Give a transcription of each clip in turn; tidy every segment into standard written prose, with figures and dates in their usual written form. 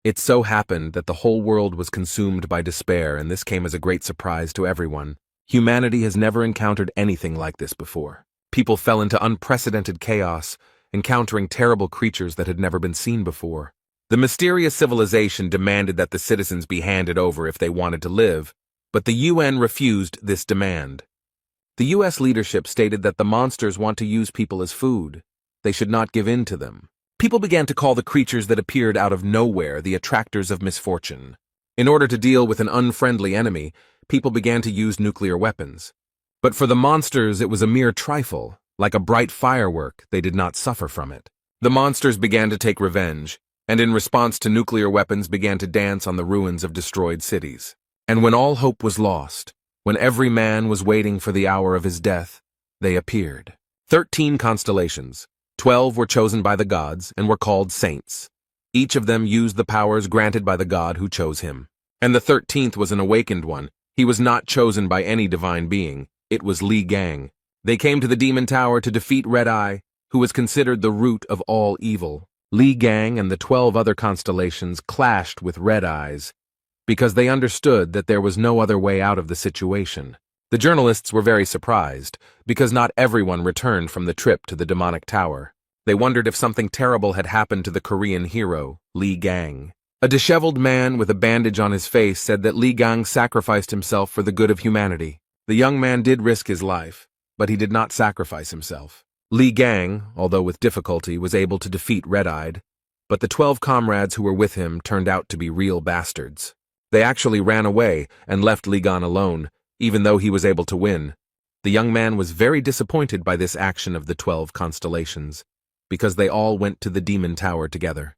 It so happened that the whole world was consumed by despair, and this came as a great surprise to everyone. Humanity has never encountered anything like this before. People fell into unprecedented chaos, encountering terrible creatures that had never been seen before. The mysterious civilization demanded that the citizens be handed over if they wanted to live, but the UN refused this demand. The US leadership stated that the monsters want to use people as food. They should not give in to them. People began to call the creatures that appeared out of nowhere the attractors of misfortune. In order to deal with an unfriendly enemy, people began to use nuclear weapons. But for the monsters, it was a mere trifle. Like a bright firework, they did not suffer from it. The monsters began to take revenge, and in response to nuclear weapons began to dance on the ruins of destroyed cities. And when all hope was lost, when every man was waiting for the hour of his death, they appeared. 13 constellations. 12 were chosen by the gods and were called saints. Each of them used the powers granted by the god who chose him. And the 13th was an awakened one. He was not chosen by any divine being. It was Li Gang. They came to the Demon Tower to defeat Red Eye, who was considered the root of all evil. Li Gang and the 12 other constellations clashed with Red Eyes because they understood that there was no other way out of the situation. The journalists were very surprised, because not everyone returned from the trip to the demonic tower. They wondered if something terrible had happened to the Korean hero, Li Gang. A disheveled man with a bandage on his face said that Li Gang sacrificed himself for the good of humanity. The young man did risk his life, but he did not sacrifice himself. Li Gang, although with difficulty, was able to defeat Red-Eyed, but the 12 comrades who were with him turned out to be real bastards. They actually ran away and left Li Gang alone, even though he was able to win. The young man was very disappointed by this action of the 12 constellations, because they all went to the Demon Tower together.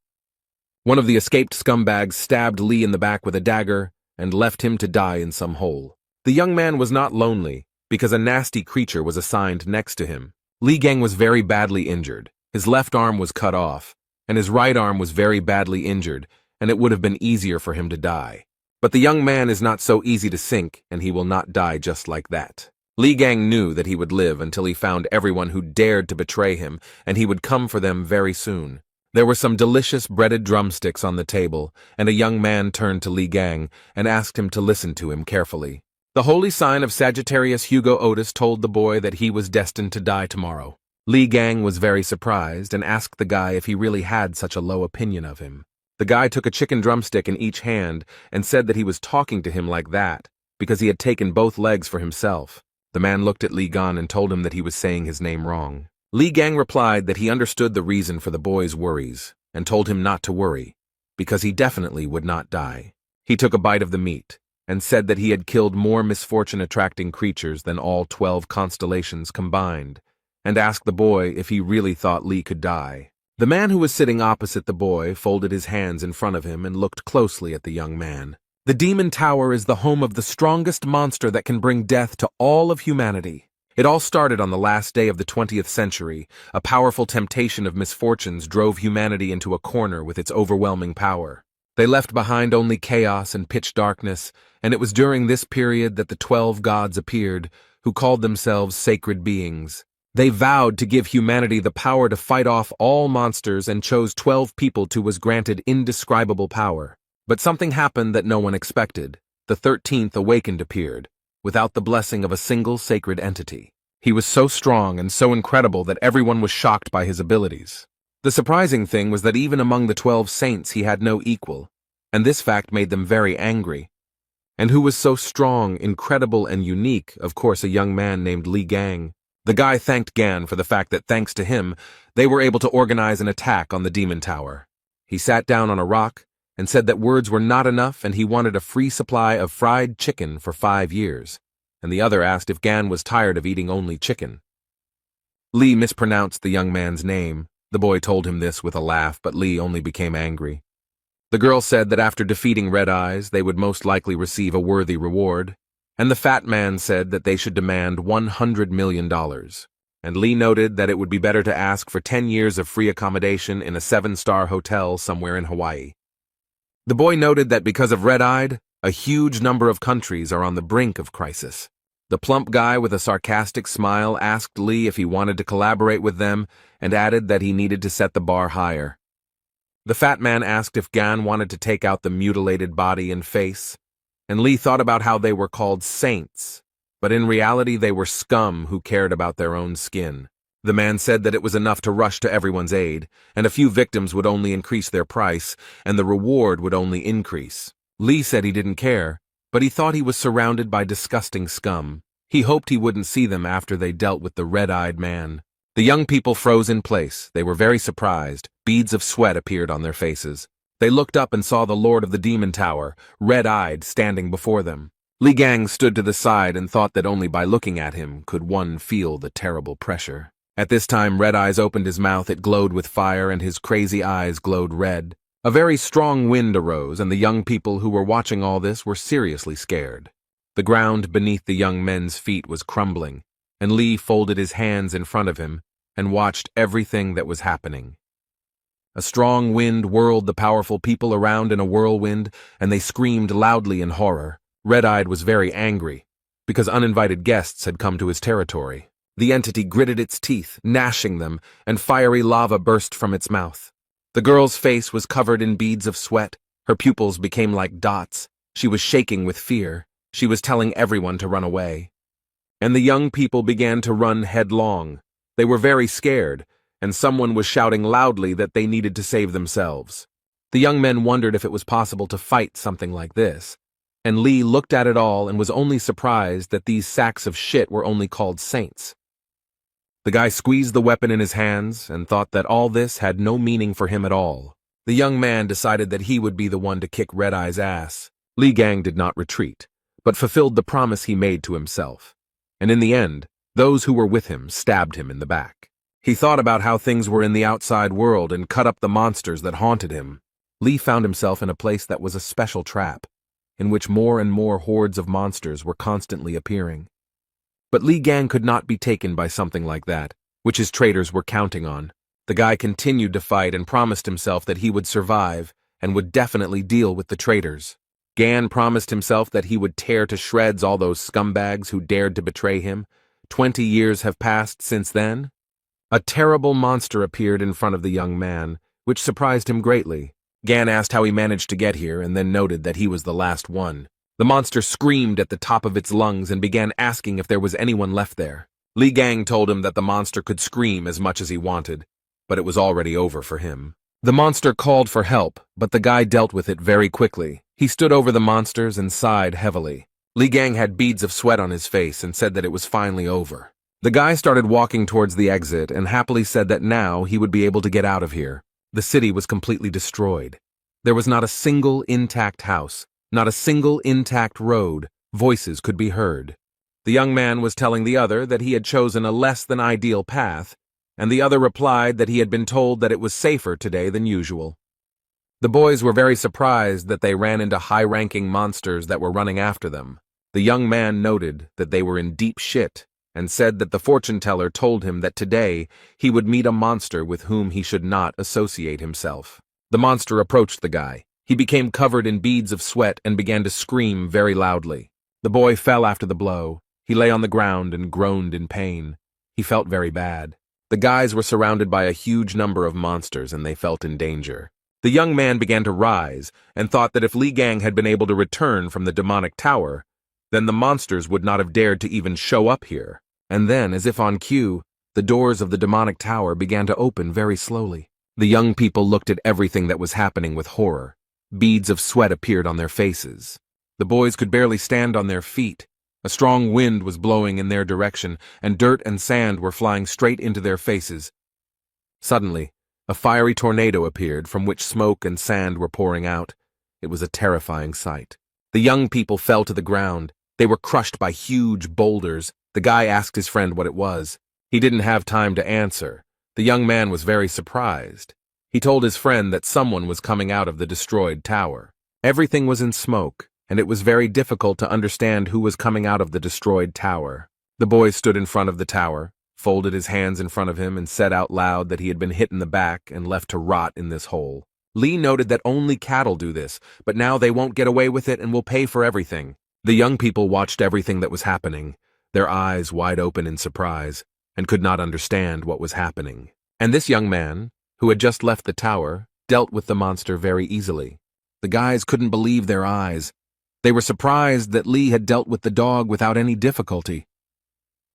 One of the escaped scumbags stabbed Li in the back with a dagger and left him to die in some hole. The young man was not lonely, because a nasty creature was assigned next to him. Li Gang was very badly injured. His left arm was cut off, and his right arm was very badly injured, and it would have been easier for him to die. But the young man is not so easy to sink, and he will not die just like that. Li Gang knew that he would live until he found everyone who dared to betray him, and he would come for them very soon. There were some delicious breaded drumsticks on the table, and a young man turned to Li Gang and asked him to listen to him carefully. The holy sign of Sagittarius Hugo Otis told the boy that he was destined to die tomorrow. Li Gang was very surprised and asked the guy if he really had such a low opinion of him. The guy took a chicken drumstick in each hand and said that he was talking to him like that because he had taken both legs for himself. The man looked at Li Gang and told him that he was saying his name wrong. Li Gang replied that he understood the reason for the boy's worries and told him not to worry, because he definitely would not die. He took a bite of the meat and said that he had killed more misfortune-attracting creatures than all 12 constellations combined, and asked the boy if he really thought Li could die. The man who was sitting opposite the boy folded his hands in front of him and looked closely at the young man. The Demon Tower is the home of the strongest monster that can bring death to all of humanity. It all started on the last day of the 20th century. A powerful temptation of misfortunes drove humanity into a corner with its overwhelming power. They left behind only chaos and pitch darkness, and it was during this period that the 12 gods appeared, who called themselves sacred beings. They vowed to give humanity the power to fight off all monsters and chose 12 people who was granted indescribable power. But something happened that no one expected. The 13th awakened appeared, without the blessing of a single sacred entity. He was so strong and so incredible that everyone was shocked by his abilities. The surprising thing was that even among the 12 saints he had no equal, and this fact made them very angry. And who was so strong, incredible, and unique? Of course, a young man named Li Gang. The guy thanked Gan for the fact that thanks to him, they were able to organize an attack on the Demon Tower. He sat down on a rock and said that words were not enough and he wanted a free supply of fried chicken for 5 years, and the other asked if Gan was tired of eating only chicken. Li mispronounced the young man's name. The boy told him this with a laugh, but Li only became angry. The girl said that after defeating Red Eyes, they would most likely receive a worthy reward, and the fat man said that they should demand $100 million. And Li noted that it would be better to ask for 10 years of free accommodation in a 7-star hotel somewhere in Hawaii. The boy noted that because of Red-Eyed, a huge number of countries are on the brink of crisis. The plump guy with a sarcastic smile asked Li if he wanted to collaborate with them and added that he needed to set the bar higher. The fat man asked if Gan wanted to take out the mutilated body and face, and Lee thought about how they were called saints, but in reality they were scum who cared about their own skin. The man said that it was enough to rush to everyone's aid, and a few victims would only increase their price, and the reward would only increase. Lee said he didn't care, but he thought he was surrounded by disgusting scum. He hoped he wouldn't see them after they dealt with the red-eyed man. The young people froze in place. They were very surprised. Beads of sweat appeared on their faces. They looked up and saw the Lord of the Demon Tower, red-eyed, standing before them. Li Gang stood to the side and thought that only by looking at him could one feel the terrible pressure. At this time, Red Eyes opened his mouth. It glowed with fire, and his crazy eyes glowed red. A very strong wind arose, and the young people who were watching all this were seriously scared. The ground beneath the young men's feet was crumbling, and Lee folded his hands in front of him and watched everything that was happening. A strong wind whirled the powerful people around in a whirlwind, and they screamed loudly in horror. Red-Eyed was very angry, because uninvited guests had come to his territory. The entity gritted its teeth, gnashing them, and fiery lava burst from its mouth. The girl's face was covered in beads of sweat. Her pupils became like dots. She was shaking with fear. She was telling everyone to run away. And the young people began to run headlong. They were very scared, and someone was shouting loudly that they needed to save themselves. The young men wondered if it was possible to fight something like this, and Lee looked at it all and was only surprised that these sacks of shit were only called saints. The guy squeezed the weapon in his hands and thought that all this had no meaning for him at all. The young man decided that he would be the one to kick Red Eye's ass. Li Gang did not retreat, but fulfilled the promise he made to himself. And in the end, those who were with him stabbed him in the back. He thought about how things were in the outside world and cut up the monsters that haunted him. Lee found himself in a place that was a special trap, in which more and more hordes of monsters were constantly appearing. But Li Gang could not be taken by something like that, which his traitors were counting on. The guy continued to fight and promised himself that he would survive and would definitely deal with the traitors. Gan promised himself that he would tear to shreds all those scumbags who dared to betray him. 20 years have passed since then. A terrible monster appeared in front of the young man, which surprised him greatly. Gan asked how he managed to get here and then noted that he was the last one. The monster screamed at the top of its lungs and began asking if there was anyone left there. Li Gang told him that the monster could scream as much as he wanted, but it was already over for him. The monster called for help, but the guy dealt with it very quickly. He stood over the monsters and sighed heavily. Li Gang had beads of sweat on his face and said that it was finally over. The guy started walking towards the exit and happily said that now he would be able to get out of here. The city was completely destroyed. There was not a single intact house. Not a single intact road. Voices could be heard. The young man was telling the other that he had chosen a less than ideal path, and the other replied that he had been told that it was safer today than usual. The boys were very surprised that they ran into high-ranking monsters that were running after them. The young man noted that they were in deep shit and said that the fortune-teller told him that today he would meet a monster with whom he should not associate himself. The monster approached the guy. He became covered in beads of sweat and began to scream very loudly. The boy fell after the blow. He lay on the ground and groaned in pain. He felt very bad. The guys were surrounded by a huge number of monsters and they felt in danger. The young man began to rise and thought that if Li Gang had been able to return from the demonic tower, then the monsters would not have dared to even show up here. And then, as if on cue, the doors of the demonic tower began to open very slowly. The young people looked at everything that was happening with horror. Beads of sweat appeared on their faces. The boys could barely stand on their feet. A strong wind was blowing in their direction, and dirt and sand were flying straight into their faces. Suddenly, a fiery tornado appeared from which smoke and sand were pouring out. It was a terrifying sight. The young people fell to the ground. They were crushed by huge boulders. The guy asked his friend what it was. He didn't have time to answer. The young man was very surprised. He told his friend that someone was coming out of the destroyed tower. Everything was in smoke, and it was very difficult to understand who was coming out of the destroyed tower. The boy stood in front of the tower, folded his hands in front of him, and said out loud that he had been hit in the back and left to rot in this hole. Lee noted that only cattle do this, but now they won't get away with it and will pay for everything. The young people watched everything that was happening, their eyes wide open in surprise, and could not understand what was happening. And this young man, who had just left the tower, dealt with the monster very easily. The guys couldn't believe their eyes. They were surprised that Li had dealt with the dog without any difficulty.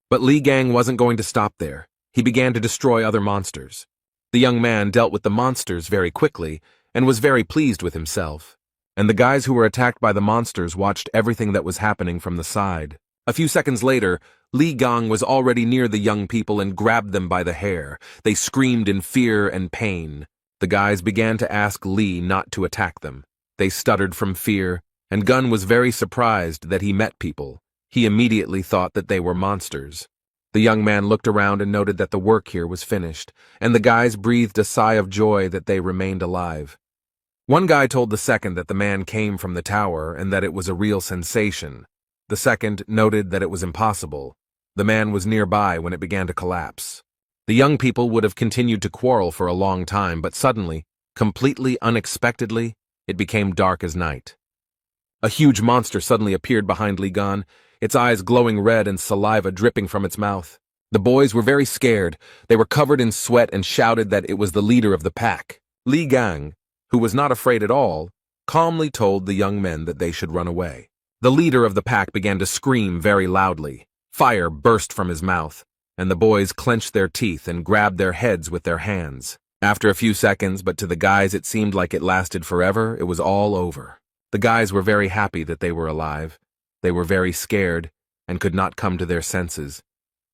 But Li Gang wasn't going to stop there. He began to destroy other monsters. The young man dealt with the monsters very quickly and was very pleased with himself. And the guys who were attacked by the monsters watched everything that was happening from the side. A few seconds later, Li Gang was already near the young people and grabbed them by the hair. They screamed in fear and pain. The guys began to ask Li not to attack them. They stuttered from fear, and Gun was very surprised that he met people. He immediately thought that they were monsters. The young man looked around and noted that the work here was finished, and the guys breathed a sigh of joy that they remained alive. One guy told the second that the man came from the tower and that it was a real sensation. The second noted that it was impossible. The man was nearby when it began to collapse. The young people would have continued to quarrel for a long time, but suddenly, completely unexpectedly, it became dark as night. A huge monster suddenly appeared behind Li Gan, its eyes glowing red and saliva dripping from its mouth. The boys were very scared. They were covered in sweat and shouted that it was the leader of the pack. Li Gang, who was not afraid at all, calmly told the young men that they should run away. The leader of the pack began to scream very loudly. Fire burst from his mouth, and the boys clenched their teeth and grabbed their heads with their hands. After a few seconds, but to the guys it seemed like it lasted forever, it was all over. The guys were very happy that they were alive. They were very scared and could not come to their senses.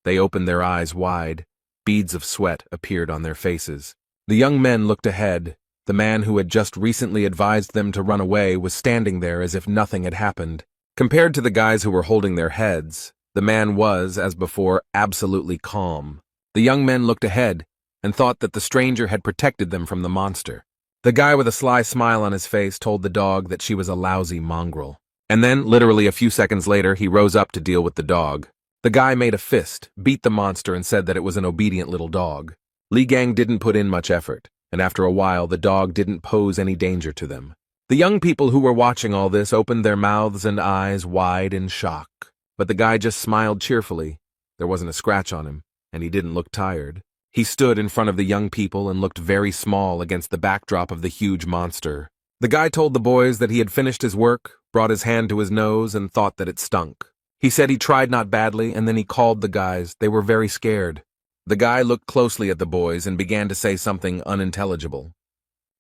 They opened their eyes wide. Beads of sweat appeared on their faces. The young men looked ahead. The man who had just recently advised them to run away was standing there as if nothing had happened. Compared to the guys who were holding their heads, the man was, as before, absolutely calm. The young men looked ahead and thought that the stranger had protected them from the monster. The guy with a sly smile on his face told the dog that she was a lousy mongrel. And then, literally a few seconds later, he rose up to deal with the dog. The guy made a fist, beat the monster, and said that it was an obedient little dog. Li Gang didn't put in much effort, and after a while the dog didn't pose any danger to them. The young people who were watching all this opened their mouths and eyes wide in shock. But the guy just smiled cheerfully. There wasn't a scratch on him, and he didn't look tired. He stood in front of the young people and looked very small against the backdrop of the huge monster. The guy told the boys that he had finished his work, brought his hand to his nose, and thought that it stunk. He said he tried not badly, and then he called the guys. They were very scared. The guy looked closely at the boys and began to say something unintelligible.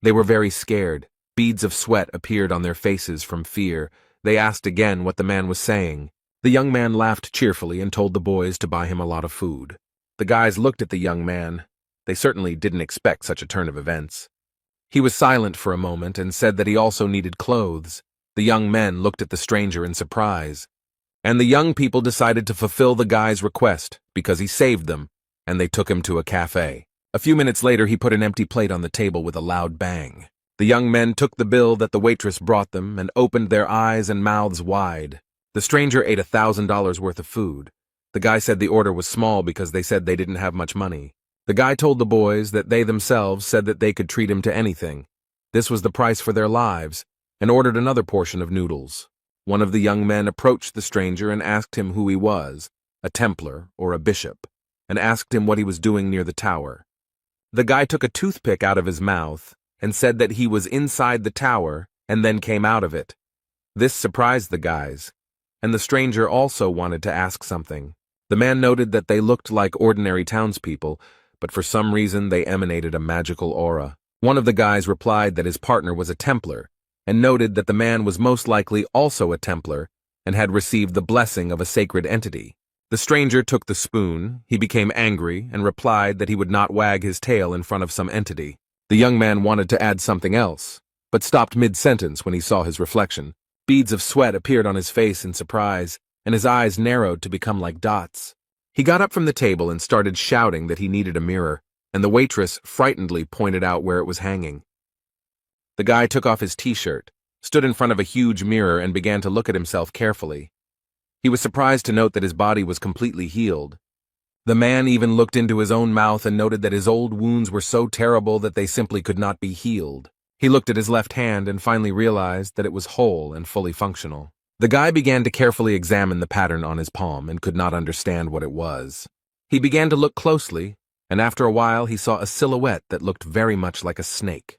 They were very scared. Beads of sweat appeared on their faces from fear. They asked again what the man was saying. The young man laughed cheerfully and told the boys to buy him a lot of food. The guys looked at the young man. They certainly didn't expect such a turn of events. He was silent for a moment and said that he also needed clothes. The young men looked at the stranger in surprise. And the young people decided to fulfill the guy's request because he saved them, and they took him to a cafe. A few minutes later, he put an empty plate on the table with a loud bang. The young men took the bill that the waitress brought them and opened their eyes and mouths wide. The stranger ate $1,000 worth of food. The guy said the order was small because they said they didn't have much money. The guy told the boys that they themselves said that they could treat him to anything. This was the price for their lives, and ordered another portion of noodles. One of the young men approached the stranger and asked him who he was, a Templar or a bishop, and asked him what he was doing near the tower. The guy took a toothpick out of his mouth and said that he was inside the tower and then came out of it. This surprised the guys, and the stranger also wanted to ask something. The man noted that they looked like ordinary townspeople, but for some reason they emanated a magical aura. One of the guys replied that his partner was a Templar, and noted that the man was most likely also a Templar and had received the blessing of a sacred entity. The stranger took the spoon. He became angry and replied that he would not wag his tail in front of some entity. The young man wanted to add something else, but stopped mid-sentence when he saw his reflection. Beads of sweat appeared on his face in surprise, and his eyes narrowed to become like dots. He got up from the table and started shouting that he needed a mirror, and the waitress frightenedly pointed out where it was hanging. The guy took off his t-shirt, stood in front of a huge mirror, and began to look at himself carefully. He was surprised to note that his body was completely healed. The man even looked into his own mouth and noted that his old wounds were so terrible that they simply could not be healed. He looked at his left hand and finally realized that it was whole and fully functional. The guy began to carefully examine the pattern on his palm and could not understand what it was. He began to look closely, and after a while he saw a silhouette that looked very much like a snake.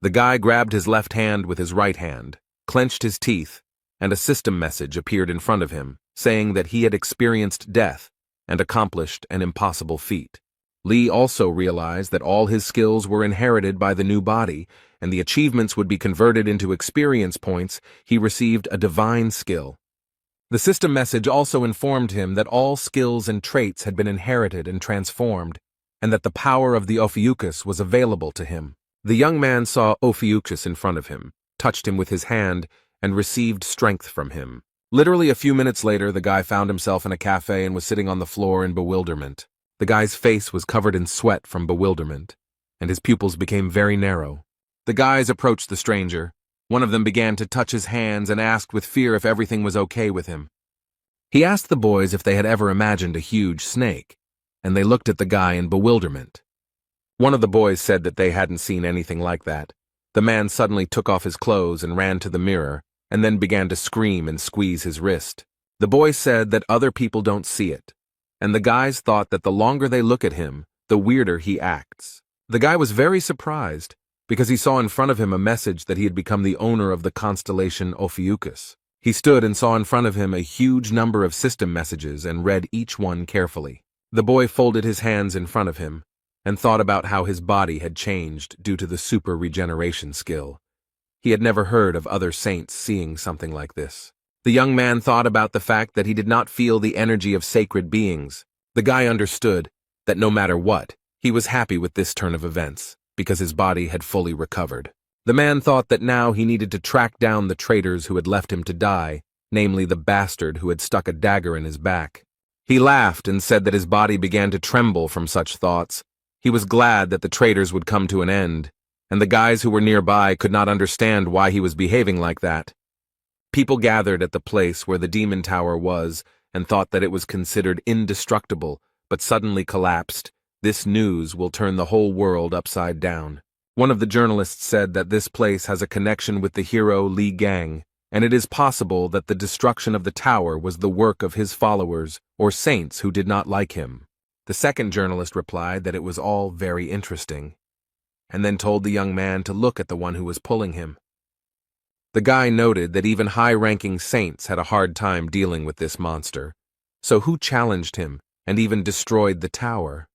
The guy grabbed his left hand with his right hand, clenched his teeth, and a system message appeared in front of him, saying that he had experienced death and accomplished an impossible feat. Lee also realized that all his skills were inherited by the new body, and the achievements would be converted into experience points. He received a divine skill. The system message also informed him that all skills and traits had been inherited and transformed, and that the power of the Ophiuchus was available to him. The young man saw Ophiuchus in front of him, touched him with his hand, and received strength from him. Literally a few minutes later, the guy found himself in a cafe and was sitting on the floor in bewilderment. The guy's face was covered in sweat from bewilderment, and his pupils became very narrow. The guys approached the stranger. One of them began to touch his hands and asked with fear if everything was okay with him. He asked the boys if they had ever imagined a huge snake, and they looked at the guy in bewilderment. One of the boys said that they hadn't seen anything like that. The man suddenly took off his clothes and ran to the mirror, and then began to scream and squeeze his wrist. The boy said that other people don't see it, and the guys thought that the longer they look at him, the weirder he acts. The guy was very surprised, because he saw in front of him a message that he had become the owner of the constellation Ophiuchus. He stood and saw in front of him a huge number of system messages and read each one carefully. The boy folded his hands in front of him and thought about how his body had changed due to the super regeneration skill. He had never heard of other saints seeing something like this. The young man thought about the fact that he did not feel the energy of sacred beings. The guy understood that no matter what, he was happy with this turn of events, because his body had fully recovered. The man thought that now he needed to track down the traitors who had left him to die, namely the bastard who had stuck a dagger in his back. He laughed and said that his body began to tremble from such thoughts. He was glad that the traitors would come to an end, and the guys who were nearby could not understand why he was behaving like that. People gathered at the place where the demon tower was and thought that it was considered indestructible, but suddenly collapsed. This news will turn the whole world upside down. One of the journalists said that this place has a connection with the hero Li Gang, and it is possible that the destruction of the tower was the work of his followers or saints who did not like him. The second journalist replied that it was all very interesting, and then told the young man to look at the one who was pulling him. The guy noted that even high-ranking saints had a hard time dealing with this monster, so who challenged him and even destroyed the tower?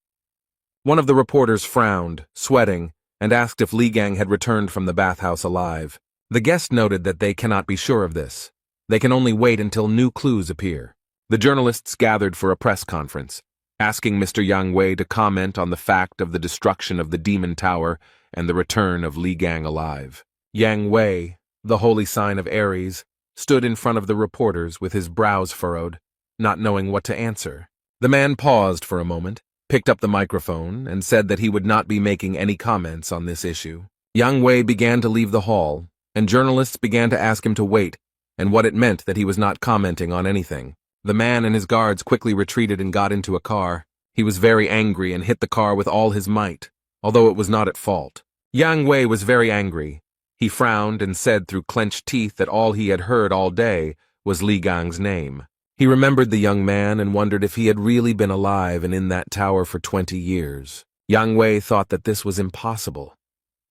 One of the reporters frowned, sweating, and asked if Li Gang had returned from the bathhouse alive. The guest noted that they cannot be sure of this. They can only wait until new clues appear. The journalists gathered for a press conference, asking Mr. Yang Wei to comment on the fact of the destruction of the demon tower and the return of Li Gang alive. Yang Wei, the holy sign of Aries, stood in front of the reporters with his brows furrowed, not knowing what to answer. The man paused for a moment, picked up the microphone, and said that he would not be making any comments on this issue. Yang Wei began to leave the hall, and journalists began to ask him to wait, and what it meant that he was not commenting on anything. The man and his guards quickly retreated and got into a car. He was very angry and hit the car with all his might, although it was not at fault. Yang Wei was very angry. He frowned and said through clenched teeth that all he had heard all day was Li Gang's name. He remembered the young man and wondered if he had really been alive and in that tower for 20 years. Yang Wei thought that this was impossible,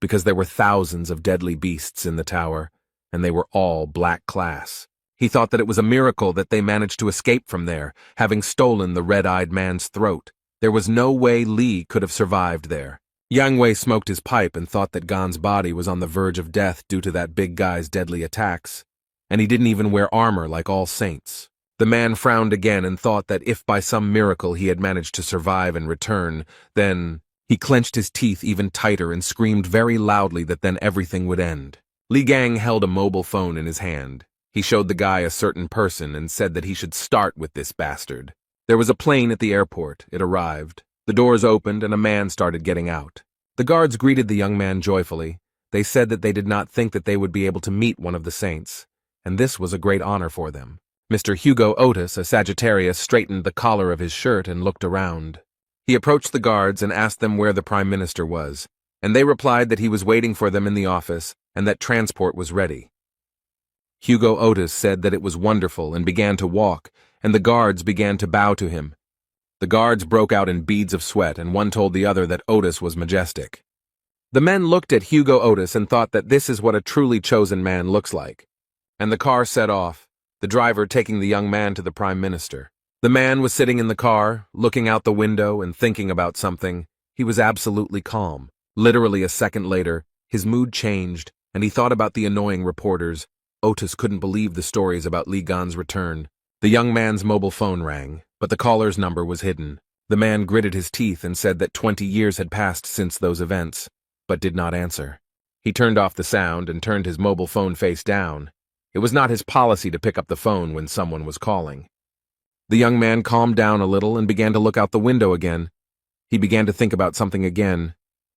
because there were thousands of deadly beasts in the tower, and they were all black class. He thought that it was a miracle that they managed to escape from there, having stolen the red-eyed man's throat. There was no way Li could have survived there. Yang Wei smoked his pipe and thought that Gan's body was on the verge of death due to that big guy's deadly attacks, and he didn't even wear armor like all saints. The man frowned again and thought that if by some miracle he had managed to survive and return, then he clenched his teeth even tighter and screamed very loudly that then everything would end. Li Gang held a mobile phone in his hand. He showed the guy a certain person and said that he should start with this bastard. There was a plane at the airport. It arrived. The doors opened and a man started getting out. The guards greeted the young man joyfully. They said that they did not think that they would be able to meet one of the saints, and this was a great honor for them. Mr. Hugo Otis, a Sagittarius, straightened the collar of his shirt and looked around. He approached the guards and asked them where the Prime Minister was, and they replied that he was waiting for them in the office and that transport was ready. Hugo Otis said that it was wonderful and began to walk, and the guards began to bow to him. The guards broke out in beads of sweat, and one told the other that Otis was majestic. The men looked at Hugo Otis and thought that this is what a truly chosen man looks like. And the car set off, the driver taking the young man to the Prime Minister. The man was sitting in the car, looking out the window and thinking about something. He was absolutely calm. Literally a second later, his mood changed, and he thought about the annoying reporters. Otis couldn't believe the stories about Li Gan's return. The young man's mobile phone rang, but the caller's number was hidden. The man gritted his teeth and said that 20 years had passed since those events, but did not answer. He turned off the sound and turned his mobile phone face down. It was not his policy to pick up the phone when someone was calling. The young man calmed down a little and began to look out the window again. He began to think about something again.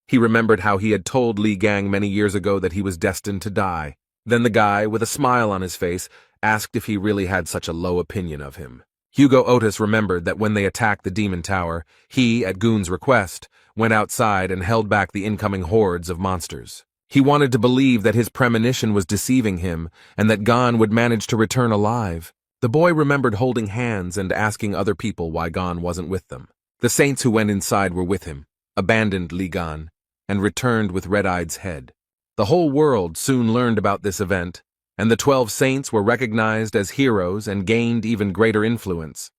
He remembered how he had told Li Gang many years ago that he was destined to die. Then the guy, with a smile on his face, asked if he really had such a low opinion of him. Hugo Otis remembered that when they attacked the Demon Tower, he, at Goon's request, went outside and held back the incoming hordes of monsters. He wanted to believe that his premonition was deceiving him and that Gon would manage to return alive. The boy remembered holding hands and asking other people why Gon wasn't with them. The saints who went inside were with him, abandoned Li Gan, and returned with Red-Eye's head. The whole world soon learned about this event, and the 12 saints were recognized as heroes and gained even greater influence.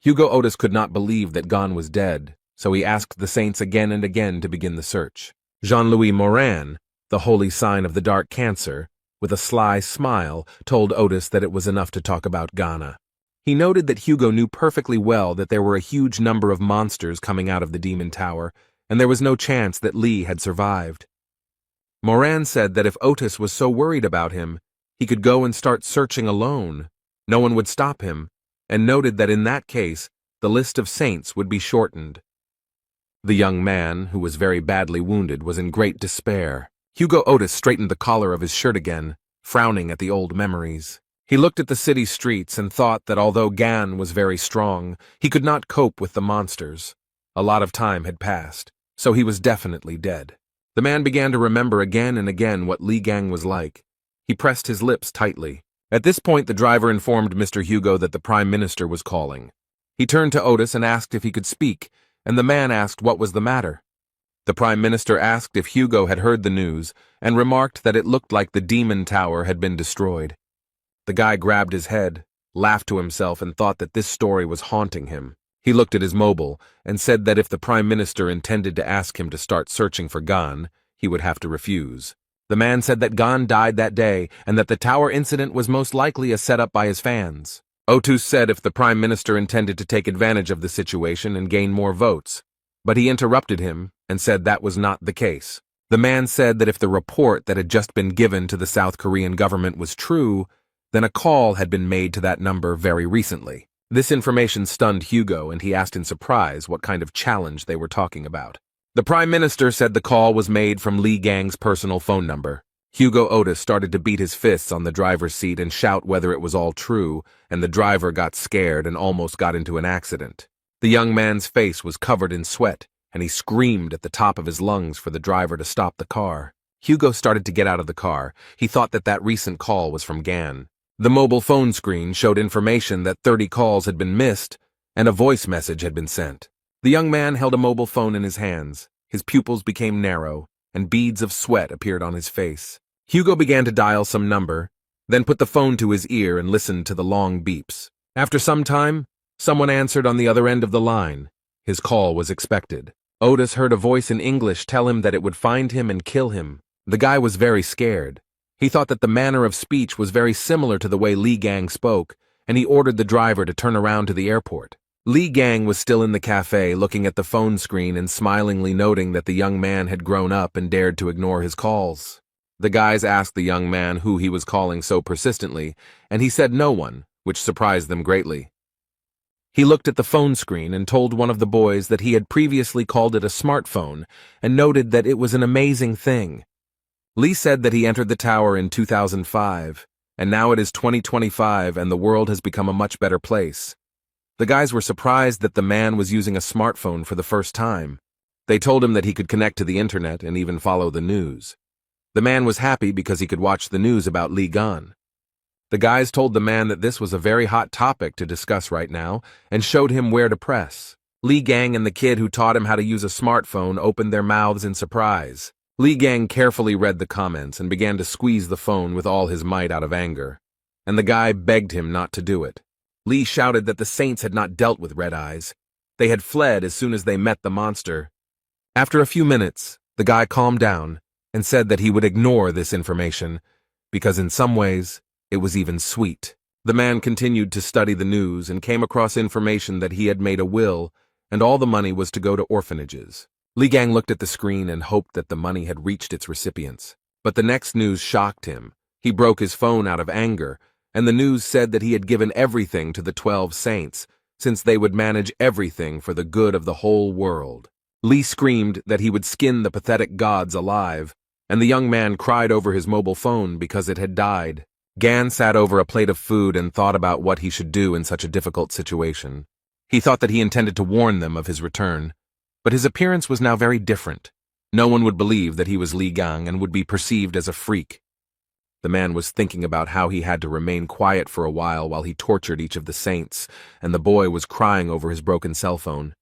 Hugo Otis could not believe that Gon was dead, so he asked the saints again and again to begin the search. Jean-Louis Morin, the holy sign of the Dark Cancer, with a sly smile, told Otis that it was enough to talk about Ghana. He noted that Hugo knew perfectly well that there were a huge number of monsters coming out of the Demon Tower, and there was no chance that Li had survived. Morin said that if Otis was so worried about him, he could go and start searching alone. No one would stop him, and noted that in that case, the list of saints would be shortened. The young man, who was very badly wounded, was in great despair. Hugo Otis straightened the collar of his shirt again, frowning at the old memories. He looked at the city streets and thought that although Gan was very strong, he could not cope with the monsters. A lot of time had passed, so he was definitely dead. The man began to remember again and again what Li Gang was like. He pressed his lips tightly. At this point, the driver informed Mr. Hugo that the Prime Minister was calling. He turned to Otis and asked if he could speak, and the man asked what was the matter. The Prime Minister asked if Hugo had heard the news and remarked that it looked like the Demon Tower had been destroyed. The guy grabbed his head, laughed to himself, and thought that this story was haunting him. He looked at his mobile and said that if the Prime Minister intended to ask him to start searching for Gon, he would have to refuse. The man said that Gon died that day and that the tower incident was most likely a setup by his fans. Otis said if the Prime Minister intended to take advantage of the situation and gain more votes, but he interrupted him and said that was not the case. The man said that if the report that had just been given to the South Korean government was true, then a call had been made to that number very recently. This information stunned Hugo, and he asked in surprise what kind of challenge they were talking about. The Prime Minister said the call was made from Li Gang's personal phone number. Hugo Otis started to beat his fists on the driver's seat and shout whether it was all true, and the driver got scared and almost got into an accident. The young man's face was covered in sweat, and he screamed at the top of his lungs for the driver to stop the car. Hugo started to get out of the car. He thought that that recent call was from Gan. The mobile phone screen showed information that 30 calls had been missed, and a voice message had been sent. The young man held a mobile phone in his hands. His pupils became narrow, and beads of sweat appeared on his face. Hugo began to dial some number, then put the phone to his ear and listened to the long beeps. After some time, someone answered on the other end of the line. His call was expected. Otis heard a voice in English tell him that it would find him and kill him. The guy was very scared. He thought that the manner of speech was very similar to the way Li Gang spoke, and he ordered the driver to turn around to the airport. Li Gang was still in the cafe looking at the phone screen and smilingly noting that the young man had grown up and dared to ignore his calls. The guys asked the young man who he was calling so persistently, and he said no one, which surprised them greatly. He looked at the phone screen and told one of the boys that he had previously called it a smartphone and noted that it was an amazing thing. Lee said that he entered the tower in 2005, and now it is 2025 and the world has become a much better place. The guys were surprised that the man was using a smartphone for the first time. They told him that he could connect to the internet and even follow the news. The man was happy because he could watch the news about Li Gan. The guys told the man that this was a very hot topic to discuss right now and showed him where to press. Li Gang and the kid who taught him how to use a smartphone opened their mouths in surprise. Li Gang carefully read the comments and began to squeeze the phone with all his might out of anger, and the guy begged him not to do it. Li shouted that the saints had not dealt with red eyes. They had fled as soon as they met the monster. After a few minutes, the guy calmed down and said that he would ignore this information because in some ways it was even sweet. The man continued to study the news and came across information that he had made a will and all the money was to go to orphanages. Li Gang looked at the screen and hoped that the money had reached its recipients. But the next news shocked him. He broke his phone out of anger, and the news said that he had given everything to the 12 saints, since they would manage everything for the good of the whole world. Li screamed that he would skin the pathetic gods alive, and the young man cried over his mobile phone because it had died. Gan sat over a plate of food and thought about what he should do in such a difficult situation. He thought that he intended to warn them of his return, but his appearance was now very different. No one would believe that he was Li Gang and would be perceived as a freak. The man was thinking about how he had to remain quiet for a while he tortured each of the saints, and the boy was crying over his broken cell phone.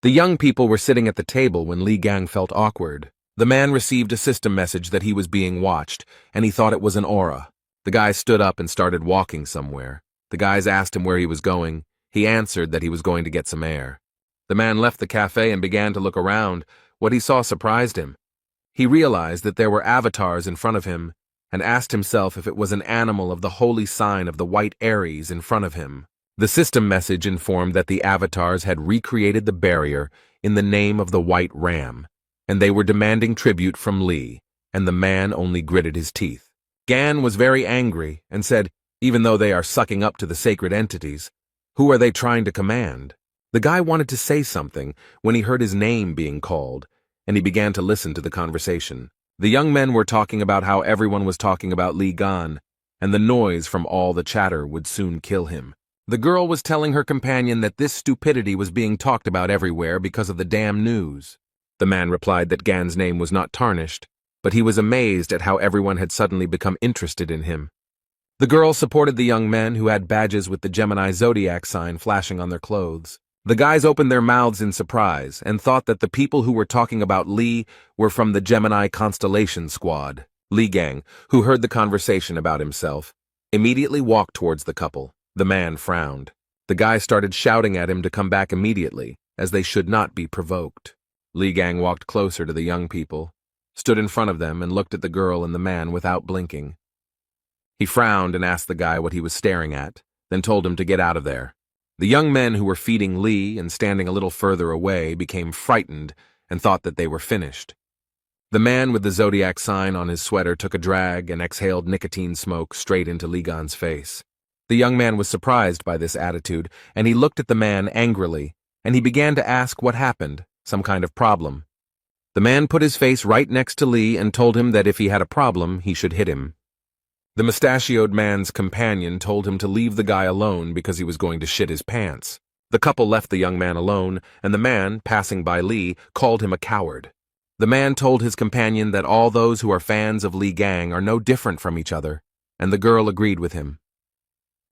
The young people were sitting at the table when Li Gang felt awkward. The man received a system message that he was being watched, and he thought it was an aura. The guy stood up and started walking somewhere. The guys asked him where he was going. He answered that he was going to get some air. The man left the cafe and began to look around. What he saw surprised him. He realized that there were avatars in front of him and asked himself if it was an animal of the holy sign of the white Aries in front of him. The system message informed that the avatars had recreated the barrier in the name of the white ram, and they were demanding tribute from Li, and the man only gritted his teeth. Gan was very angry and said, even though they are sucking up to the sacred entities, who are they trying to command? The guy wanted to say something when he heard his name being called, and he began to listen to the conversation. The young men were talking about how everyone was talking about Li Gan, and the noise from all the chatter would soon kill him. The girl was telling her companion that this stupidity was being talked about everywhere because of the damn news. The man replied that Gan's name was not tarnished, but he was amazed at how everyone had suddenly become interested in him. The girl supported the young men who had badges with the Gemini Zodiac sign flashing on their clothes. The guys opened their mouths in surprise and thought that the people who were talking about Li were from the Gemini constellation squad. Li Gang, who heard the conversation about himself, immediately walked towards the couple. The man frowned. The guy started shouting at him to come back immediately, as they should not be provoked. Li Gang walked closer to the young people, stood in front of them and looked at the girl and the man without blinking. He frowned and asked the guy what he was staring at, then told him to get out of there. The young men who were feeding Li and standing a little further away became frightened and thought that they were finished. The man with the Zodiac sign on his sweater took a drag and exhaled nicotine smoke straight into Li Gan's face. The young man was surprised by this attitude, and he looked at the man angrily, and he began to ask what happened, some kind of problem. The man put his face right next to Li and told him that if he had a problem, he should hit him. The mustachioed man's companion told him to leave the guy alone because he was going to shit his pants. The couple left the young man alone, and the man, passing by Li, called him a coward. The man told his companion that all those who are fans of Li Gang are no different from each other, and the girl agreed with him.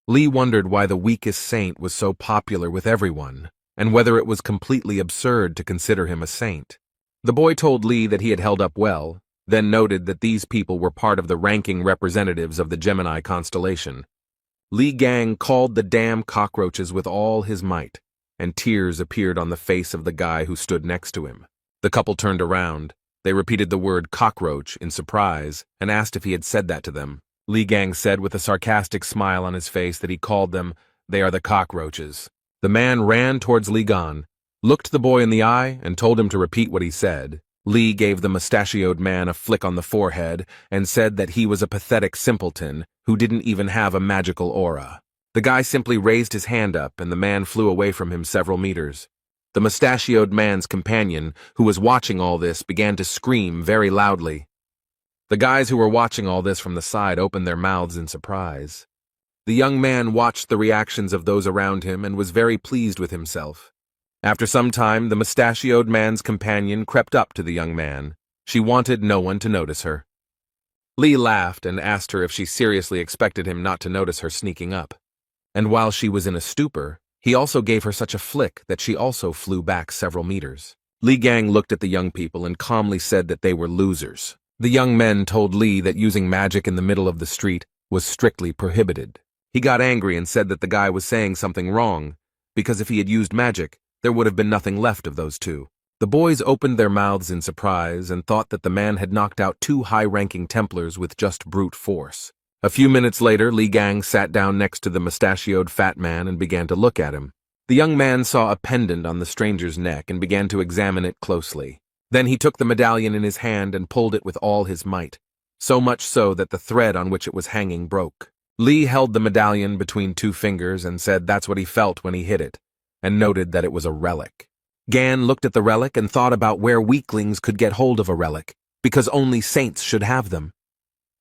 Li wondered why the weakest saint was so popular with everyone, and whether it was completely absurd to consider him a saint. The boy told Li that he had held up well, then noted that these people were part of the ranking representatives of the Gemini constellation. Li Gang called the damn cockroaches with all his might, and tears appeared on the face of the guy who stood next to him. The couple turned around. They repeated the word cockroach in surprise and asked if he had said that to them. Li Gang said with a sarcastic smile on his face that he called them, "They are the cockroaches." The man ran towards Li Gan, looked the boy in the eye, and told him to repeat what he said. Li gave the mustachioed man a flick on the forehead and said that he was a pathetic simpleton who didn't even have a magical aura. The guy simply raised his hand up and the man flew away from him several meters. The mustachioed man's companion, who was watching all this, began to scream very loudly. The guys who were watching all this from the side opened their mouths in surprise. The young man watched the reactions of those around him and was very pleased with himself. After some time, the mustachioed man's companion crept up to the young man. She wanted no one to notice her. Li laughed and asked her if she seriously expected him not to notice her sneaking up. And while she was in a stupor, he also gave her such a flick that she also flew back several meters. Li Gang looked at the young people and calmly said that they were losers. The young men told Li that using magic in the middle of the street was strictly prohibited. He got angry and said that the guy was saying something wrong, because if he had used magic, there would have been nothing left of those two. The boys opened their mouths in surprise and thought that the man had knocked out two high-ranking Templars with just brute force. A few minutes later, Li Gang sat down next to the mustachioed fat man and began to look at him. The young man saw a pendant on the stranger's neck and began to examine it closely. Then he took the medallion in his hand and pulled it with all his might, so much so that the thread on which it was hanging broke. Li held the medallion between two fingers and said that's what he felt when he hit it, and noted that it was a relic. Gan looked at the relic and thought about where weaklings could get hold of a relic, because only saints should have them.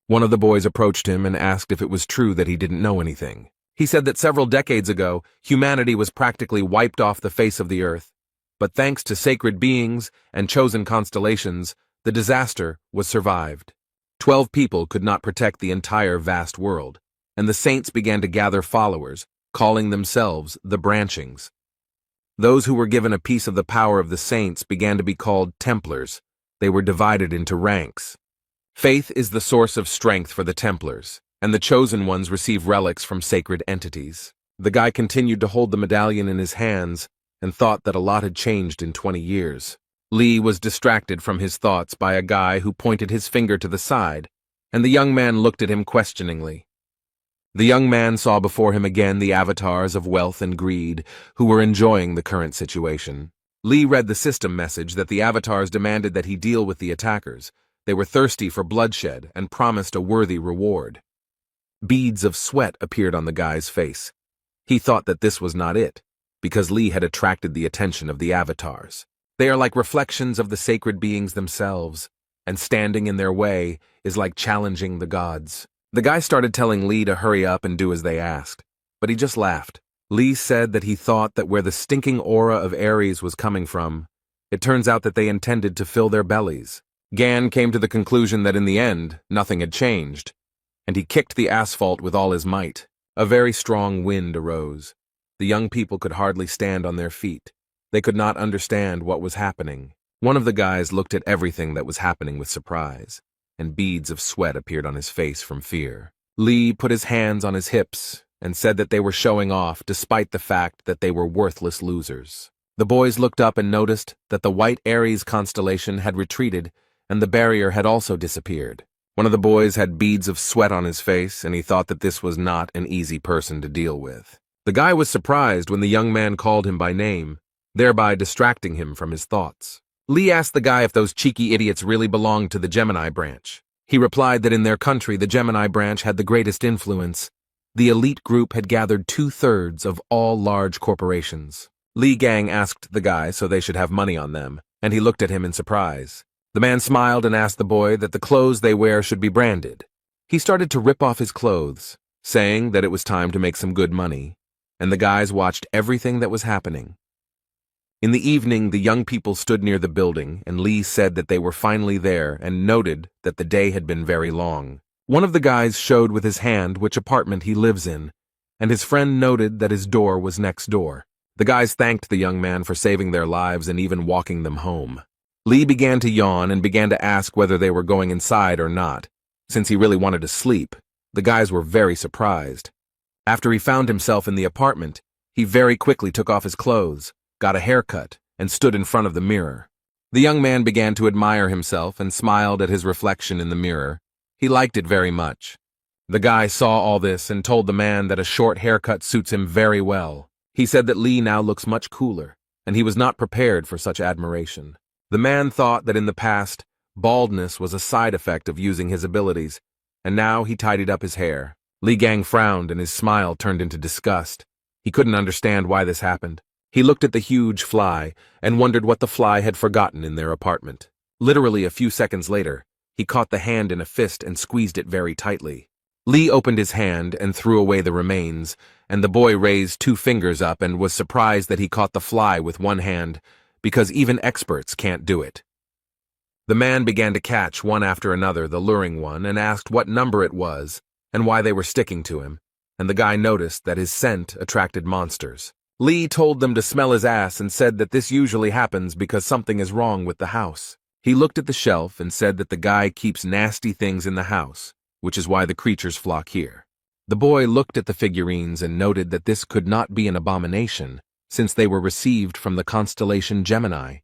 One of the boys approached him and asked if it was true that he didn't know anything. He said that several decades ago, humanity was practically wiped off the face of the earth, but thanks to sacred beings and chosen constellations, the disaster was survived. 12 people could not protect the entire vast world, and the saints began to gather followers, calling themselves the Branchings. Those who were given a piece of the power of the saints began to be called Templars. They were divided into ranks. Faith is the source of strength for the Templars, and the chosen ones receive relics from sacred entities. The guy continued to hold the medallion in his hands and thought that a lot had changed in 20 years. Li was distracted from his thoughts by a guy who pointed his finger to the side, and the young man looked at him questioningly. The young man saw before him again the avatars of wealth and greed who were enjoying the current situation. Li read the system message that the avatars demanded that he deal with the attackers. They were thirsty for bloodshed and promised a worthy reward. Beads of sweat appeared on the guy's face. He thought that this was not it, because Li had attracted the attention of the avatars. They are like reflections of the sacred beings themselves, and standing in their way is like challenging the gods. The guy started telling Li to hurry up and do as they asked, but he just laughed. Li said that he thought that where the stinking aura of Aries was coming from, it turns out that they intended to fill their bellies. Gan came to the conclusion that in the end, nothing had changed, and he kicked the asphalt with all his might. A very strong wind arose. The young people could hardly stand on their feet. They could not understand what was happening. One of the guys looked at everything that was happening with surprise, and beads of sweat appeared on his face from fear. Li put his hands on his hips and said that they were showing off despite the fact that they were worthless losers. The boys looked up and noticed that the white Aries constellation had retreated and the barrier had also disappeared. One of the boys had beads of sweat on his face, and he thought that this was not an easy person to deal with. The guy was surprised when the young man called him by name, thereby distracting him from his thoughts. Li asked the guy if those cheeky idiots really belonged to the Gemini branch. He replied that in their country the Gemini branch had the greatest influence. The elite group had gathered 2/3 of all large corporations. Li Gang asked the guy so they should have money on them, and he looked at him in surprise. The man smiled and asked the boy that the clothes they wear should be branded. He started to rip off his clothes, saying that it was time to make some good money, and the guys watched everything that was happening. In the evening, the young people stood near the building, and Li said that they were finally there and noted that the day had been very long. One of the guys showed with his hand which apartment he lives in, and his friend noted that his door was next door. The guys thanked the young man for saving their lives and even walking them home. Li began to yawn and began to ask whether they were going inside or not. Since he really wanted to sleep, the guys were very surprised. After he found himself in the apartment, he very quickly took off his clothes, got a haircut, and stood in front of the mirror. The young man began to admire himself and smiled at his reflection in the mirror. He liked it very much. The guy saw all this and told the man that a short haircut suits him very well. He said that Li now looks much cooler, and he was not prepared for such admiration. The man thought that in the past, baldness was a side effect of using his abilities, and now he tidied up his hair. Li Gang frowned and his smile turned into disgust. He couldn't understand why this happened. He looked at the huge fly and wondered what the fly had forgotten in their apartment. Literally a few seconds later, he caught the hand in a fist and squeezed it very tightly. Li opened his hand and threw away the remains, and the boy raised 2 fingers up and was surprised that he caught the fly with one hand, because even experts can't do it. The man began to catch one after another the luring one and asked what number it was and why they were sticking to him, and the guy noticed that his scent attracted monsters. Lee told them to smell his ass and said that this usually happens because something is wrong with the house. He looked at the shelf and said that the guy keeps nasty things in the house, which is why the creatures flock here. The boy looked at the figurines and noted that this could not be an abomination, since they were received from the constellation Gemini.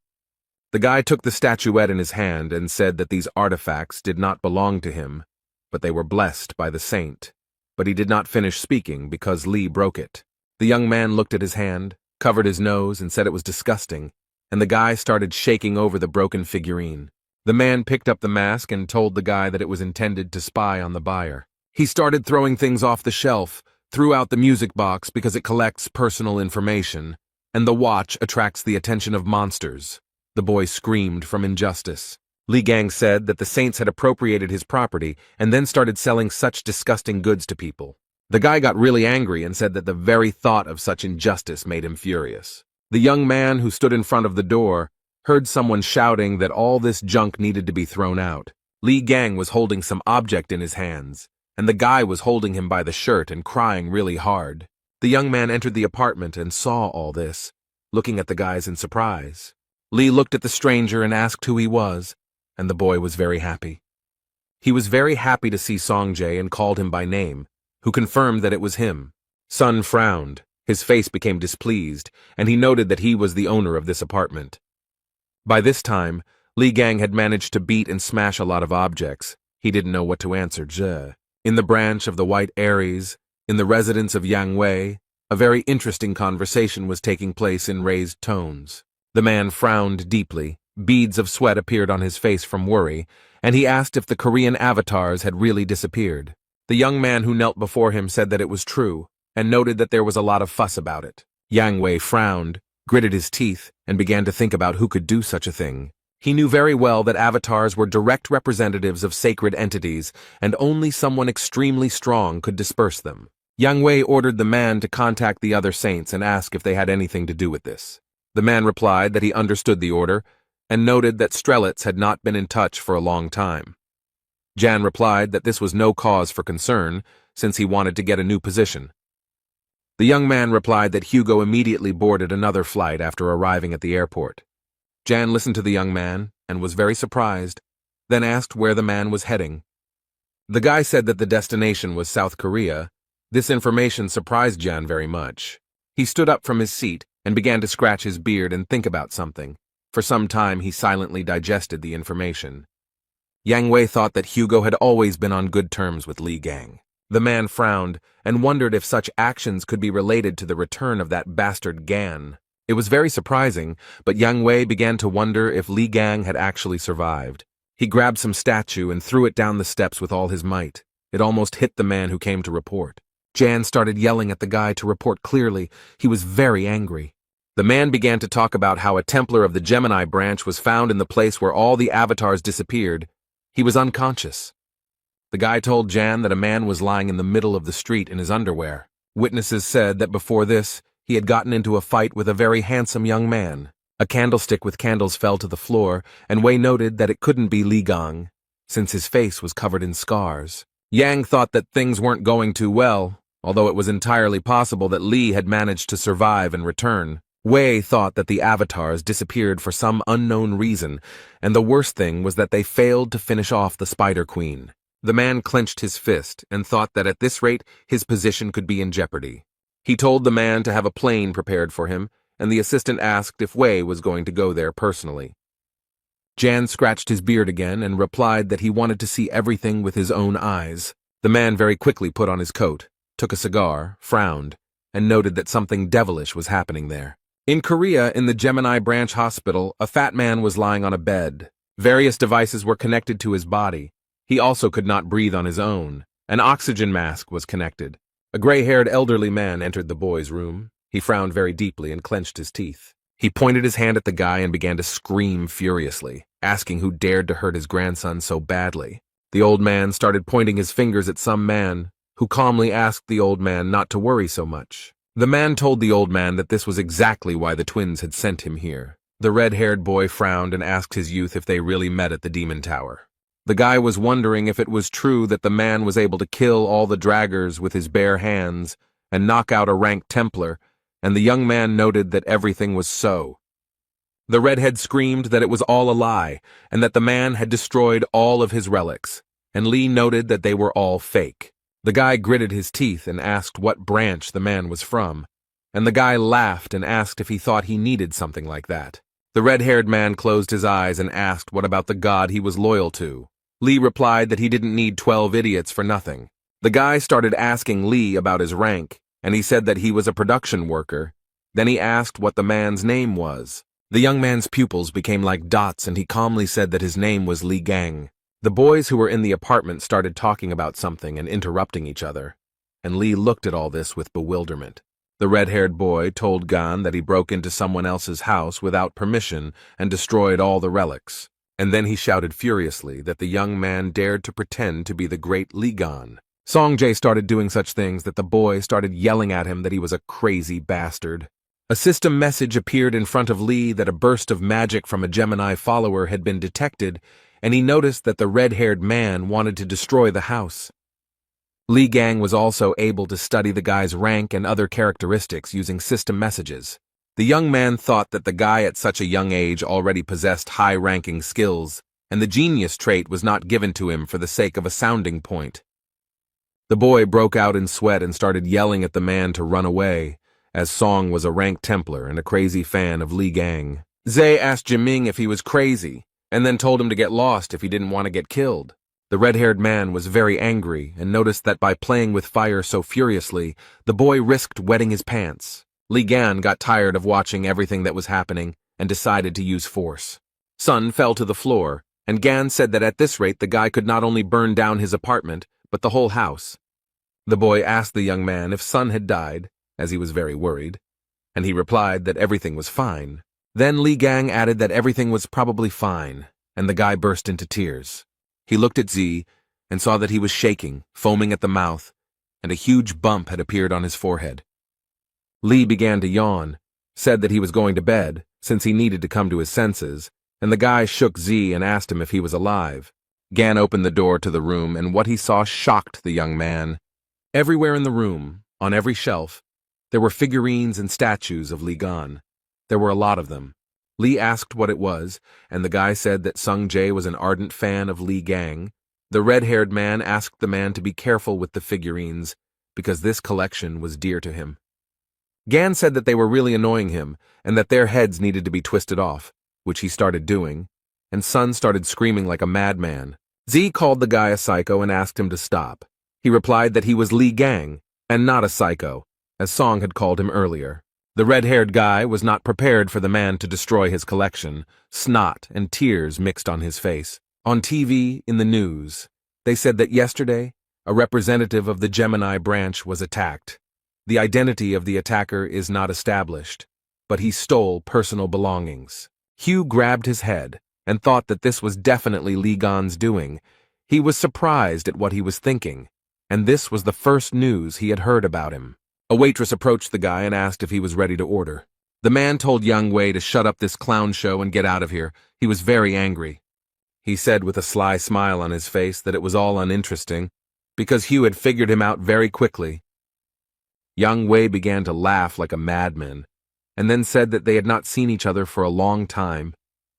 The guy took the statuette in his hand and said that these artifacts did not belong to him, but they were blessed by the saint. But he did not finish speaking because Lee broke it. The young man looked at his hand, covered his nose, and said it was disgusting, and the guy started shaking over the broken figurine. The man picked up the mask and told the guy that it was intended to spy on the buyer. He started throwing things off the shelf, threw out the music box because it collects personal information, and the watch attracts the attention of monsters. The boy screamed from injustice. Li Gang said that the saints had appropriated his property and then started selling such disgusting goods to people. The guy got really angry and said that the very thought of such injustice made him furious. The young man who stood in front of the door heard someone shouting that all this junk needed to be thrown out. Li Gang was holding some object in his hands, and the guy was holding him by the shirt and crying really hard. The young man entered the apartment and saw all this, looking at the guys in surprise. Lee looked at the stranger and asked who he was, and the boy was very happy. He was very happy to see Songjae and called him by name, who confirmed that it was him. Sun frowned, his face became displeased, and he noted that he was the owner of this apartment. By this time, Li Gang had managed to beat and smash a lot of objects. He didn't know what to answer. In the branch of the White Aries, in the residence of Yang Wei, a very interesting conversation was taking place in raised tones. The man frowned deeply, beads of sweat appeared on his face from worry, and he asked if the Korean avatars had really disappeared. The young man who knelt before him said that it was true, and noted that there was a lot of fuss about it. Yang Wei frowned, gritted his teeth, and began to think about who could do such a thing. He knew very well that avatars were direct representatives of sacred entities, and only someone extremely strong could disperse them. Yang Wei ordered the man to contact the other saints and ask if they had anything to do with this. The man replied that he understood the order, and noted that Strelitz had not been in touch for a long time. Jan replied that this was no cause for concern, since he wanted to get a new position. The young man replied that Hugo immediately boarded another flight after arriving at the airport. Jan listened to the young man and was very surprised, then asked where the man was heading. The guy said that the destination was South Korea. This information surprised Jan very much. He stood up from his seat and began to scratch his beard and think about something. For some time he silently digested the information. Yang Wei thought that Hugo had always been on good terms with Li Gang. The man frowned and wondered if such actions could be related to the return of that bastard Gan. It was very surprising, but Yang Wei began to wonder if Li Gang had actually survived. He grabbed some statue and threw it down the steps with all his might. It almost hit the man who came to report. Jan started yelling at the guy to report clearly. He was very angry. The man began to talk about how a Templar of the Gemini branch was found in the place where all the avatars disappeared. He was unconscious. The guy told Jan that a man was lying in the middle of the street in his underwear. Witnesses said that before this, he had gotten into a fight with a very handsome young man. A candlestick with candles fell to the floor, and Wei noted that it couldn't be Li Gang, since his face was covered in scars. Yang thought that things weren't going too well, although it was entirely possible that Li had managed to survive and return. Wei thought that the avatars disappeared for some unknown reason, and the worst thing was that they failed to finish off the Spider Queen. The man clenched his fist and thought that at this rate his position could be in jeopardy. He told the man to have a plane prepared for him, and the assistant asked if Wei was going to go there personally. Jan scratched his beard again and replied that he wanted to see everything with his own eyes. The man very quickly put on his coat, took a cigar, frowned, and noted that something devilish was happening there. In Korea, in the Gemini branch hospital, a fat man was lying on a bed. Various devices were connected to his body. He also could not breathe on his own. An oxygen mask was connected. A gray-haired elderly man entered the boy's room. He frowned very deeply and clenched his teeth. He pointed his hand at the guy and began to scream furiously, asking who dared to hurt his grandson so badly. The old man started pointing his fingers at some man, who calmly asked the old man not to worry so much. The man told the old man that this was exactly why the twins had sent him here. The red-haired boy frowned and asked his youth if they really met at the Demon Tower. The guy was wondering if it was true that the man was able to kill all the draggers with his bare hands and knock out a rank Templar, and the young man noted that everything was so. The redhead screamed that it was all a lie, and that the man had destroyed all of his relics, and Lee noted that they were all fake. The guy gritted his teeth and asked what branch the man was from, and the guy laughed and asked if he thought he needed something like that. The red-haired man closed his eyes and asked what about the god he was loyal to. Lee replied that he didn't need 12 idiots for nothing. The guy started asking Lee about his rank, and he said that he was a production worker. Then he asked what the man's name was. The young man's pupils became like dots, and he calmly said that his name was Lee Gang. The boys who were in the apartment started talking about something and interrupting each other, and Lee looked at all this with bewilderment. The red-haired boy told Gan that he broke into someone else's house without permission and destroyed all the relics, and then he shouted furiously that the young man dared to pretend to be the great Lee Gan. Songjay started doing such things that the boy started yelling at him that he was a crazy bastard. A system message appeared in front of Lee that a burst of magic from a Gemini follower had been detected, and he noticed that the red-haired man wanted to destroy the house. Lee Gang was also able to study the guy's rank and other characteristics using system messages. The young man thought that the guy at such a young age already possessed high-ranking skills, and the genius trait was not given to him for the sake of a sounding point. The boy broke out in sweat and started yelling at the man to run away, as Song was a rank Templar and a crazy fan of Lee Gang. Zay asked Jiming if he was crazy, and then told him to get lost if he didn't want to get killed. The red-haired man was very angry and noticed that by playing with fire so furiously, the boy risked wetting his pants. Li Gan got tired of watching everything that was happening and decided to use force. Sun fell to the floor, and Gan said that at this rate the guy could not only burn down his apartment, but the whole house. The boy asked the young man if Sun had died, as he was very worried, and he replied that everything was fine. Then Li Gang added that everything was probably fine, and the guy burst into tears. He looked at Z and saw that he was shaking, foaming at the mouth, and a huge bump had appeared on his forehead. Lee began to yawn, said that he was going to bed, since he needed to come to his senses, and the guy shook Z and asked him if he was alive. Gan opened the door to the room, and what he saw shocked the young man. Everywhere in the room, on every shelf, there were figurines and statues of Li Gan. There were a lot of them. Lee asked what it was, and the guy said that Sung Jae was an ardent fan of Lee Gang. The red-haired man asked the man to be careful with the figurines, because this collection was dear to him. Gan said that they were really annoying him, and that their heads needed to be twisted off, which he started doing, and Sun started screaming like a madman. Z called the guy a psycho and asked him to stop. He replied that he was Lee Gang, and not a psycho, as Song had called him earlier. The red-haired guy was not prepared for the man to destroy his collection. Snot and tears mixed on his face. On TV, in the news, they said that yesterday, a representative of the Gemini branch was attacked. The identity of the attacker is not established, but he stole personal belongings. Hugh grabbed his head and thought that this was definitely Lee Gan's doing. He was surprised at what he was thinking, and this was the first news he had heard about him. A waitress approached the guy and asked if he was ready to order. The man told Yang Wei to shut up this clown show and get out of here. He was very angry. He said with a sly smile on his face that it was all uninteresting, because Hugh had figured him out very quickly. Yang Wei began to laugh like a madman, and then said that they had not seen each other for a long time,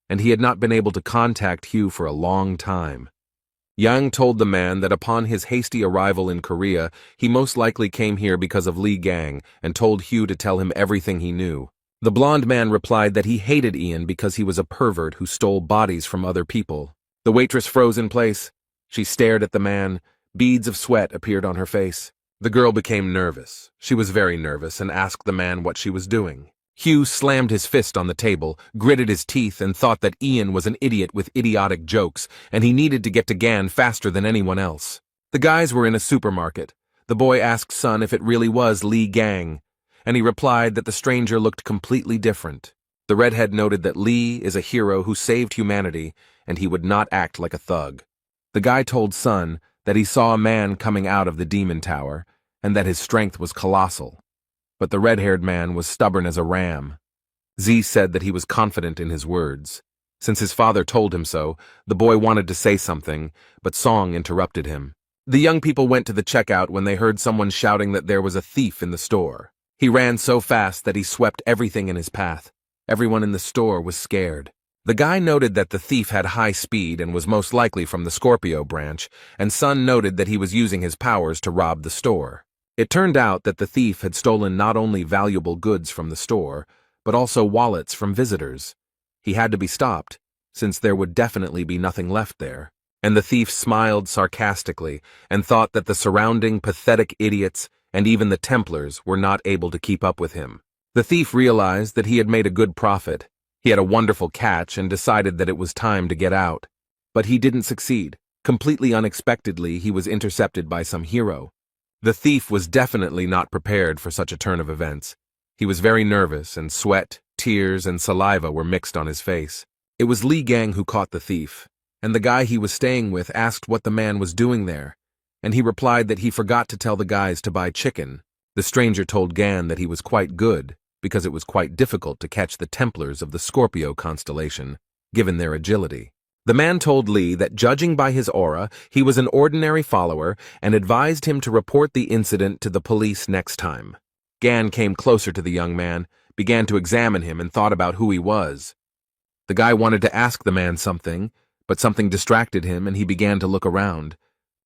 and he had not been able to contact Hugh for a long time. Yang told the man that upon his hasty arrival in Korea, he most likely came here because of Lee Gang, and told Hugh to tell him everything he knew. The blonde man replied that he hated Ian because he was a pervert who stole bodies from other people. The waitress froze in place. She stared at the man. Beads of sweat appeared on her face. The girl became nervous. She was very nervous and asked the man what she was doing. Hugh slammed his fist on the table, gritted his teeth, and thought that Ian was an idiot with idiotic jokes, and he needed to get to Gan faster than anyone else. The guys were in a supermarket. The boy asked Sun if it really was Lee Gang, and he replied that the stranger looked completely different. The redhead noted that Lee is a hero who saved humanity, and he would not act like a thug. The guy told Sun that he saw a man coming out of the demon tower, and that his strength was colossal. But the red-haired man was stubborn as a ram. Z said that he was confident in his words. Since his father told him so, the boy wanted to say something, but Song interrupted him. The young people went to the checkout when they heard someone shouting that there was a thief in the store. He ran so fast that he swept everything in his path. Everyone in the store was scared. The guy noted that the thief had high speed and was most likely from the Scorpio branch, and Sun noted that he was using his powers to rob the store. It turned out that the thief had stolen not only valuable goods from the store, but also wallets from visitors. He had to be stopped, since there would definitely be nothing left there. And the thief smiled sarcastically and thought that the surrounding pathetic idiots and even the Templars were not able to keep up with him. The thief realized that he had made a good profit. He had a wonderful catch and decided that it was time to get out. But he didn't succeed. Completely unexpectedly, he was intercepted by some hero. The thief was definitely not prepared for such a turn of events. He was very nervous, and sweat, tears, and saliva were mixed on his face. It was Li Gang who caught the thief, and the guy he was staying with asked what the man was doing there, and he replied that he forgot to tell the guys to buy chicken. The stranger told Gan that he was quite good, because it was quite difficult to catch the Templars of the Scorpio constellation, given their agility. The man told Li that judging by his aura, he was an ordinary follower and advised him to report the incident to the police next time. Gan came closer to the young man, began to examine him, and thought about who he was. The guy wanted to ask the man something, but something distracted him and he began to look around.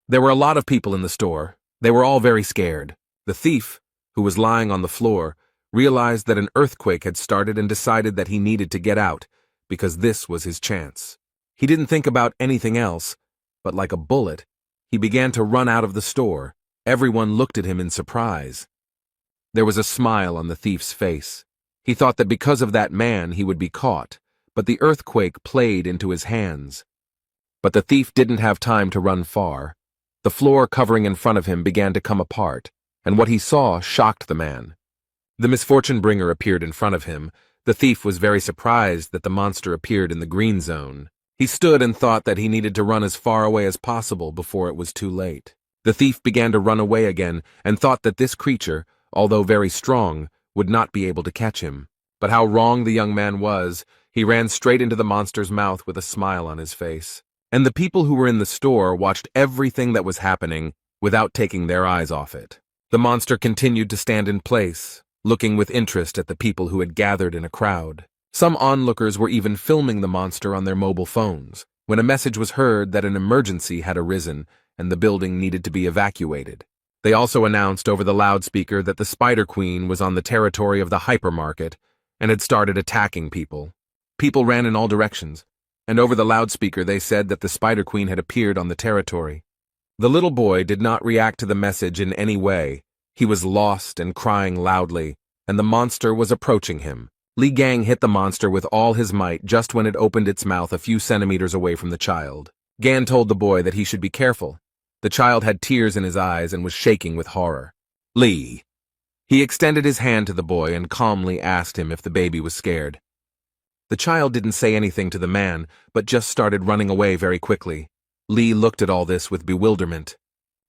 There were a lot of people in the store. They were all very scared. The thief, who was lying on the floor, realized that an earthquake had started and decided that he needed to get out, because this was his chance. He didn't think about anything else, but like a bullet, he began to run out of the store. Everyone looked at him in surprise. There was a smile on the thief's face. He thought that because of that man he would be caught, but the earthquake played into his hands. But the thief didn't have time to run far. The floor covering in front of him began to come apart, and what he saw shocked the man. The misfortune bringer appeared in front of him. The thief was very surprised that the monster appeared in the green zone. He stood and thought that he needed to run as far away as possible before it was too late. The thief began to run away again and thought that this creature, although very strong, would not be able to catch him. But how wrong the young man was. He ran straight into the monster's mouth with a smile on his face. And the people who were in the store watched everything that was happening without taking their eyes off it. The monster continued to stand in place, looking with interest at the people who had gathered in a crowd. Some onlookers were even filming the monster on their mobile phones, when a message was heard that an emergency had arisen and the building needed to be evacuated. They also announced over the loudspeaker that the Spider Queen was on the territory of the hypermarket and had started attacking people. People ran in all directions, and over the loudspeaker they said that the Spider Queen had appeared on the territory. The little boy did not react to the message in any way. He was lost and crying loudly, and the monster was approaching him. Li Gang hit the monster with all his might just when it opened its mouth a few centimeters away from the child. Gan told the boy that he should be careful. The child had tears in his eyes and was shaking with horror. Li. He extended his hand to the boy and calmly asked him if the baby was scared. The child didn't say anything to the man, but just started running away very quickly. Li looked at all this with bewilderment.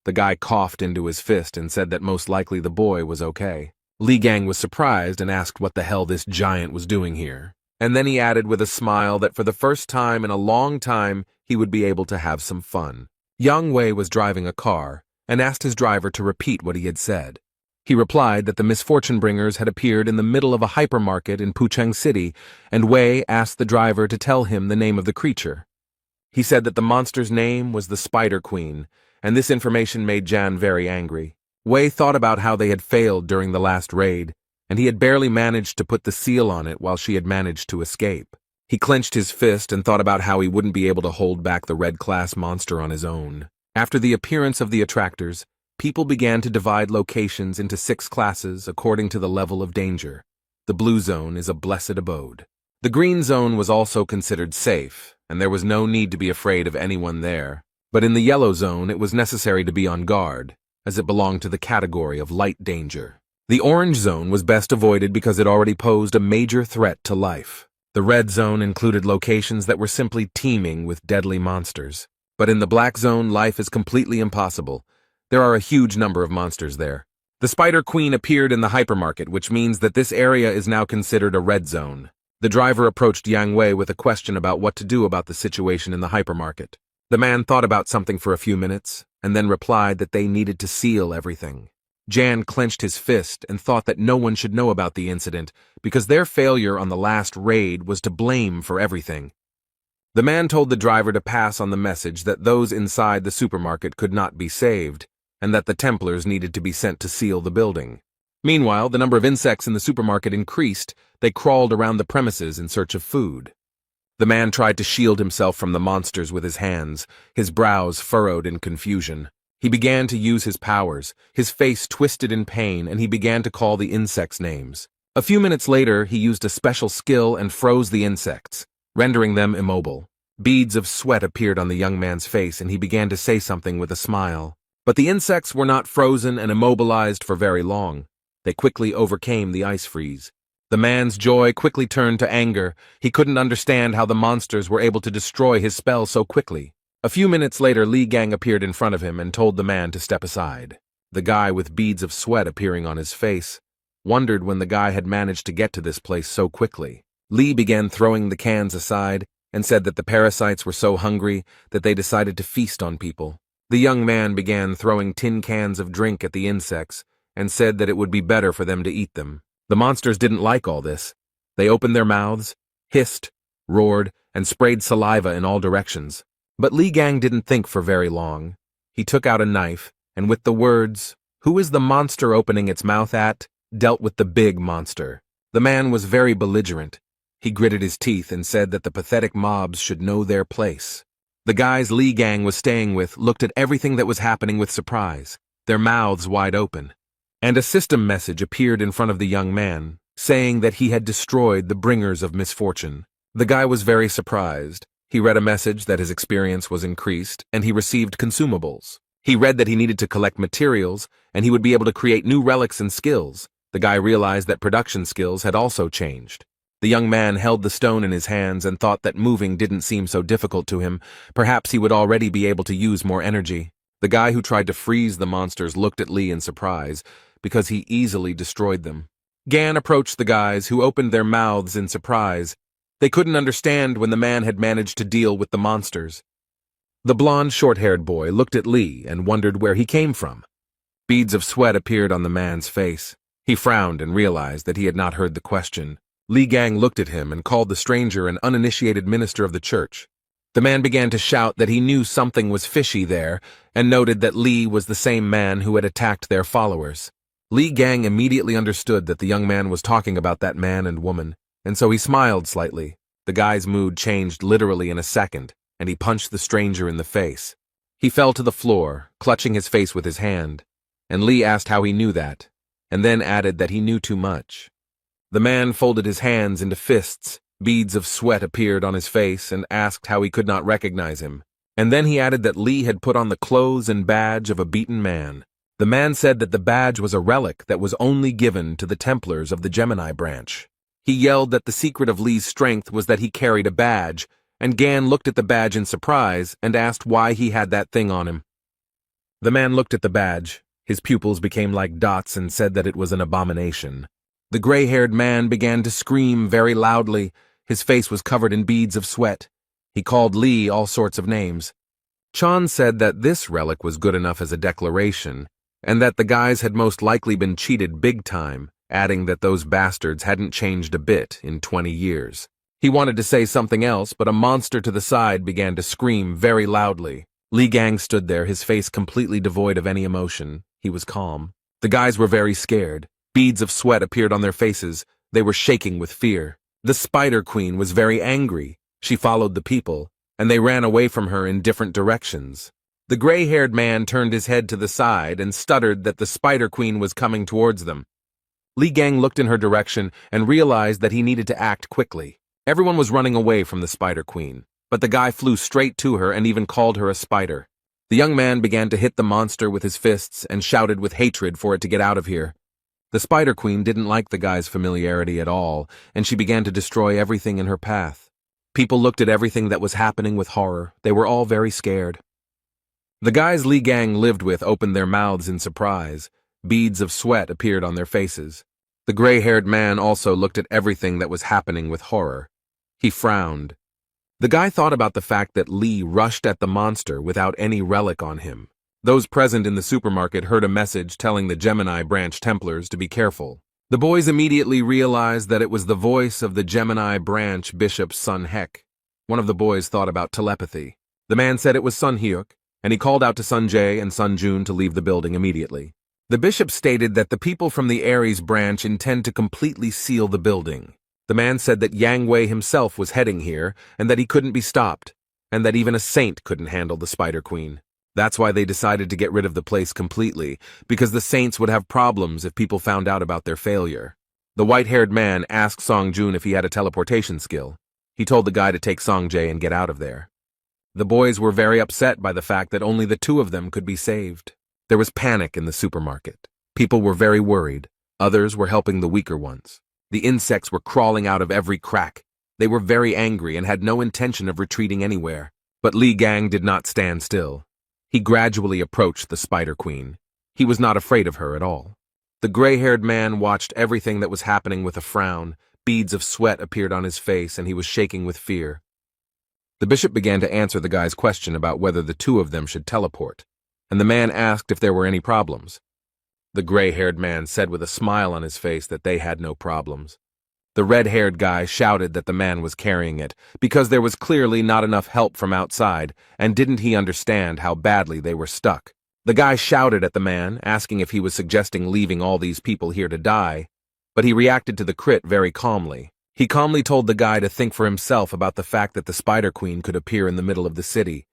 The guy coughed into his fist and said that most likely the boy was okay. Li Gang was surprised and asked what the hell this giant was doing here. And then he added with a smile that for the first time in a long time he would be able to have some fun. Yang Wei was driving a car and asked his driver to repeat what he had said. He replied that the misfortune bringers had appeared in the middle of a hypermarket in Pucheng City, and Wei asked the driver to tell him the name of the creature. He said that the monster's name was the Spider Queen, and this information made Jan very angry. Wei thought about how they had failed during the last raid, and he had barely managed to put the seal on it while she had managed to escape. He clenched his fist and thought about how he wouldn't be able to hold back the red-class monster on his own. After the appearance of the attractors, people began to divide locations into 6 classes according to the level of danger. The blue zone is a blessed abode. The green zone was also considered safe, and there was no need to be afraid of anyone there. But in the yellow zone, it was necessary to be on guard, as it belonged to the category of light danger. The orange zone was best avoided because it already posed a major threat to life. The red zone included locations that were simply teeming with deadly monsters. But in the black zone, life is completely impossible. There are a huge number of monsters there. The Spider Queen appeared in the hypermarket, which means that this area is now considered a red zone. The driver approached Yang Wei with a question about what to do about the situation in the hypermarket. The man thought about something for a few minutes, and then replied that they needed to seal everything. Jan clenched his fist and thought that no one should know about the incident because their failure on the last raid was to blame for everything. The man told the driver to pass on the message that those inside the supermarket could not be saved, and that the Templars needed to be sent to seal the building. Meanwhile, the number of insects in the supermarket increased. They crawled around the premises in search of food. The man tried to shield himself from the monsters with his hands, his brows furrowed in confusion. He began to use his powers, his face twisted in pain, and he began to call the insects names. A few minutes later, he used a special skill and froze the insects, rendering them immobile. Beads of sweat appeared on the young man's face, and he began to say something with a smile. But the insects were not frozen and immobilized for very long. They quickly overcame the ice freeze. The man's joy quickly turned to anger. He couldn't understand how the monsters were able to destroy his spell so quickly. A few minutes later, Li Gang appeared in front of him and told the man to step aside. The guy, with beads of sweat appearing on his face, wondered when the guy had managed to get to this place so quickly. Li began throwing the cans aside and said that the parasites were so hungry that they decided to feast on people. The young man began throwing tin cans of drink at the insects and said that it would be better for them to eat them. The monsters didn't like all this. They opened their mouths, hissed, roared, and sprayed saliva in all directions. But Li Gang didn't think for very long. He took out a knife, and with the words, "Who is the monster opening its mouth at?" dealt with the big monster. The man was very belligerent. He gritted his teeth and said that the pathetic mobs should know their place. The guys Li Gang was staying with looked at everything that was happening with surprise, their mouths wide open. And a system message appeared in front of the young man, saying that he had destroyed the bringers of misfortune. The guy was very surprised. He read a message that his experience was increased, and he received consumables. He read that he needed to collect materials, and he would be able to create new relics and skills. The guy realized that production skills had also changed. The young man held the stone in his hands and thought that moving didn't seem so difficult to him. Perhaps he would already be able to use more energy. The guy who tried to freeze the monsters looked at Li in surprise, because he easily destroyed them. Gan approached the guys, who opened their mouths in surprise. They couldn't understand when the man had managed to deal with the monsters. The blond, short-haired boy looked at Li and wondered where he came from. Beads of sweat appeared on the man's face. He frowned and realized that he had not heard the question. Li Gang looked at him and called the stranger an uninitiated minister of the church. The man began to shout that he knew something was fishy there and noted that Li was the same man who had attacked their followers. Li Gang immediately understood that the young man was talking about that man and woman, and so he smiled slightly. The guy's mood changed literally in a second, and he punched the stranger in the face. He fell to the floor, clutching his face with his hand, and Li asked how he knew that, and then added that he knew too much. The man folded his hands into fists. Beads of sweat appeared on his face and asked how he could not recognize him. And then he added that Li had put on the clothes and badge of a beaten man. The man said that the badge was a relic that was only given to the Templars of the Gemini branch. He yelled that the secret of Li's strength was that he carried a badge, and Gan looked at the badge in surprise and asked why he had that thing on him. The man looked at the badge. His pupils became like dots and said that it was an abomination. The gray-haired man began to scream very loudly. His face was covered in beads of sweat. He called Li all sorts of names. Chan said that this relic was good enough as a declaration, and that the guys had most likely been cheated big time, adding that those bastards hadn't changed a bit in 20 years. He wanted to say something else, but a monster to the side began to scream very loudly. Li Gang stood there, his face completely devoid of any emotion. He was calm. The guys were very scared. Beads of sweat appeared on their faces. They were shaking with fear. The Spider Queen was very angry. She followed the people, and they ran away from her in different directions. The gray-haired man turned his head to the side and stuttered that the Spider Queen was coming towards them. Li Gang looked in her direction and realized that he needed to act quickly. Everyone was running away from the Spider Queen, but the guy flew straight to her and even called her a spider. The young man began to hit the monster with his fists and shouted with hatred for it to get out of here. The Spider Queen didn't like the guy's familiarity at all, and she began to destroy everything in her path. People looked at everything that was happening with horror. They were all very scared. The guys Li Gang lived with opened their mouths in surprise. Beads of sweat appeared on their faces. The gray-haired man also looked at everything that was happening with horror. He frowned. The guy thought about the fact that Li rushed at the monster without any relic on him. Those present in the supermarket heard a message telling the Gemini branch Templars to be careful. The boys immediately realized that it was the voice of the Gemini branch bishop's son Hek. One of the boys thought about telepathy. The man said it was Sun Hyuk, and he called out to Sun Jae and Sun Jun to leave the building immediately. The bishop stated that the people from the Aries branch intend to completely seal the building. The man said that Yang Wei himself was heading here, and that he couldn't be stopped, and that even a saint couldn't handle the Spider Queen. That's why they decided to get rid of the place completely, because the saints would have problems if people found out about their failure. The white-haired man asked Song Jun if he had a teleportation skill. He told the guy to take Song Jae and get out of there. The boys were very upset by the fact that only the two of them could be saved. There was panic in the supermarket. People were very worried. Others were helping the weaker ones. The insects were crawling out of every crack. They were very angry and had no intention of retreating anywhere. But Li Gang did not stand still. He gradually approached the Spider Queen. He was not afraid of her at all. The gray-haired man watched everything that was happening with a frown. Beads of sweat appeared on his face, and he was shaking with fear. The bishop began to answer the guy's question about whether the two of them should teleport, and the man asked if there were any problems. The gray-haired man said with a smile on his face that they had no problems. The red-haired guy shouted that the man was carrying it, because there was clearly not enough help from outside, and didn't he understand how badly they were stuck. The guy shouted at the man, asking if he was suggesting leaving all these people here to die, but he reacted to the crit very calmly. He calmly told the guy to think for himself about the fact that the Spider Queen could appear in the middle of the city.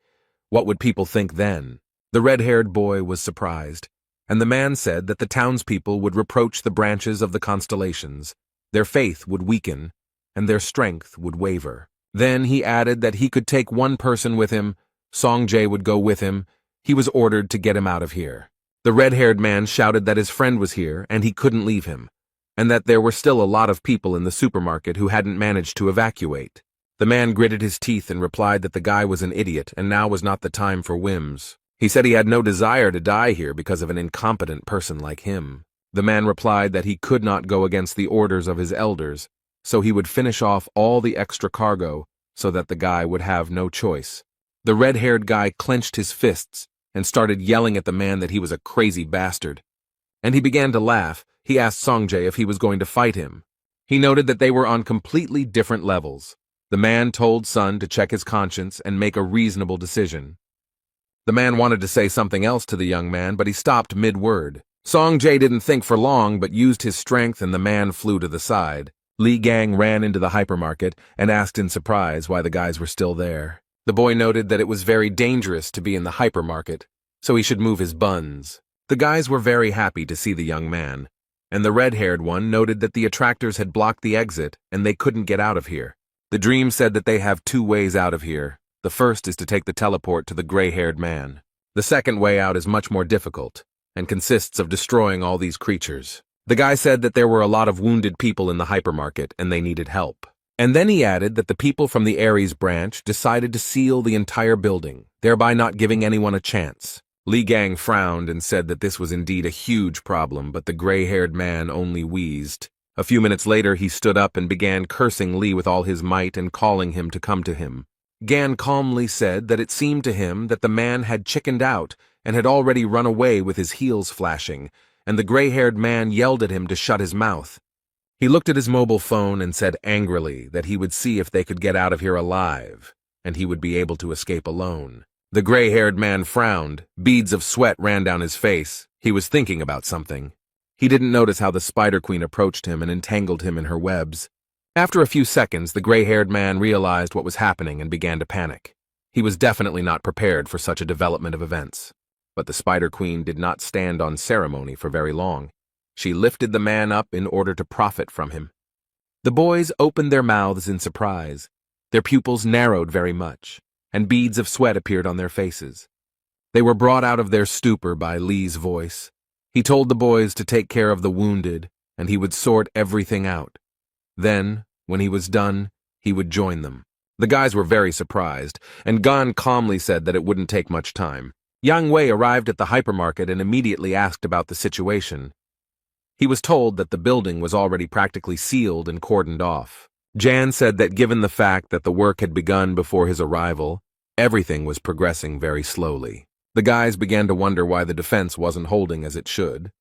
What would people think then? The red-haired boy was surprised, and the man said that the townspeople would reproach the branches of the constellations. Their faith would weaken, and their strength would waver. Then he added that he could take one person with him. Song Jae would go with him. He was ordered to get him out of here. The red-haired man shouted that his friend was here and he couldn't leave him, and that there were still a lot of people in the supermarket who hadn't managed to evacuate. The man gritted his teeth and replied that the guy was an idiot and now was not the time for whims. He said he had no desire to die here because of an incompetent person like him. The man replied that he could not go against the orders of his elders, so he would finish off all the extra cargo so that the guy would have no choice. The red-haired guy clenched his fists and started yelling at the man that he was a crazy bastard. And he began to laugh. He asked Song Jae if he was going to fight him. He noted that they were on completely different levels. The man told Sun to check his conscience and make a reasonable decision. The man wanted to say something else to the young man, but he stopped mid-word. Song Jae didn't think for long, but used his strength and the man flew to the side. Li Gang ran into the hypermarket and asked in surprise why the guys were still there. The boy noted that it was very dangerous to be in the hypermarket, so he should move his buns. The guys were very happy to see the young man, and the red-haired one noted that the attractors had blocked the exit and they couldn't get out of here. The dream said that they have two ways out of here. The first is to take the teleport to the gray-haired man. The second way out is much more difficult and consists of destroying all these creatures. The guy said that there were a lot of wounded people in the hypermarket and they needed help. And then he added that the people from the Aries branch decided to seal the entire building, thereby not giving anyone a chance. Li Gang frowned and said that this was indeed a huge problem, but the gray-haired man only wheezed. A few minutes later, he stood up and began cursing Li with all his might and calling him to come to him. Gan calmly said that it seemed to him that the man had chickened out and had already run away with his heels flashing, and the gray-haired man yelled at him to shut his mouth. He looked at his mobile phone and said angrily that he would see if they could get out of here alive, and he would be able to escape alone. The gray-haired man frowned. Beads of sweat ran down his face. He was thinking about something. He didn't notice how the Spider Queen approached him and entangled him in her webs. After a few seconds, the gray-haired man realized what was happening and began to panic. He was definitely not prepared for such a development of events. But the Spider Queen did not stand on ceremony for very long. She lifted the man up in order to profit from him. The boys opened their mouths in surprise. Their pupils narrowed very much, and beads of sweat appeared on their faces. They were brought out of their stupor by Li's voice. He told the boys to take care of the wounded, and he would sort everything out. Then, when he was done, he would join them. The guys were very surprised, and Gan calmly said that it wouldn't take much time. Yang Wei arrived at the hypermarket and immediately asked about the situation. He was told that the building was already practically sealed and cordoned off. Jan said that given the fact that the work had begun before his arrival, everything was progressing very slowly. The guys began to wonder why the defense wasn't holding as it should.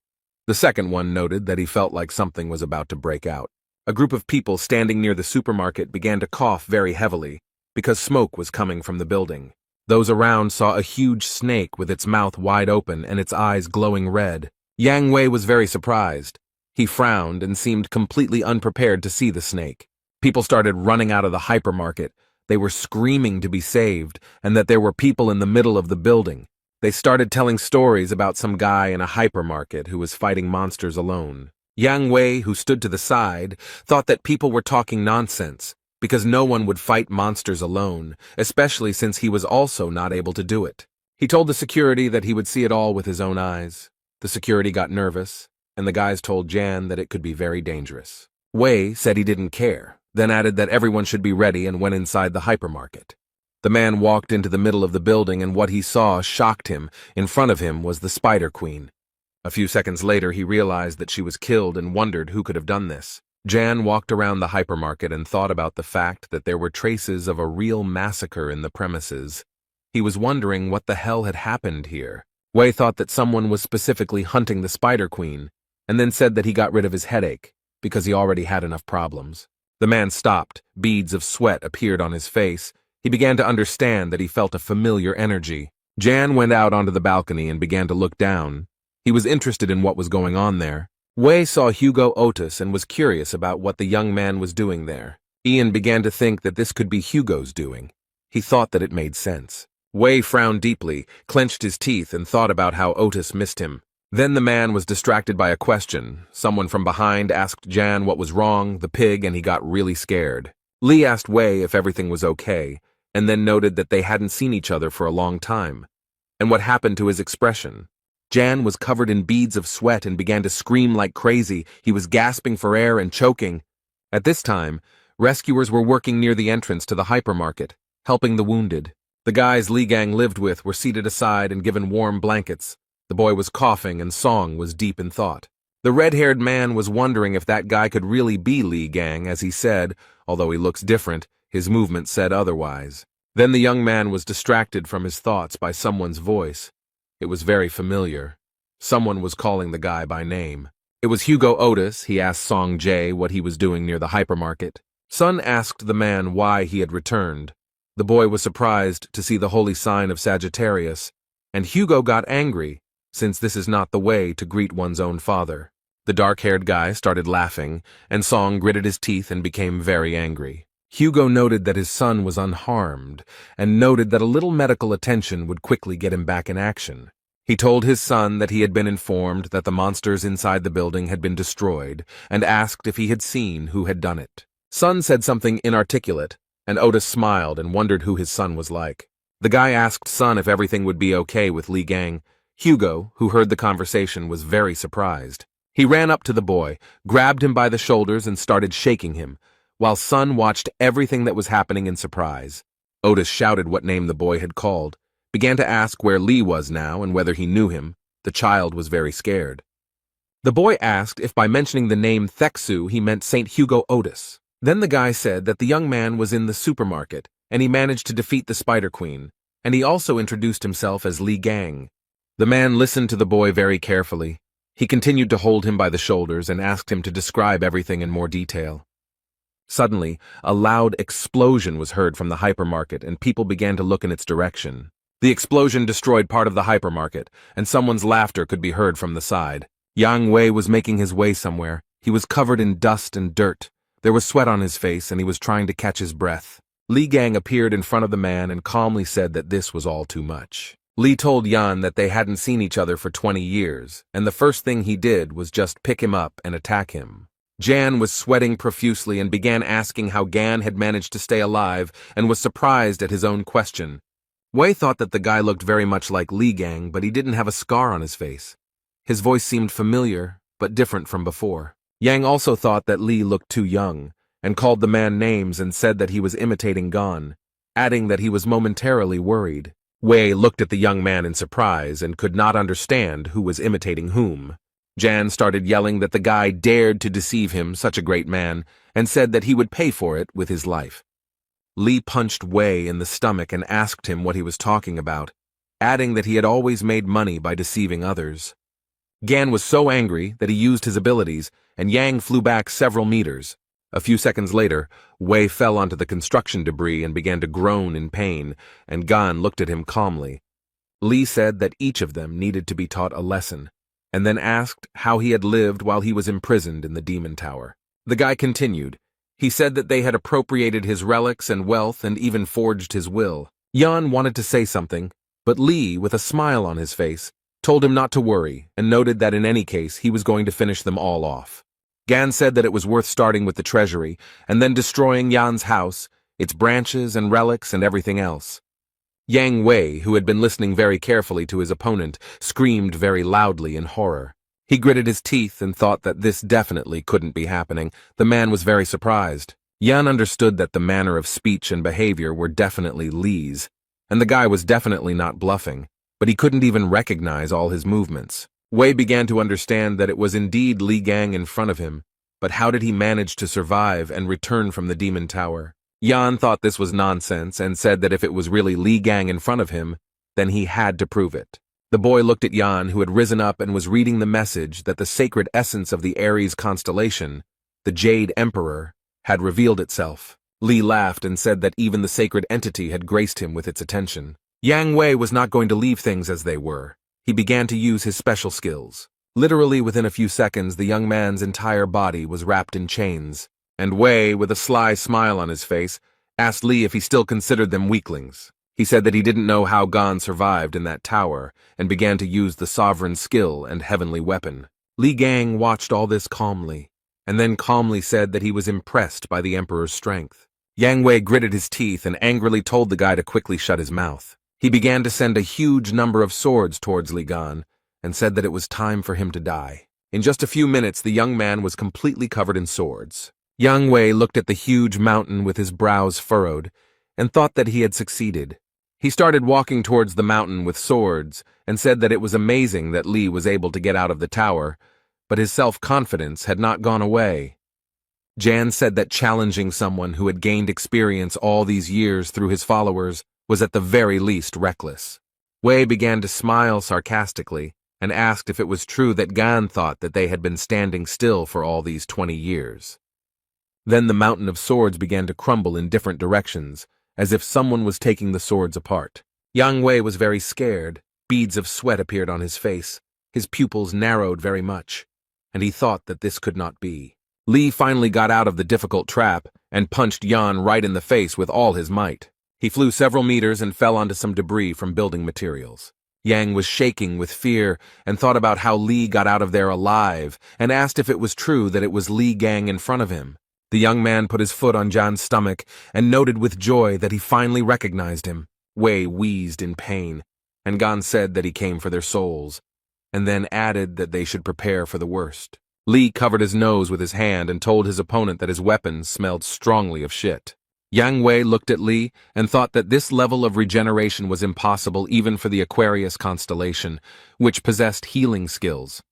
The second one noted that he felt like something was about to break out. A group of people standing near the supermarket began to cough very heavily because smoke was coming from the building. Those around saw a huge snake with its mouth wide open and its eyes glowing red. Yang Wei was very surprised. He frowned and seemed completely unprepared to see the snake. People started running out of the hypermarket. They were screaming to be saved and that there were people in the middle of the building. They started telling stories about some guy in a hypermarket who was fighting monsters alone. Yang Wei, who stood to the side, thought that people were talking nonsense because no one would fight monsters alone, especially since he was also not able to do it. He told the security that he would see it all with his own eyes. The security got nervous, and the guys told Jan that it could be very dangerous. Wei said he didn't care, then added that everyone should be ready and went inside the hypermarket. The man walked into the middle of the building and what he saw shocked him. In front of him was the Spider Queen. A few seconds later, he realized that she was killed and wondered who could have done this. Jan walked around the hypermarket and thought about the fact that there were traces of a real massacre in the premises. He was wondering what the hell had happened here. Wei thought that someone was specifically hunting the Spider Queen, and then said that he got rid of his headache, because he already had enough problems. The man stopped. Beads of sweat appeared on his face. He began to understand that he felt a familiar energy. Jan went out onto the balcony and began to look down. He was interested in what was going on there. Wei saw Hugo Otis and was curious about what the young man was doing there. Ian began to think that this could be Hugo's doing. He thought that it made sense. Wei frowned deeply, clenched his teeth, and thought about how Otis missed him. Then the man was distracted by a question. Someone from behind asked Jan what was wrong, the pig, and he got really scared. Lee asked Wei if everything was okay, and then noted that they hadn't seen each other for a long time. And what happened to his expression? Jan was covered in beads of sweat and began to scream like crazy. He was gasping for air and choking. At this time, rescuers were working near the entrance to the hypermarket, helping the wounded. The guys Li Gang lived with were seated aside and given warm blankets. The boy was coughing and Song was deep in thought. The red-haired man was wondering if that guy could really be Li Gang, as he said, although he looks different, his movement said otherwise. Then the young man was distracted from his thoughts by someone's voice. It was very familiar. Someone was calling the guy by name. It was Hugo Otis. He asked Song Jae what he was doing near the hypermarket. Sun asked the man why he had returned. The boy was surprised to see the holy sign of Sagittarius, and Hugo got angry, since this is not the way to greet one's own father. The dark-haired guy started laughing, and Song gritted his teeth and became very angry. Hugo noted that his son was unharmed, and noted that a little medical attention would quickly get him back in action. He told his son that he had been informed that the monsters inside the building had been destroyed, and asked if he had seen who had done it. Sun said something inarticulate, and Otis smiled and wondered who his son was like. The guy asked Sun if everything would be okay with Li Gang. Hugo, who heard the conversation, was very surprised. He ran up to the boy, grabbed him by the shoulders, and started shaking him, while Sun watched everything that was happening in surprise. Otis shouted what name the boy had called, began to ask where Lee was now and whether he knew him. The child was very scared. The boy asked if by mentioning the name Theksu he meant St. Hugo Otis. Then the guy said that the young man was in the supermarket, and he managed to defeat the Spider Queen, and he also introduced himself as Li Gang. The man listened to the boy very carefully. He continued to hold him by the shoulders and asked him to describe everything in more detail. Suddenly, a loud explosion was heard from the hypermarket, and people began to look in its direction. The explosion destroyed part of the hypermarket, and someone's laughter could be heard from the side. Yang Wei was making his way somewhere. He was covered in dust and dirt. There was sweat on his face, and he was trying to catch his breath. Li Gang appeared in front of the man and calmly said that this was all too much. Li told Yan that they hadn't seen each other for 20 years, and the first thing he did was just pick him up and attack him. Jan was sweating profusely and began asking how Gan had managed to stay alive and was surprised at his own question. Wei thought that the guy looked very much like Li Gang, but he didn't have a scar on his face. His voice seemed familiar, but different from before. Yang also thought that Li looked too young, and called the man names and said that he was imitating Gan, adding that he was momentarily worried. Wei looked at the young man in surprise and could not understand who was imitating whom. Jan started yelling that the guy dared to deceive him, such a great man, and said that he would pay for it with his life. Li punched Wei in the stomach and asked him what he was talking about. adding that he had always made money by deceiving others. Gan was so angry that he used his abilities, and Yang flew back several meters. A few seconds later, Wei fell onto the construction debris and began to groan in pain, and Gan looked at him calmly. Li said that each of them needed to be taught a lesson, and then asked how he had lived while he was imprisoned in the demon tower. The guy continued. He said that they had appropriated his relics and wealth and even forged his will. Yan wanted to say something, but Li, with a smile on his face, told him not to worry and noted that in any case he was going to finish them all off. Gan said that it was worth starting with the treasury and then destroying Yan's house, its branches and relics and everything else. Yang Wei, who had been listening very carefully to his opponent, screamed very loudly in horror. He gritted his teeth and thought that this definitely couldn't be happening. The man was very surprised. Yan understood that the manner of speech and behavior were definitely Li's, and the guy was definitely not bluffing, but he couldn't even recognize all his movements. Wei began to understand that it was indeed Li Gang in front of him, but how did he manage to survive and return from the demon tower? Yan thought this was nonsense and said that if it was really Li Gang in front of him, then he had to prove it. The boy looked at Yan, who had risen up and was reading the message that the sacred essence of the Aries constellation, the Jade Emperor, had revealed itself. Li laughed and said that even the sacred entity had graced him with its attention. Yang Wei was not going to leave things as they were. He began to use his special skills. Literally within a few seconds, the young man's entire body was wrapped in chains, and Wei, with a sly smile on his face, asked Li if he still considered them weaklings. He said that he didn't know how Gan survived in that tower, and began to use the sovereign skill and heavenly weapon. Li Gang watched all this calmly, and then calmly said that he was impressed by the Emperor's strength. Yang Wei gritted his teeth and angrily told the guy to quickly shut his mouth. He began to send a huge number of swords towards Li Gan, and said that it was time for him to die. In just a few minutes, the young man was completely covered in swords. Yang Wei looked at the huge mountain with his brows furrowed, and thought that he had succeeded. He started walking towards the mountain with swords, and said that it was amazing that Li was able to get out of the tower, but his self-confidence had not gone away. Jan said that challenging someone who had gained experience all these years through his followers was at the very least reckless. Wei began to smile sarcastically and asked if it was true that Gan thought that they had been standing still for all these 20 years. Then the mountain of swords began to crumble in different directions, as if someone was taking the swords apart. Yang Wei was very scared. Beads of sweat appeared on his face. His pupils narrowed very much, and he thought that this could not be. Li finally got out of the difficult trap and punched Yan right in the face with all his might. He flew several meters and fell onto some debris from building materials. Yang was shaking with fear and thought about how Li got out of there alive and asked if it was true that it was Li Gang in front of him. The young man put his foot on Jan's stomach and noted with joy that he finally recognized him. Wei wheezed in pain, and Gan said that he came for their souls, and then added that they should prepare for the worst. Li covered his nose with his hand and told his opponent that his weapon smelled strongly of shit. Yang Wei looked at Li and thought that this level of regeneration was impossible even for the Aquarius constellation, which possessed healing skills.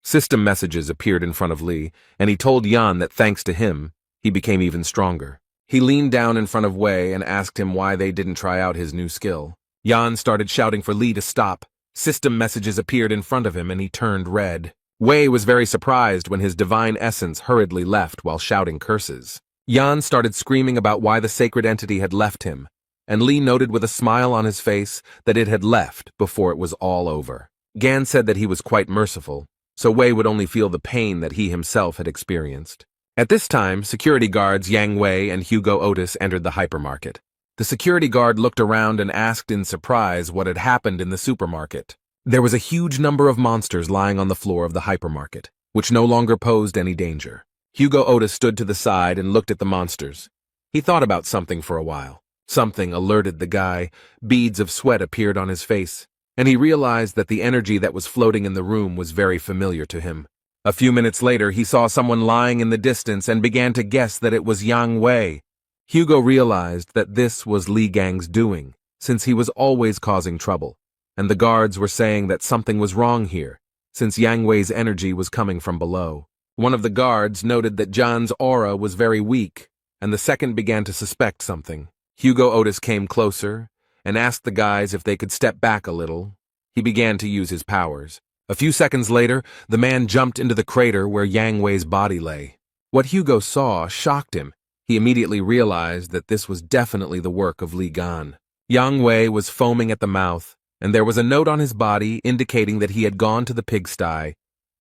System messages appeared in front of Li, and he told Yan that thanks to him, he became even stronger. He leaned down in front of Wei and asked him why they didn't try out his new skill. Yan started shouting for Li to stop. System messages appeared in front of him and he turned red. Wei was very surprised when his divine essence hurriedly left while shouting curses. Yan started screaming about why the sacred entity had left him, and Li noted with a smile on his face that it had left before it was all over. Gan said that he was quite merciful, so Wei would only feel the pain that he himself had experienced. At this time, security guards Yang Wei and Hugo Otis entered the hypermarket. The security guard looked around and asked in surprise what had happened in the supermarket. There was a huge number of monsters lying on the floor of the hypermarket, which no longer posed any danger. Hugo Otis stood to the side and looked at the monsters. He thought about something for a while. Something alerted the guy. Beads of sweat appeared on his face, and he realized that the energy that was floating in the room was very familiar to him. A few minutes later, he saw someone lying in the distance and began to guess that it was Yang Wei. Hugo realized that this was Li Gang's doing, since he was always causing trouble, and the guards were saying that something was wrong here, since Yang Wei's energy was coming from below. One of the guards noted that Jan's aura was very weak, and the second began to suspect something. Hugo Otis came closer and asked the guys if they could step back a little. He began to use his powers. A few seconds later, the man jumped into the crater where Yang Wei's body lay. What Hugo saw shocked him. He immediately realized that this was definitely the work of Li Gan. Yang Wei was foaming at the mouth, and there was a note on his body indicating that he had gone to the pigsty.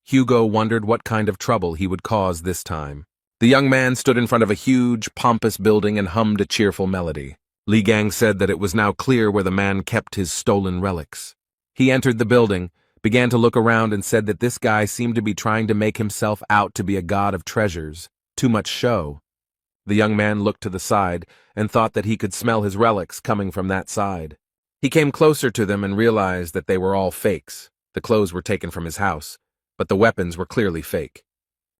Hugo wondered what kind of trouble he would cause this time. The young man stood in front of a huge, pompous building and hummed a cheerful melody. Li Gang said that it was now clear where the man kept his stolen relics. He entered the building, began to look around, and said that this guy seemed to be trying to make himself out to be a god of treasures. Too much show. The young man looked to the side and thought that he could smell his relics coming from that side. He came closer to them and realized that they were all fakes. The clothes were taken from his house, but the weapons were clearly fake.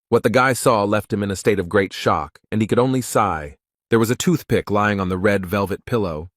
What the guy saw left him in a state of great shock, and he could only sigh. There was a toothpick lying on the red velvet pillow,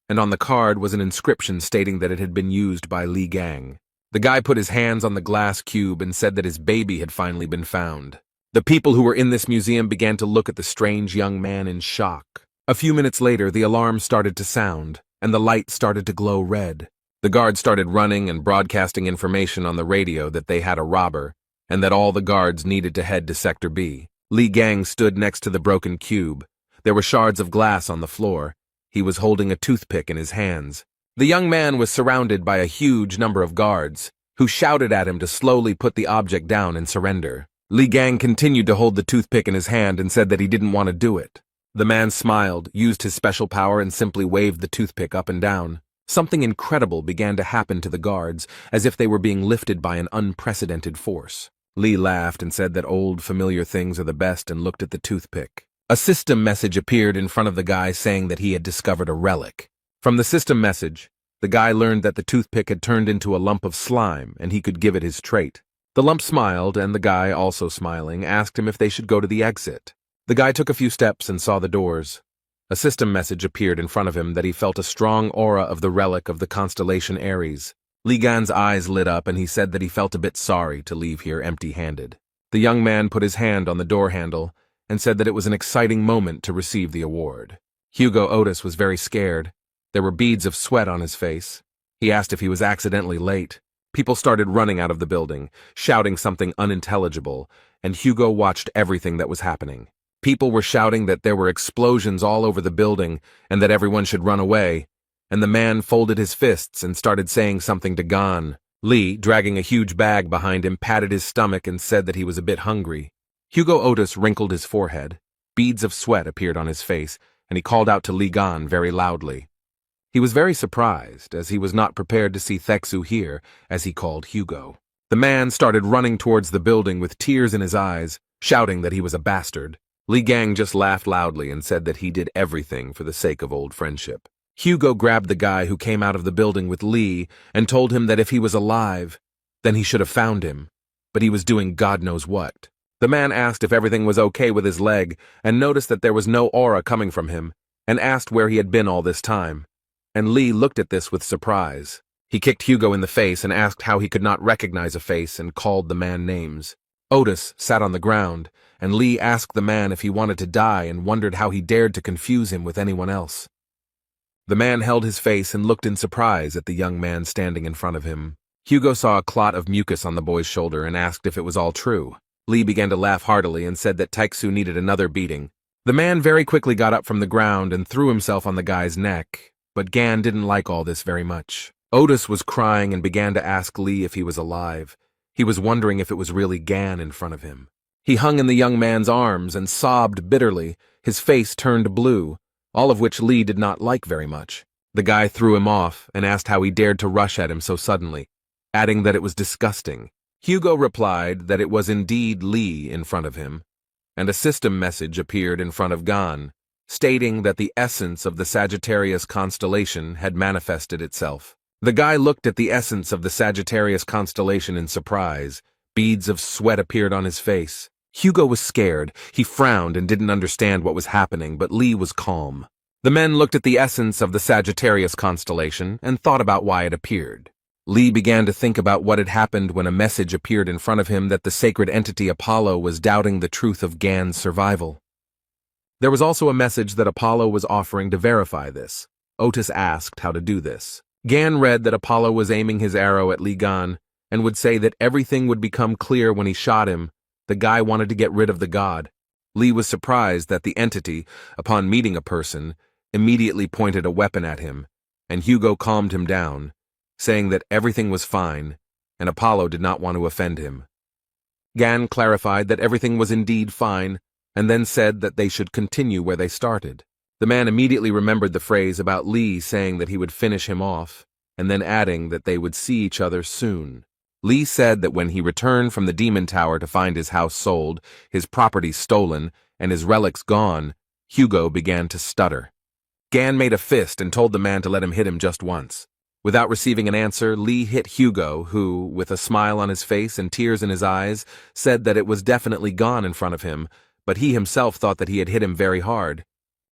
and on the card was an inscription stating that it had been used by Li Gang. The guy put his hands on the glass cube and said that his baby had finally been found. The people who were in this museum began to look at the strange young man in shock. A few minutes later, the alarm started to sound, and the light started to glow red. The guards started running and broadcasting information on the radio that they had a robber, and that all the guards needed to head to Sector B. Li Gang stood next to the broken cube. There were shards of glass on the floor. He was holding a toothpick in his hands. The young man was surrounded by a huge number of guards, who shouted at him to slowly put the object down and surrender. Li Gang continued to hold the toothpick in his hand and said that he didn't want to do it. The man smiled, used his special power, and simply waved the toothpick up and down. Something incredible began to happen to the guards, as if they were being lifted by an unprecedented force. Li laughed and said that old, familiar things are the best and looked at the toothpick. A system message appeared in front of the guy saying that he had discovered a relic. From the system message, the guy learned that the toothpick had turned into a lump of slime and he could give it his trait. The lump smiled, and the guy, also smiling, asked him if they should go to the exit. The guy took a few steps and saw the doors. A system message appeared in front of him that he felt a strong aura of the relic of the constellation Aries. Li Gan's eyes lit up and he said that he felt a bit sorry to leave here empty-handed. The young man put his hand on the door handle and said that it was an exciting moment to receive the award. Hugo Otis was very scared. There were beads of sweat on his face. He asked if he was accidentally late. People started running out of the building, shouting something unintelligible, and Hugo watched everything that was happening. People were shouting that there were explosions all over the building and that everyone should run away, and the man folded his fists and started saying something to Gan. Li, dragging a huge bag behind him, patted his stomach and said that he was a bit hungry. Hugo Otis wrinkled his forehead. Beads of sweat appeared on his face, and he called out to Li Gan very loudly. He was very surprised, as he was not prepared to see Thexu here, as he called Hugo. The man started running towards the building with tears in his eyes, shouting that he was a bastard. Li Gang just laughed loudly and said that he did everything for the sake of old friendship. Hugo grabbed the guy who came out of the building with Li and told him that if he was alive, then he should have found him, but he was doing God knows what. The man asked if everything was okay with his leg and noticed that there was no aura coming from him, and asked where he had been all this time. And Li looked at this with surprise. He kicked Hugo in the face and asked how he could not recognize a face and called the man names. Otis sat on the ground, and Li asked the man if he wanted to die and wondered how he dared to confuse him with anyone else. The man held his face and looked in surprise at the young man standing in front of him. Hugo saw a clot of mucus on the boy's shoulder and asked if it was all true. Li began to laugh heartily and said that Taixu needed another beating. The man very quickly got up from the ground and threw himself on the guy's neck, but Gan didn't like all this very much. Otis was crying and began to ask Li if he was alive. He was wondering if it was really Gan in front of him. He hung in the young man's arms and sobbed bitterly. His face turned blue, all of which Li did not like very much. The guy threw him off and asked how he dared to rush at him so suddenly, adding that it was disgusting. Hugo replied that it was indeed Li in front of him, and a system message appeared in front of Gan, stating that the essence of the Sagittarius constellation had manifested itself. The guy looked at the essence of the Sagittarius constellation in surprise. Beads of sweat appeared on his face. Hugo was scared. He frowned and didn't understand what was happening, but Li was calm. The men looked at the essence of the Sagittarius constellation and thought about why it appeared. Li began to think about what had happened when a message appeared in front of him that the sacred entity Apollo was doubting the truth of Gan's survival. There was also a message that Apollo was offering to verify this. Otis asked how to do this. Gan read that Apollo was aiming his arrow at Li Gan and would say that everything would become clear when he shot him. The guy wanted to get rid of the god. Li was surprised that the entity, upon meeting a person, immediately pointed a weapon at him, and Hugo calmed him down, saying that everything was fine, and Apollo did not want to offend him. Gan clarified that everything was indeed fine, and then said that they should continue where they started. The man immediately remembered the phrase about Li saying that he would finish him off, and then adding that they would see each other soon. Li said that when he returned from the Demon Tower to find his house sold, his property stolen, and his relics gone, Hugo began to stutter. Gan made a fist and told the man to let him hit him just once. Without receiving an answer, Li hit Hugo, who, with a smile on his face and tears in his eyes, said that it was definitely gone in front of him, but he himself thought that he had hit him very hard.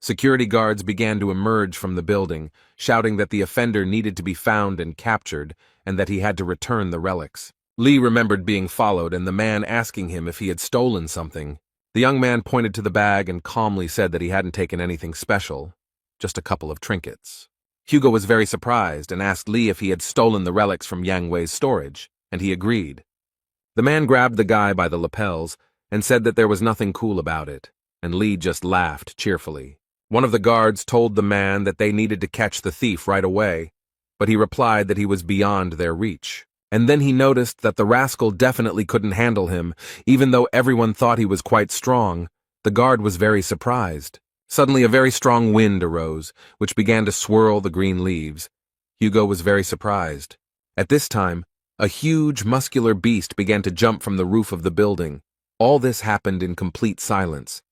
Security guards began to emerge from the building, shouting that the offender needed to be found and captured, and that he had to return the relics. Li remembered being followed and the man asking him if he had stolen something. The young man pointed to the bag and calmly said that he hadn't taken anything special, just a couple of trinkets. Hugo was very surprised and asked Li if he had stolen the relics from Yang Wei's storage, and he agreed. The man grabbed the guy by the lapels and said that there was nothing cool about it, and Li just laughed cheerfully. One of the guards told the man that they needed to catch the thief right away, but he replied that he was beyond their reach. And then he noticed that the rascal definitely couldn't handle him, even though everyone thought he was quite strong. The guard was very surprised. Suddenly a very strong wind arose, which began to swirl the green leaves. Hugo was very surprised. At this time, a huge, muscular beast began to jump from the roof of the building. All this happened in complete silence.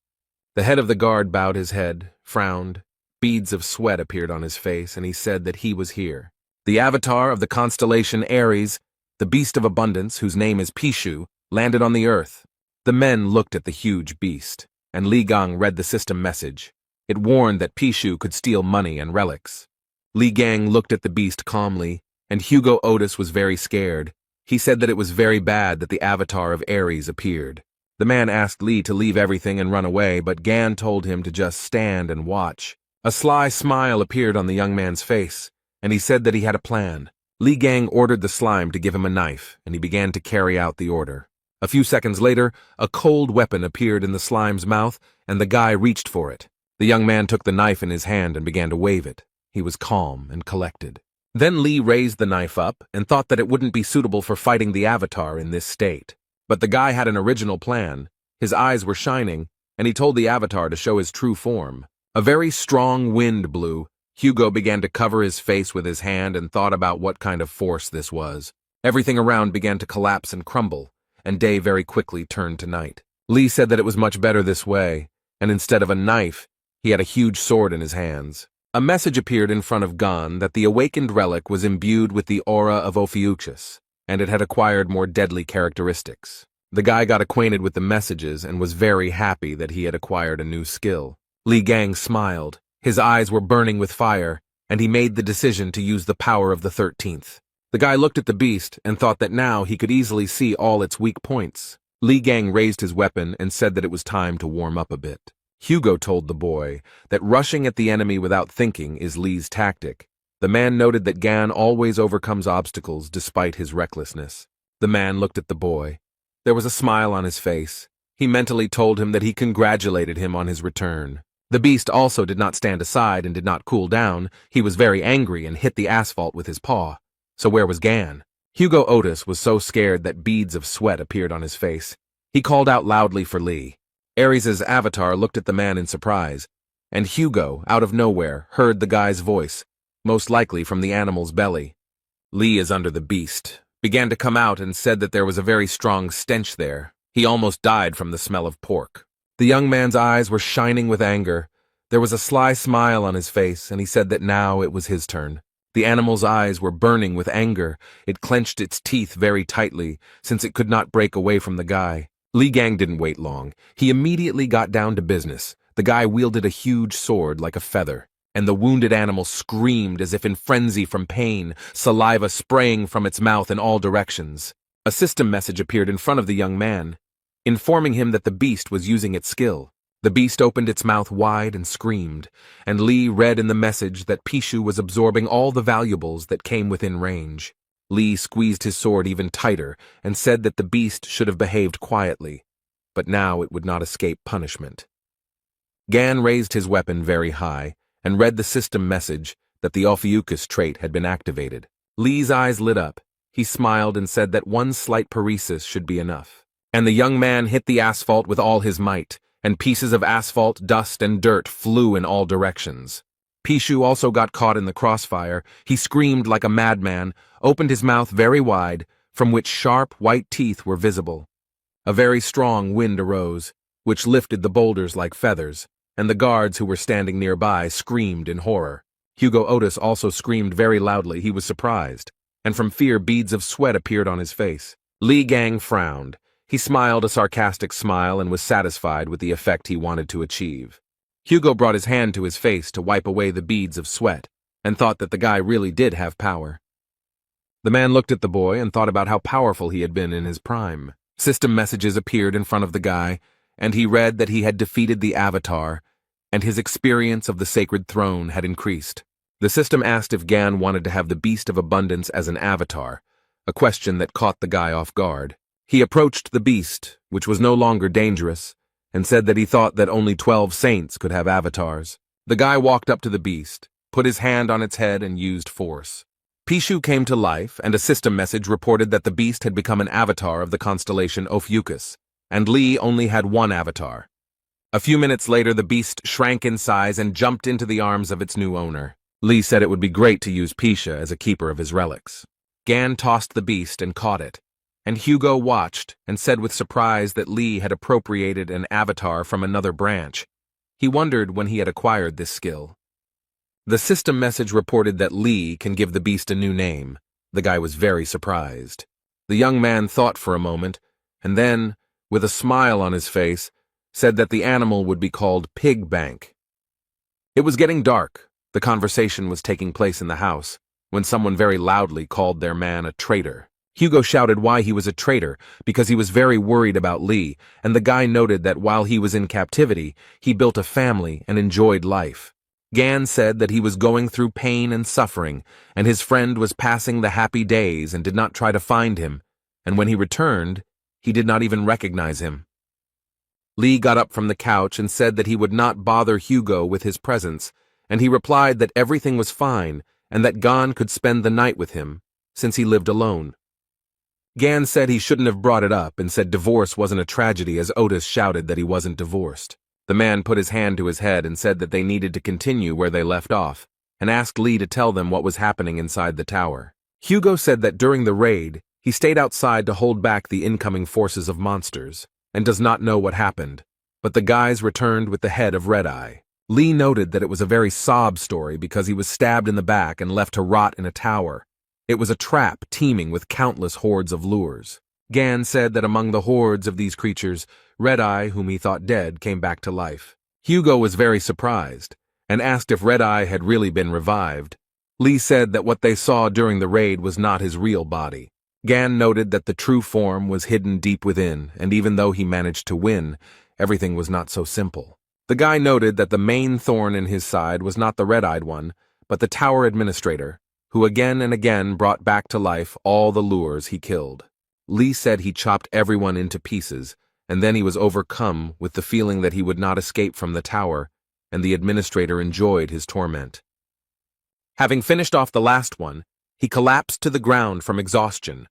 The head of the guard bowed his head, frowned. Beads of sweat appeared on his face, and he said that he was here. The avatar of the constellation Aries, the beast of abundance, whose name is Pishu, landed on the earth. The men looked at the huge beast, and Li Gang read the system message. It warned that Pishu could steal money and relics. Li Gang looked at the beast calmly, and Hugo Otis was very scared. He said that it was very bad that the avatar of Aries appeared. The man asked Li to leave everything and run away, but Gan told him to just stand and watch. A sly smile appeared on the young man's face, and he said that he had a plan. Li Gang ordered the slime to give him a knife, and he began to carry out the order. A few seconds later, a cold weapon appeared in the slime's mouth, and the guy reached for it. The young man took the knife in his hand and began to wave it. He was calm and collected. Then Li raised the knife up and thought that it wouldn't be suitable for fighting the avatar in this state. But the guy had an original plan. His eyes were shining, and he told the avatar to show his true form. A very strong wind blew. Hugo began to cover his face with his hand and thought about what kind of force this was. Everything around began to collapse and crumble, and day very quickly turned to night. Li said that it was much better this way, and instead of a knife, he had a huge sword in his hands. A message appeared in front of Gan that the awakened relic was imbued with the aura of Ophiuchus, and it had acquired more deadly characteristics. The guy got acquainted with the messages and was very happy that he had acquired a new skill. Li Gang smiled. His eyes were burning with fire, and he made the decision to use the power of the 13th. The guy looked at the beast and thought that now he could easily see all its weak points. Li Gang raised his weapon and said that it was time to warm up a bit. Hugo told the boy that rushing at the enemy without thinking is Li's tactic. The man noted that Gan always overcomes obstacles despite his recklessness. The man looked at the boy. There was a smile on his face. He mentally told him that he congratulated him on his return. The beast also did not stand aside and did not cool down. He was very angry and hit the asphalt with his paw. So where was Gan? Hugo Otis was so scared that beads of sweat appeared on his face. He called out loudly for Li. Aries' avatar looked at the man in surprise, and Hugo, out of nowhere, heard the guy's voice, most likely from the animal's belly. Li is under the beast, began to come out and said that there was a very strong stench there. He almost died from the smell of pork. The young man's eyes were shining with anger. There was a sly smile on his face, and he said that now it was his turn. The animal's eyes were burning with anger. It clenched its teeth very tightly, since it could not break away from the guy. Li Gang didn't wait long. He immediately got down to business. The guy wielded a huge sword like a feather, and the wounded animal screamed as if in frenzy from pain, saliva spraying from its mouth in all directions. A system message appeared in front of the young man, informing him that the beast was using its skill. The beast opened its mouth wide and screamed, and Lee read in the message that Pishu was absorbing all the valuables that came within range. Lee squeezed his sword even tighter and said that the beast should have behaved quietly, but now it would not escape punishment. Gan raised his weapon very high and read the system message that the Ophiuchus trait had been activated. Lee's eyes lit up. He smiled and said that one slight paresis should be enough. And the young man hit the asphalt with all his might, and pieces of asphalt, dust, and dirt flew in all directions. Pishu also got caught in the crossfire. He screamed like a madman, opened his mouth very wide, from which sharp, white teeth were visible. A very strong wind arose, which lifted the boulders like feathers, and the guards who were standing nearby screamed in horror. Hugo Otis also screamed very loudly. He was surprised, and from fear beads of sweat appeared on his face. Li Gang frowned. He smiled a sarcastic smile and was satisfied with the effect he wanted to achieve. Hugo brought his hand to his face to wipe away the beads of sweat, and thought that the guy really did have power. The man looked at the boy and thought about how powerful he had been in his prime. System messages appeared in front of the guy, and he read that he had defeated the Avatar, and his experience of the sacred throne had increased. The system asked if Gan wanted to have the Beast of Abundance as an avatar, a question that caught the guy off guard. He approached the beast, which was no longer dangerous, and said that he thought that only 12 saints could have avatars. The guy walked up to the beast, put his hand on its head, and used force. Pishu came to life, and a system message reported that the beast had become an avatar of the constellation Ophiuchus, and Lee only had one avatar. A few minutes later, the beast shrank in size and jumped into the arms of its new owner. Lee said it would be great to use Pisha as a keeper of his relics. Gan tossed the beast and caught it, and Hugo watched and said with surprise that Lee had appropriated an avatar from another branch. He wondered when he had acquired this skill. The system message reported that Lee can give the beast a new name. The guy was very surprised. The young man thought for a moment, and then, with a smile on his face, said that the animal would be called Pig Bank. It was getting dark. The conversation was taking place in the house, when someone very loudly called their man a traitor. Hugo shouted why he was a traitor, because he was very worried about Lee, and the guy noted that while he was in captivity, he built a family and enjoyed life. Gan said that he was going through pain and suffering, and his friend was passing the happy days and did not try to find him, and when he returned, he did not even recognize him. Lee got up from the couch and said that he would not bother Hugo with his presence, and he replied that everything was fine and that Gan could spend the night with him, since he lived alone. Gan said he shouldn't have brought it up and said divorce wasn't a tragedy as Otis shouted that he wasn't divorced. The man put his hand to his head and said that they needed to continue where they left off, and asked Lee to tell them what was happening inside the tower. Hugo said that during the raid, he stayed outside to hold back the incoming forces of monsters, and does not know what happened, but the guys returned with the head of Red Eye. Lee noted that it was a very sob story because he was stabbed in the back and left to rot in a tower. It was a trap teeming with countless hordes of lures. Gan said that among the hordes of these creatures, Red Eye, whom he thought dead, came back to life. Hugo was very surprised, and asked if Red Eye had really been revived. Lee said that what they saw during the raid was not his real body. Gan noted that the true form was hidden deep within, and even though he managed to win, everything was not so simple. The guy noted that the main thorn in his side was not the red-eyed one, but the tower administrator, who again and again brought back to life all the lures he killed. Lee said he chopped everyone into pieces, and then he was overcome with the feeling that he would not escape from the tower, and the administrator enjoyed his torment. Having finished off the last one, he collapsed to the ground from exhaustion,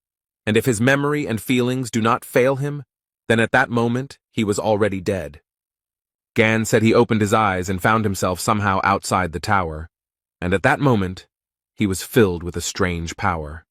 and if his memory and feelings do not fail him, then at that moment he was already dead. Gan said he opened his eyes and found himself somehow outside the tower, and at that moment he was filled with a strange power.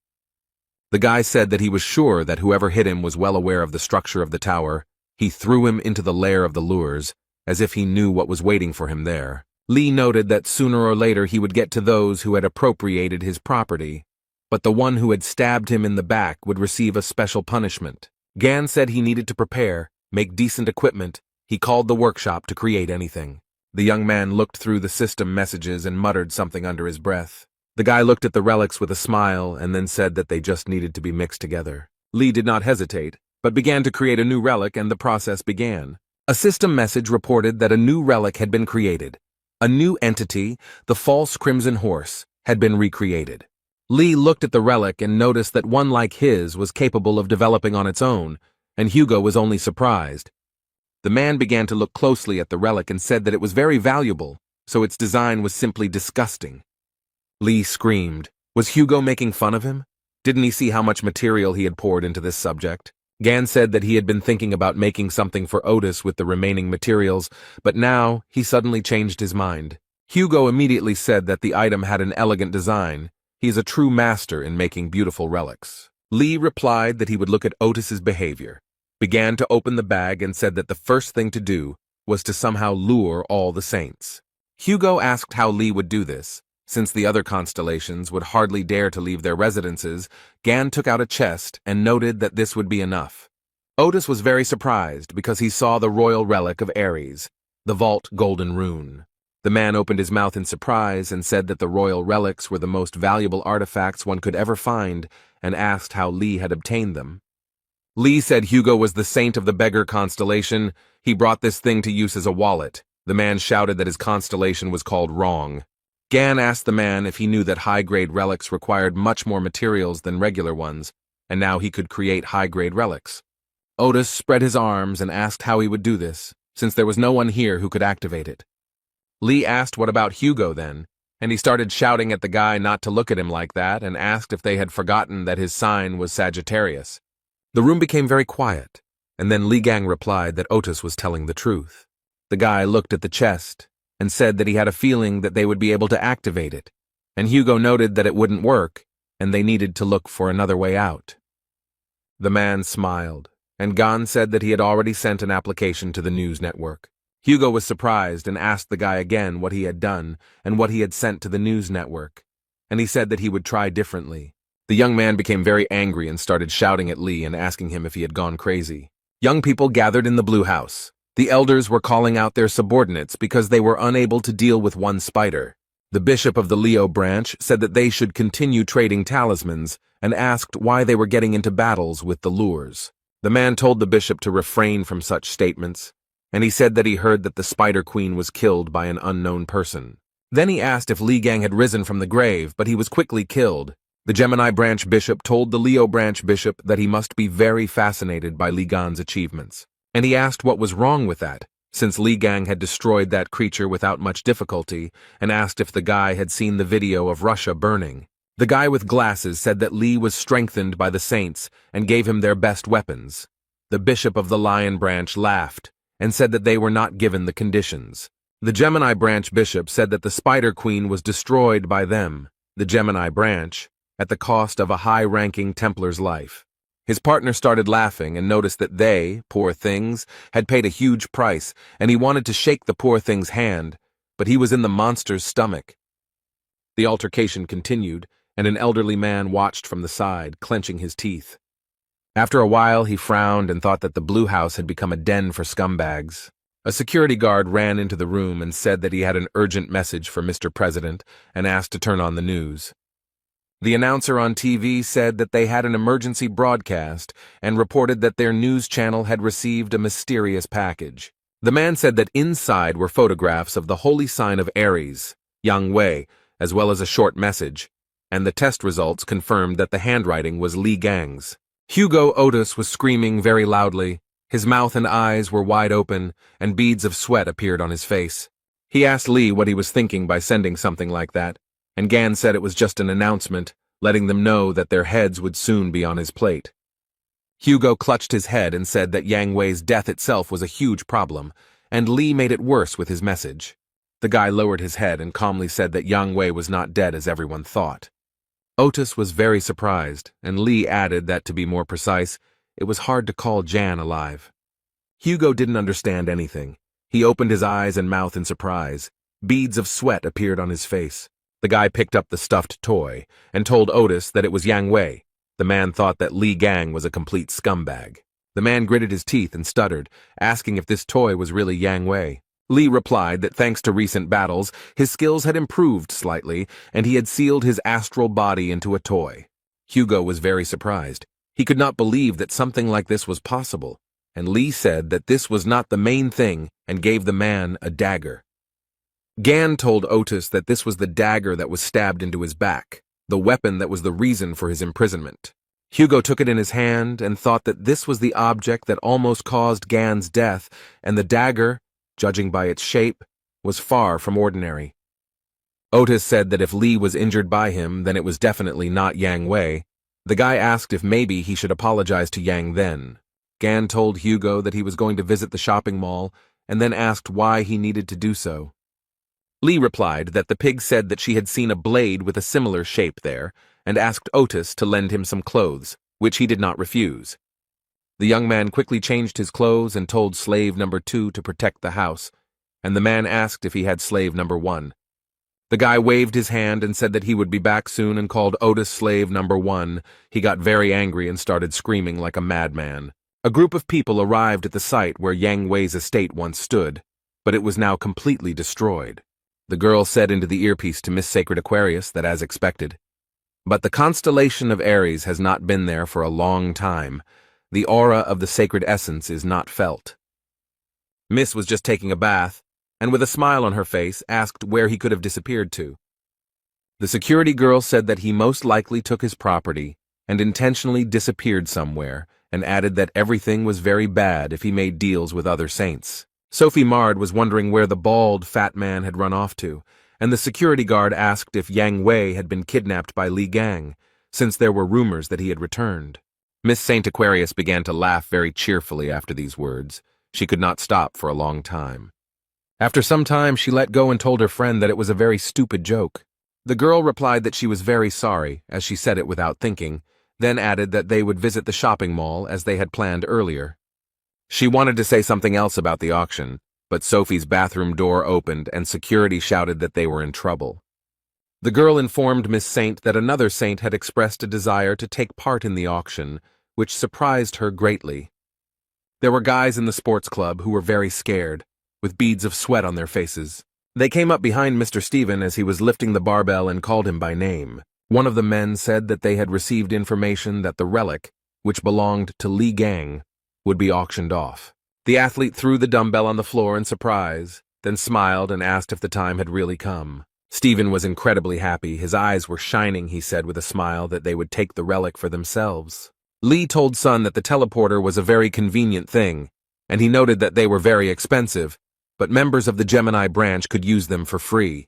The guy said that he was sure that whoever hit him was well aware of the structure of the tower. He threw him into the lair of the lures, as if he knew what was waiting for him there. Lee noted that sooner or later he would get to those who had appropriated his property, but the one who had stabbed him in the back would receive a special punishment. Gan said he needed to prepare, make decent equipment. He called the workshop to create anything. The young man looked through the system messages and muttered something under his breath. The guy looked at the relics with a smile and then said that they just needed to be mixed together. Lee did not hesitate, but began to create a new relic, and the process began. A system message reported that a new relic had been created. A new entity, the false Crimson Horse, had been recreated. Lee looked at the relic and noticed that one like his was capable of developing on its own, and Hugo was only surprised. The man began to look closely at the relic and said that it was very valuable, so its design was simply disgusting. Lee screamed. Was Hugo making fun of him? Didn't he see how much material he had poured into this subject? Gan said that he had been thinking about making something for Otis with the remaining materials, but now he suddenly changed his mind. Hugo immediately said that the item had an elegant design. He is a true master in making beautiful relics. Lee replied that he would look at Otis's behavior, began to open the bag and said that the first thing to do was to somehow lure all the saints. Hugo asked how Lee would do this. Since the other constellations would hardly dare to leave their residences, Gan took out a chest and noted that this would be enough. Otis was very surprised because he saw the royal relic of Ares, the vault golden rune. The man opened his mouth in surprise and said that the royal relics were the most valuable artifacts one could ever find, and asked how Lee had obtained them. Lee said Hugo was the saint of the beggar constellation. He brought this thing to use as a wallet. The man shouted that his constellation was called wrong. Gan asked the man if he knew that high-grade relics required much more materials than regular ones, and now he could create high-grade relics. Otis spread his arms and asked how he would do this, since there was no one here who could activate it. Lee asked what about Hugo then, and he started shouting at the guy not to look at him like that and asked if they had forgotten that his sign was Sagittarius. The room became very quiet, and then Li Gang replied that Otis was telling the truth. The guy looked at the chest and said that he had a feeling that they would be able to activate it, and Hugo noted that it wouldn't work, and they needed to look for another way out. The man smiled, and Gan said that he had already sent an application to the news network. Hugo was surprised and asked the guy again what he had done and what he had sent to the news network, and he said that he would try differently. The young man became very angry and started shouting at Lee and asking him if he had gone crazy. Young people gathered in the Blue House. The elders were calling out their subordinates because they were unable to deal with one spider. The bishop of the Leo branch said that they should continue trading talismans and asked why they were getting into battles with the lures. The man told the bishop to refrain from such statements, and he said that he heard that the Spider Queen was killed by an unknown person. Then he asked if Li Gang had risen from the grave, but he was quickly killed. The Gemini branch bishop told the Leo branch bishop that he must be very fascinated by Li Gan's achievements. And he asked what was wrong with that, since Li Gang had destroyed that creature without much difficulty, and asked if the guy had seen the video of Russia burning. The guy with glasses said that Li was strengthened by the saints and gave him their best weapons. The bishop of the Lion branch laughed and said that they were not given the conditions. The Gemini branch bishop said that the Spider Queen was destroyed by them, the Gemini branch, at the cost of a high-ranking Templar's life. His partner started laughing and noticed that they, poor things, had paid a huge price, and he wanted to shake the poor thing's hand, but he was in the monster's stomach. The altercation continued, and an elderly man watched from the side, clenching his teeth. After a while, he frowned and thought that the Blue House had become a den for scumbags. A security guard ran into the room and said that he had an urgent message for Mr. President and asked to turn on the news. The announcer on TV said that they had an emergency broadcast and reported that their news channel had received a mysterious package. The man said that inside were photographs of the holy sign of Ares, Yang Wei, as well as a short message, and the test results confirmed that the handwriting was Li Gang's. Hugo Otis was screaming very loudly. His mouth and eyes were wide open, and beads of sweat appeared on his face. He asked Lee what he was thinking by sending something like that, and Gan said it was just an announcement, letting them know that their heads would soon be on his plate. Hugo clutched his head and said that Yang Wei's death itself was a huge problem, and Lee made it worse with his message. The guy lowered his head and calmly said that Yang Wei was not dead as everyone thought. Otis was very surprised, and Lee added that, to be more precise, it was hard to call Jan alive. Hugo didn't understand anything. He opened his eyes and mouth in surprise. Beads of sweat appeared on his face. The guy picked up the stuffed toy and told Otis that it was Yang Wei. The man thought that Li Gang was a complete scumbag. The man gritted his teeth and stuttered, asking if this toy was really Yang Wei. Lee replied that thanks to recent battles, his skills had improved slightly, and he had sealed his astral body into a toy. Hugo was very surprised. He could not believe that something like this was possible, and Lee said that this was not the main thing and gave the man a dagger. Gan told Otis that this was the dagger that was stabbed into his back, the weapon that was the reason for his imprisonment. Hugo took it in his hand and thought that this was the object that almost caused Gan's death, and the dagger, judging by its shape, was far from ordinary. Otis said that if Lee was injured by him, then it was definitely not Yang Wei. The guy asked if maybe he should apologize to Yang then. Gan told Hugo that he was going to visit the shopping mall, and then asked why he needed to do so. Lee replied that the pig said that she had seen a blade with a similar shape there, and asked Otis to lend him some clothes, which he did not refuse. The young man quickly changed his clothes and told slave number 2 to protect the house, and the man asked if he had slave number 1. The guy waved his hand and said that he would be back soon and called Otis slave number 1. He got very angry and started screaming like a madman. A group of people arrived at the site where Yang Wei's estate once stood, but it was now completely destroyed. The girl said into the earpiece to Miss Sacred Aquarius that as expected. But the constellation of Aries has not been there for a long time. The aura of the sacred essence is not felt. Miss was just taking a bath, and with a smile on her face, asked where he could have disappeared to. The security girl said that he most likely took his property and intentionally disappeared somewhere, and added that everything was very bad if he made deals with other saints. Sophie Mard was wondering where the bald, fat man had run off to, and the security guard asked if Yang Wei had been kidnapped by Li Gang, since there were rumors that he had returned. Miss Saint Aquarius began to laugh very cheerfully after these words. She could not stop for a long time. After some time, she let go and told her friend that it was a very stupid joke. The girl replied that she was very sorry, as she said it without thinking, then added that they would visit the shopping mall as they had planned earlier. She wanted to say something else about the auction, but Sophie's bathroom door opened and security shouted that they were in trouble. The girl informed Miss Saint that another saint had expressed a desire to take part in the auction, which surprised her greatly. There were guys in the sports club who were very scared, with beads of sweat on their faces. They came up behind Mr. Stephen as he was lifting the barbell and called him by name. One of the men said that they had received information that the relic, which belonged to Li Gang, would be auctioned off. The athlete threw the dumbbell on the floor in surprise, then smiled and asked if the time had really come. Stephen was incredibly happy. His eyes were shining, he said with a smile, that they would take the relic for themselves. Lee told Sun that the teleporter was a very convenient thing, and he noted that they were very expensive, but members of the Gemini branch could use them for free.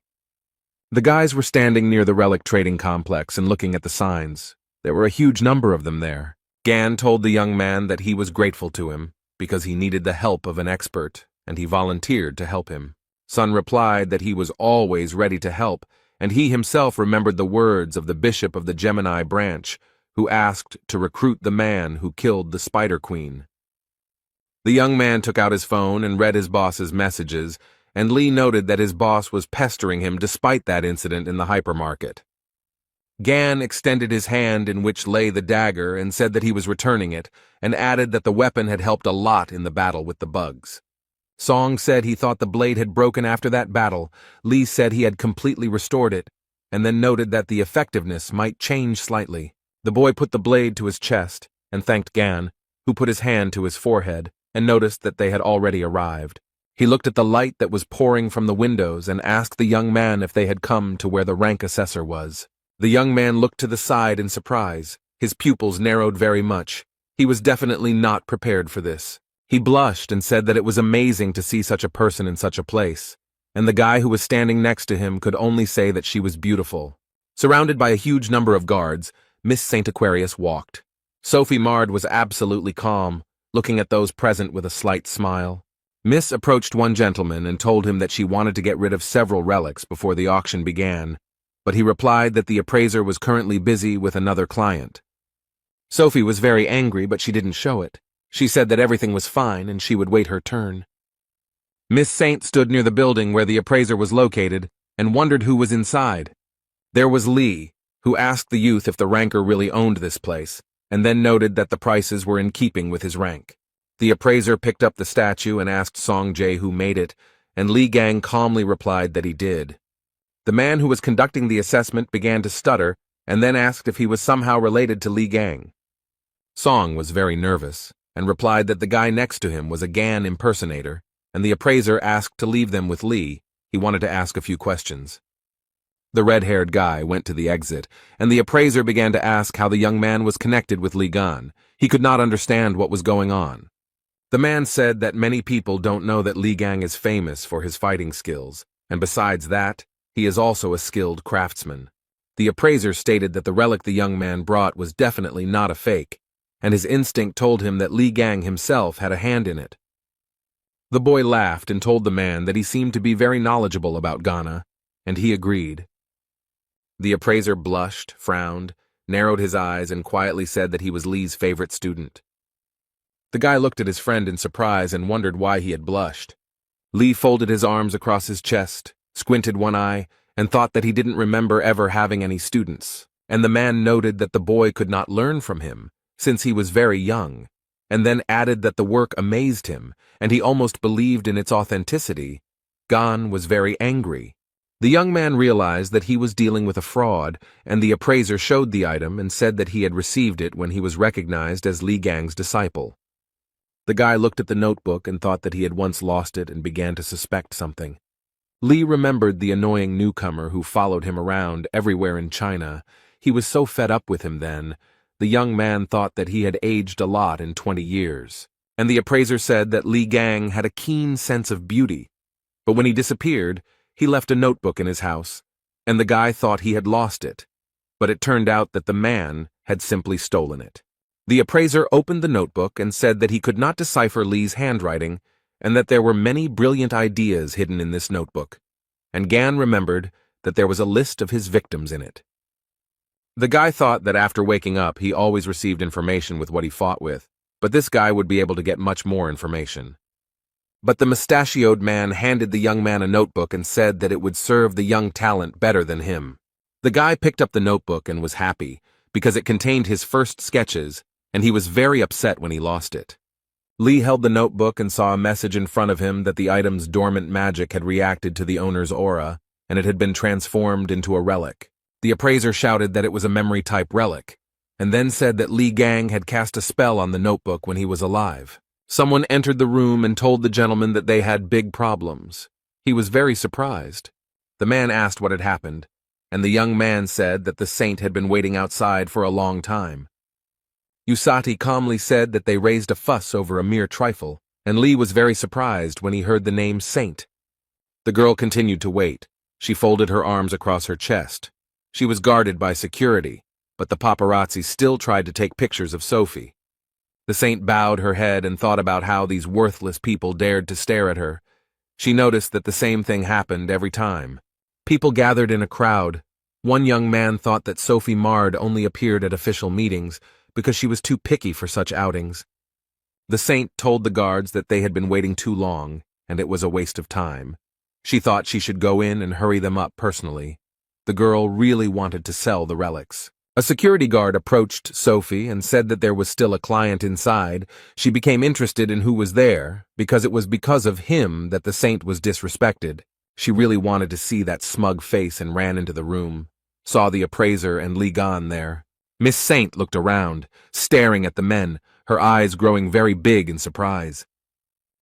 The guys were standing near the relic trading complex and looking at the signs. There were a huge number of them there. Gan told the young man that he was grateful to him, because he needed the help of an expert, and he volunteered to help him. Sun replied that he was always ready to help, and he himself remembered the words of the bishop of the Gemini branch, who asked to recruit the man who killed the Spider Queen. The young man took out his phone and read his boss's messages, and Lee noted that his boss was pestering him despite that incident in the hypermarket. Gan extended his hand in which lay the dagger and said that he was returning it, and added that the weapon had helped a lot in the battle with the bugs. Song said he thought the blade had broken after that battle. Lee said he had completely restored it, and then noted that the effectiveness might change slightly. The boy put the blade to his chest and thanked Gan, who put his hand to his forehead and noticed that they had already arrived. He looked at the light that was pouring from the windows and asked the young man if they had come to where the rank assessor was. The young man looked to the side in surprise. His pupils narrowed very much. He was definitely not prepared for this. He blushed and said that it was amazing to see such a person in such a place, and the guy who was standing next to him could only say that she was beautiful. Surrounded by a huge number of guards, Miss Saint Aquarius walked. Sophie Mard was absolutely calm, looking at those present with a slight smile. Miss approached one gentleman and told him that she wanted to get rid of several relics before the auction began, but he replied that the appraiser was currently busy with another client. Sophie was very angry, but she didn't show it. She said that everything was fine and she would wait her turn. Miss Saint stood near the building where the appraiser was located and wondered who was inside. There was Lee, who asked the youth if the ranker really owned this place, and then noted that the prices were in keeping with his rank. The appraiser picked up the statue and asked Song Jae who made it, and Li Gang calmly replied that he did. The man who was conducting the assessment began to stutter and then asked if he was somehow related to Li Gang. Song was very nervous, and replied that the guy next to him was a Gan impersonator, and the appraiser asked to leave them with Lee. He wanted to ask a few questions. The red-haired guy went to the exit, and the appraiser began to ask how the young man was connected with Lee Gan. He could not understand what was going on. The man said that many people don't know that Lee Gang is famous for his fighting skills, and besides that, he is also a skilled craftsman. The appraiser stated that the relic the young man brought was definitely not a fake, and his instinct told him that Lee Gang himself had a hand in it. The boy laughed and told the man that he seemed to be very knowledgeable about Ghana, and he agreed. The appraiser blushed, frowned, narrowed his eyes, and quietly said that he was Lee's favorite student. The guy looked at his friend in surprise and wondered why he had blushed. Lee folded his arms across his chest, squinted one eye, and thought that he didn't remember ever having any students, and the man noted that the boy could not learn from him, since he was very young, and then added that the work amazed him, and he almost believed in its authenticity. Gan was very angry. The young man realized that he was dealing with a fraud, and the appraiser showed the item and said that he had received it when he was recognized as Lee Gang's disciple. The guy looked at the notebook and thought that he had once lost it and began to suspect something. Lee remembered the annoying newcomer who followed him around everywhere in China. He was so fed up with him then. The young man thought that he had aged a lot in 20 years, and the appraiser said that Lee Gang had a keen sense of beauty. But when he disappeared, he left a notebook in his house, and the guy thought he had lost it, but it turned out that the man had simply stolen it. The appraiser opened the notebook and said that he could not decipher Lee's handwriting and that there were many brilliant ideas hidden in this notebook, and Gan remembered that there was a list of his victims in it. The guy thought that after waking up he always received information with what he fought with, but this guy would be able to get much more information. But the mustachioed man handed the young man a notebook and said that it would serve the young talent better than him. The guy picked up the notebook and was happy, because it contained his first sketches, and he was very upset when he lost it. Lee held the notebook and saw a message in front of him that the item's dormant magic had reacted to the owner's aura, and it had been transformed into a relic. The appraiser shouted that it was a memory-type relic, and then said that Lee Gang had cast a spell on the notebook when he was alive. Someone entered the room and told the gentleman that they had big problems. He was very surprised. The man asked what had happened, and the young man said that the saint had been waiting outside for a long time. Usati calmly said that they raised a fuss over a mere trifle, and Lee was very surprised when he heard the name Saint. The girl continued to wait. She folded her arms across her chest. She was guarded by security, but the paparazzi still tried to take pictures of Sophie. The saint bowed her head and thought about how these worthless people dared to stare at her. She noticed that the same thing happened every time. People gathered in a crowd. One young man thought that Sophie Mard only appeared at official meetings because she was too picky for such outings. The saint told the guards that they had been waiting too long, and it was a waste of time. She thought she should go in and hurry them up personally. The girl really wanted to sell the relics. A security guard approached Sophie and said that there was still a client inside. She became interested in who was there, because it was because of him that the saint was disrespected. She really wanted to see that smug face and ran into the room, saw the appraiser and Lee Gan there. Miss Saint looked around, staring at the men, her eyes growing very big in surprise.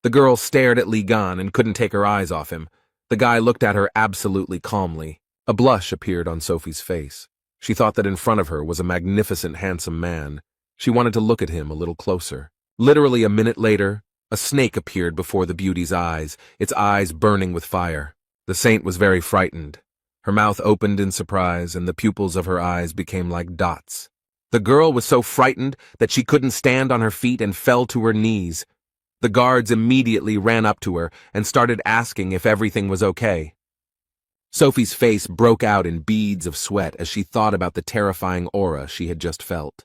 The girl stared at Lee Gan and couldn't take her eyes off him. The guy looked at her absolutely calmly. A blush appeared on Sophie's face. She thought that in front of her was a magnificent, handsome man. She wanted to look at him a little closer. Literally a minute later, a snake appeared before the beauty's eyes, its eyes burning with fire. The saint was very frightened. Her mouth opened in surprise, and the pupils of her eyes became like dots. The girl was so frightened that she couldn't stand on her feet and fell to her knees. The guards immediately ran up to her and started asking if everything was okay. Sophie's face broke out in beads of sweat as she thought about the terrifying aura she had just felt.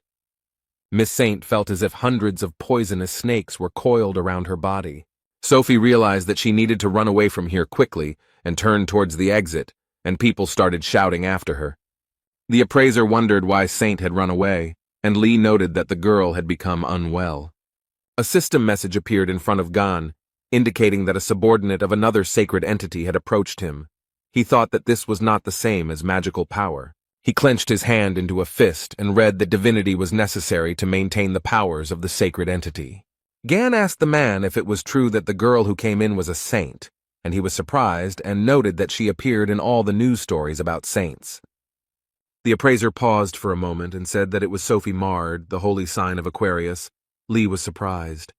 Miss Saint felt as if hundreds of poisonous snakes were coiled around her body. Sophie realized that she needed to run away from here quickly and turned towards the exit, and people started shouting after her. The appraiser wondered why Saint had run away, and Lee noted that the girl had become unwell. A system message appeared in front of Gan, indicating that a subordinate of another sacred entity had approached him. He thought that this was not the same as magical power. He clenched his hand into a fist and read that divinity was necessary to maintain the powers of the sacred entity. Gan asked the man if it was true that the girl who came in was a saint, and he was surprised and noted that she appeared in all the news stories about saints. The appraiser paused for a moment and said that it was Sophie Mard, the holy sign of Aquarius. Lee was surprised.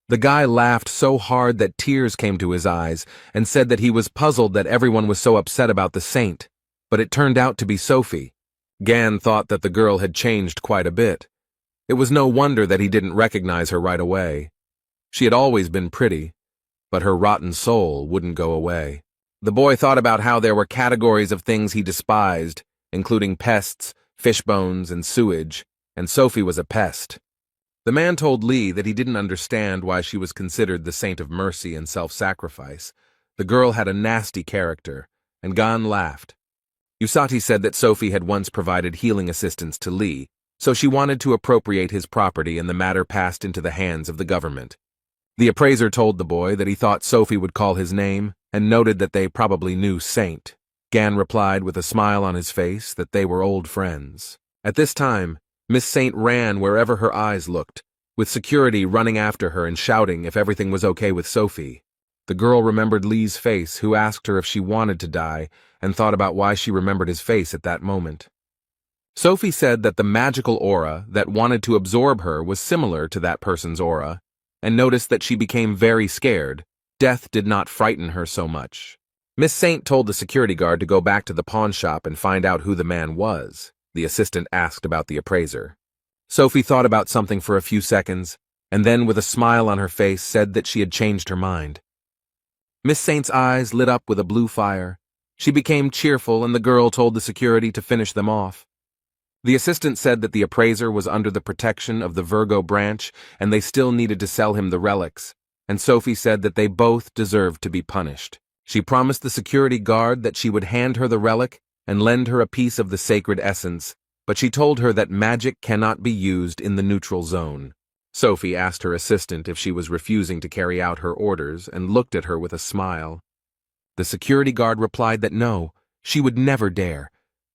The guy laughed so hard that tears came to his eyes and said that he was puzzled that everyone was so upset about the saint, but it turned out to be Sophie. Gan thought that the girl had changed quite a bit. It was no wonder that he didn't recognize her right away. She had always been pretty, but her rotten soul wouldn't go away. The boy thought about how there were categories of things he despised, including pests, fish bones, and sewage, and Sophie was a pest. The man told Lee that he didn't understand why she was considered the saint of mercy and self-sacrifice. The girl had a nasty character, and Gan laughed. Usati said that Sophie had once provided healing assistance to Lee, so she wanted to appropriate his property and the matter passed into the hands of the government. The appraiser told the boy that he thought Sophie would call his name and noted that they probably knew Saint. Gan replied with a smile on his face that they were old friends. At this time, Miss Saint ran wherever her eyes looked, with security running after her and shouting if everything was okay with Sophie. The girl remembered Lee's face, who asked her if she wanted to die, and thought about why she remembered his face at that moment. Sophie said that the magical aura that wanted to absorb her was similar to that person's aura, and noticed that she became very scared. Death did not frighten her so much. Miss Saint told the security guard to go back to the pawn shop and find out who the man was. The assistant asked about the appraiser. Sophie thought about something for a few seconds, and then with a smile on her face said that she had changed her mind. Miss Saint's eyes lit up with a blue fire. She became cheerful, and the girl told the security to finish them off. The assistant said that the appraiser was under the protection of the Virgo branch, and they still needed to sell him the relics, and Sophie said that they both deserved to be punished. She promised the security guard that she would hand her the relic and lend her a piece of the sacred essence, but she told her that magic cannot be used in the neutral zone. Sophie asked her assistant if she was refusing to carry out her orders and looked at her with a smile. The security guard replied that no, she would never dare,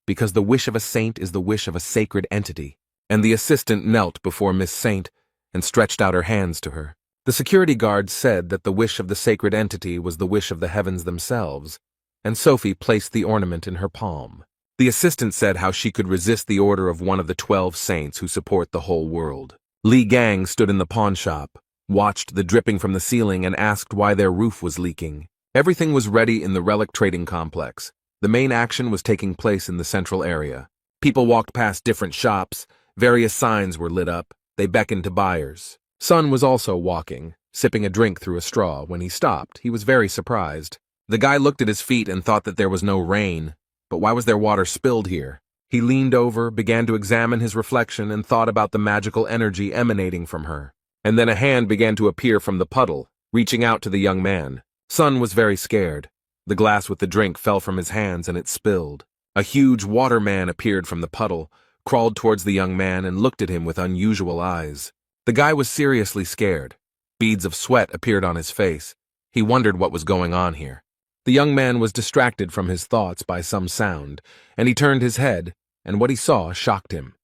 because the wish of a saint is the wish of a sacred entity, and the assistant knelt before Miss Saint and stretched out her hands to her. The security guard said that the wish of the sacred entity was the wish of the heavens themselves, and Sophie placed the ornament in her palm. The assistant said how she could resist the order of one of the 12 saints who support the whole world. Li Gang stood in the pawn shop, watched the dripping from the ceiling, and asked why their roof was leaking. Everything was ready in the relic trading complex. The main action was taking place in the central area. People walked past different shops, various signs were lit up, they beckoned to buyers. Sun was also walking, sipping a drink through a straw. When he stopped, he was very surprised. The guy looked at his feet and thought that there was no rain, but why was there water spilled here? He leaned over, began to examine his reflection, and thought about the magical energy emanating from her. And then a hand began to appear from the puddle, reaching out to the young man. Sun was very scared. The glass with the drink fell from his hands and it spilled. A huge water man appeared from the puddle, crawled towards the young man and looked at him with unusual eyes. The guy was seriously scared. Beads of sweat appeared on his face. He wondered what was going on here. The young man was distracted from his thoughts by some sound, and he turned his head, and what he saw shocked him.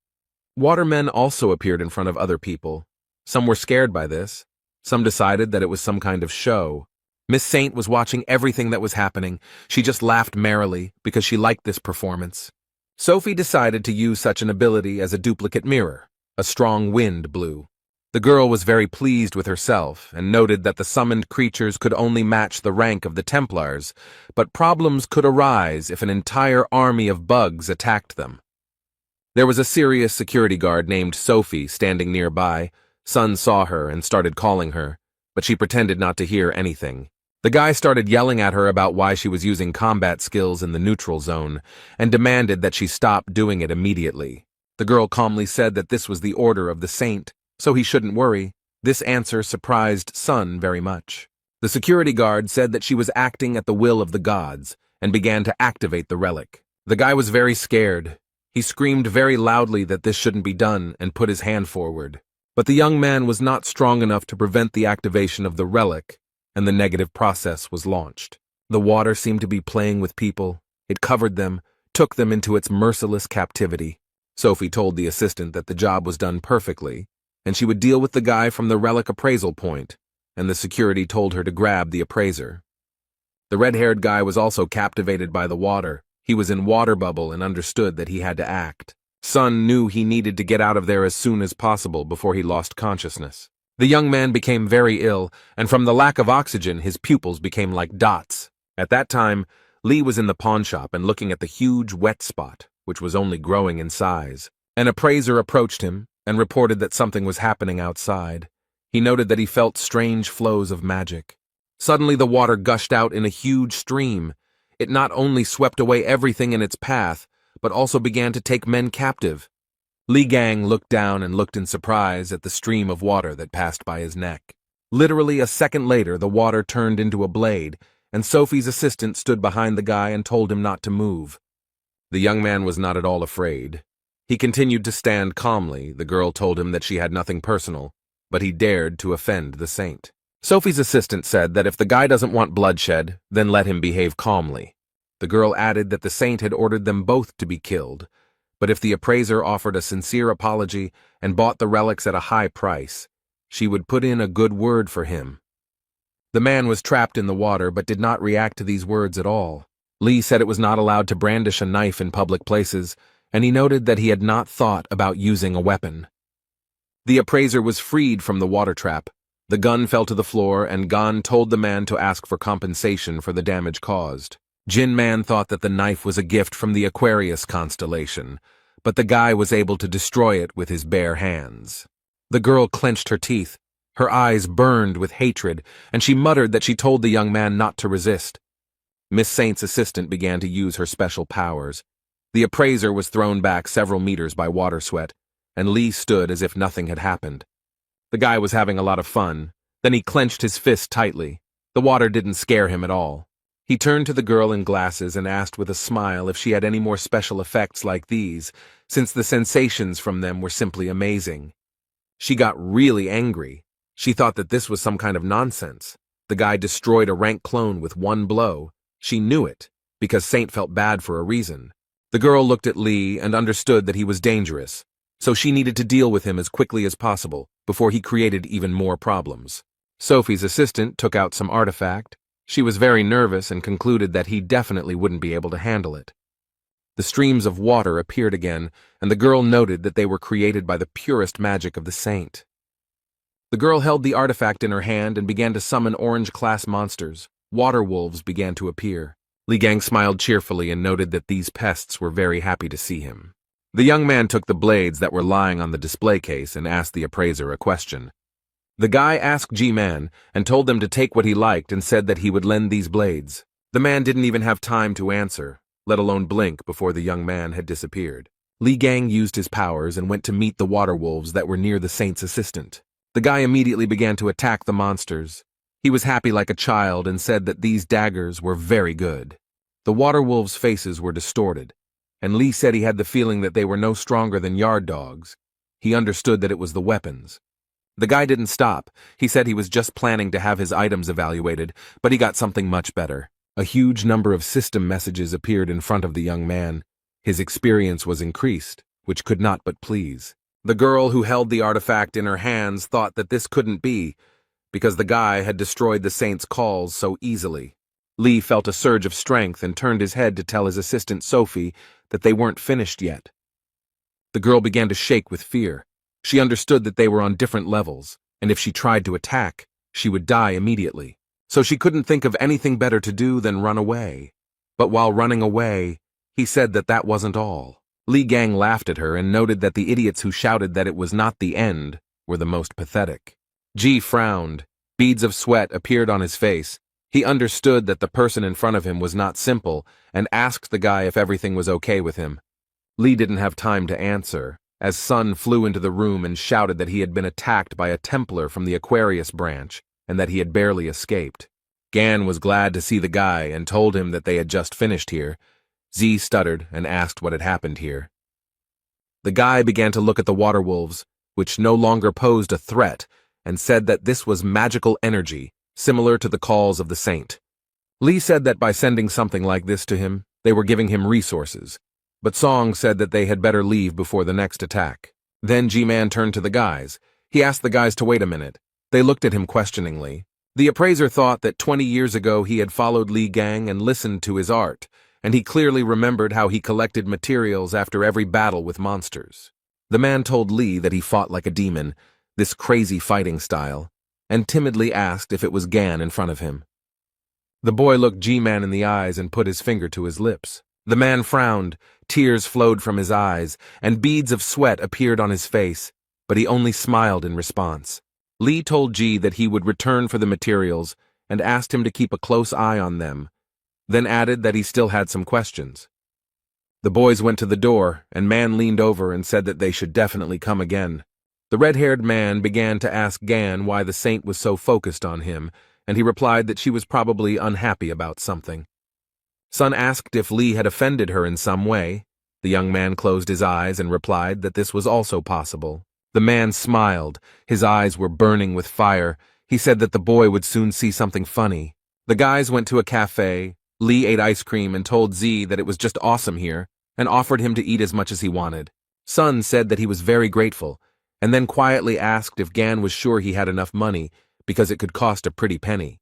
Watermen also appeared in front of other people. Some were scared by this. Some decided that it was some kind of show. Miss Saint was watching everything that was happening. She just laughed merrily because she liked this performance. Sophie decided to use such an ability as a duplicate mirror. A strong wind blew. The girl was very pleased with herself and noted that the summoned creatures could only match the rank of the Templars, but problems could arise if an entire army of bugs attacked them. There was a serious security guard named Sophie standing nearby. Sun saw her and started calling her, but she pretended not to hear anything. The guy started yelling at her about why she was using combat skills in the neutral zone and demanded that she stop doing it immediately. The girl calmly said that this was the order of the saint, so he shouldn't worry. This answer surprised Sun very much. The security guard said that she was acting at the will of the gods and began to activate the relic. The guy was very scared. He screamed very loudly that this shouldn't be done and put his hand forward. But the young man was not strong enough to prevent the activation of the relic, and the negative process was launched. The water seemed to be playing with people. It covered them, took them into its merciless captivity. Sophie told the assistant that the job was done perfectly, and she would deal with the guy from the relic appraisal point, and the security told her to grab the appraiser. The red-haired guy was also captivated by the water. He was in water bubble and understood that he had to act. Sun knew he needed to get out of there as soon as possible before he lost consciousness. The young man became very ill, and from the lack of oxygen, his pupils became like dots. At that time, Lee was in the pawn shop and looking at the huge wet spot, which was only growing in size. An appraiser approached him and reported that something was happening outside. He noted that he felt strange flows of magic. Suddenly the water gushed out in a huge stream. It not only swept away everything in its path, but also began to take men captive. Li Gang looked down and looked in surprise at the stream of water that passed by his neck. Literally a second later, the water turned into a blade, and Sophie's assistant stood behind the guy and told him not to move. The young man was not at all afraid. He continued to stand calmly. The girl told him that she had nothing personal, but he dared to offend the saint. Sophie's assistant said that if the guy doesn't want bloodshed, then let him behave calmly. The girl added that the saint had ordered them both to be killed, but if the appraiser offered a sincere apology and bought the relics at a high price, she would put in a good word for him. The man was trapped in the water but did not react to these words at all. Lee said it was not allowed to brandish a knife in public places, and he noted that he had not thought about using a weapon. The appraiser was freed from the water trap. The gun fell to the floor, and Gan told the man to ask for compensation for the damage caused. Jin Man thought that the knife was a gift from the Aquarius constellation, but the guy was able to destroy it with his bare hands. The girl clenched her teeth. Her eyes burned with hatred, and she muttered that she told the young man not to resist. Miss Saint's assistant began to use her special powers. The appraiser was thrown back several meters by water sweat, and Lee stood as if nothing had happened. The guy was having a lot of fun. Then he clenched his fist tightly. The water didn't scare him at all. He turned to the girl in glasses and asked with a smile if she had any more special effects like these, since the sensations from them were simply amazing. She got really angry. She thought that this was some kind of nonsense. The guy destroyed a rank clone with one blow. She knew it, because Saint felt bad for a reason. The girl looked at Lee and understood that he was dangerous, so she needed to deal with him as quickly as possible before he created even more problems. Sophie's assistant took out some artifact. She was very nervous and concluded that he definitely wouldn't be able to handle it. The streams of water appeared again, and the girl noted that they were created by the purest magic of the saint. The girl held the artifact in her hand and began to summon orange-class monsters. Water wolves began to appear. Li Gang smiled cheerfully and noted that these pests were very happy to see him. The young man took the blades that were lying on the display case and asked the appraiser a question. The guy asked G-Man and told them to take what he liked and said that he would lend these blades. The man didn't even have time to answer, let alone blink, before the young man had disappeared. Li Gang used his powers and went to meet the water wolves that were near the saint's assistant. The guy immediately began to attack the monsters. He was happy like a child and said that these daggers were very good. The water wolves' faces were distorted, and Lee said he had the feeling that they were no stronger than yard dogs. He understood that it was the weapons. The guy didn't stop. He said he was just planning to have his items evaluated, but he got something much better. A huge number of system messages appeared in front of the young man. His experience was increased, which could not but please. The girl who held the artifact in her hands thought that this couldn't be, because the guy had destroyed the saint's calls so easily. Lee felt a surge of strength and turned his head to tell his assistant Sophie that they weren't finished yet. The girl began to shake with fear. She understood that they were on different levels, and if she tried to attack, she would die immediately. So she couldn't think of anything better to do than run away. But while running away, he said that that wasn't all. Li Gang laughed at her and noted that the idiots who shouted that it was not the end were the most pathetic. G frowned. Beads of sweat appeared on his face. He understood that the person in front of him was not simple and asked the guy if everything was okay with him. Lee didn't have time to answer, as Sun flew into the room and shouted that he had been attacked by a Templar from the Aquarius branch and that he had barely escaped. Gan was glad to see the guy and told him that they had just finished here. Z stuttered and asked what had happened here. The guy began to look at the water wolves, which no longer posed a threat, and said that this was magical energy, similar to the calls of the saint. Lee said that by sending something like this to him, they were giving him resources, but Song said that they had better leave before the next attack. Then G-Man turned to the guys. He asked the guys to wait a minute. They looked at him questioningly. The appraiser thought that 20 years ago he had followed Li Gang and listened to his art, and he clearly remembered how he collected materials after every battle with monsters. The man told Li that he fought like a demon, this crazy fighting style, and timidly asked if it was Gan in front of him. The boy looked G-Man in the eyes and put his finger to his lips. The man frowned, tears flowed from his eyes, and beads of sweat appeared on his face, but he only smiled in response. Li told G that he would return for the materials and asked him to keep a close eye on them, then added that he still had some questions. The boys went to the door, and Man leaned over and said that they should definitely come again. The red-haired man began to ask Gan why the saint was so focused on him, and he replied that she was probably unhappy about something. Sun asked if Li had offended her in some way. The young man closed his eyes and replied that this was also possible. The man smiled. His eyes were burning with fire. He said that the boy would soon see something funny. The guys went to a cafe. Li ate ice cream and told Z that it was just awesome here, and offered him to eat as much as he wanted. Sun said that he was very grateful, and then quietly asked if Gan was sure he had enough money, because it could cost a pretty penny.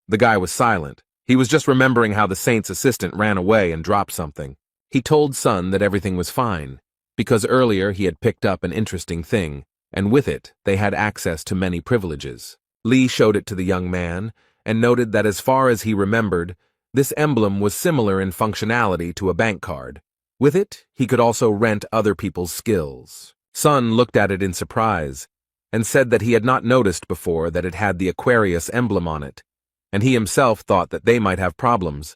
The guy was silent. He was just remembering how the saint's assistant ran away and dropped something. He told Sun that everything was fine, because earlier he had picked up an interesting thing, and with it they had access to many privileges. Li showed it to the young man, and noted that as far as he remembered, this emblem was similar in functionality to a bank card. With it, he could also rent other people's skills. Sun looked at it in surprise, and said that he had not noticed before that it had the Aquarius emblem on it, and he himself thought that they might have problems,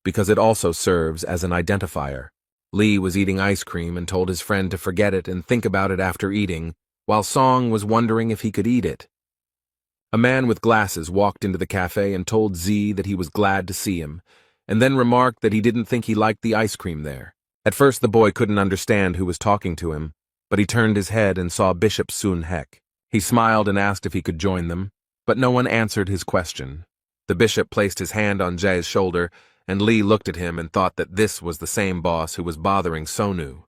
because it also serves as an identifier. Li was eating ice cream and told his friend to forget it and think about it after eating, while Song was wondering if he could eat it. A man with glasses walked into the cafe and told Z that he was glad to see him, and then remarked that he didn't think he liked the ice cream there. At first the boy couldn't understand who was talking to him, but he turned his head and saw Bishop Sun Hek. He smiled and asked if he could join them, but no one answered his question. The bishop placed his hand on Jae's shoulder, and Li looked at him and thought that this was the same boss who was bothering Sonu.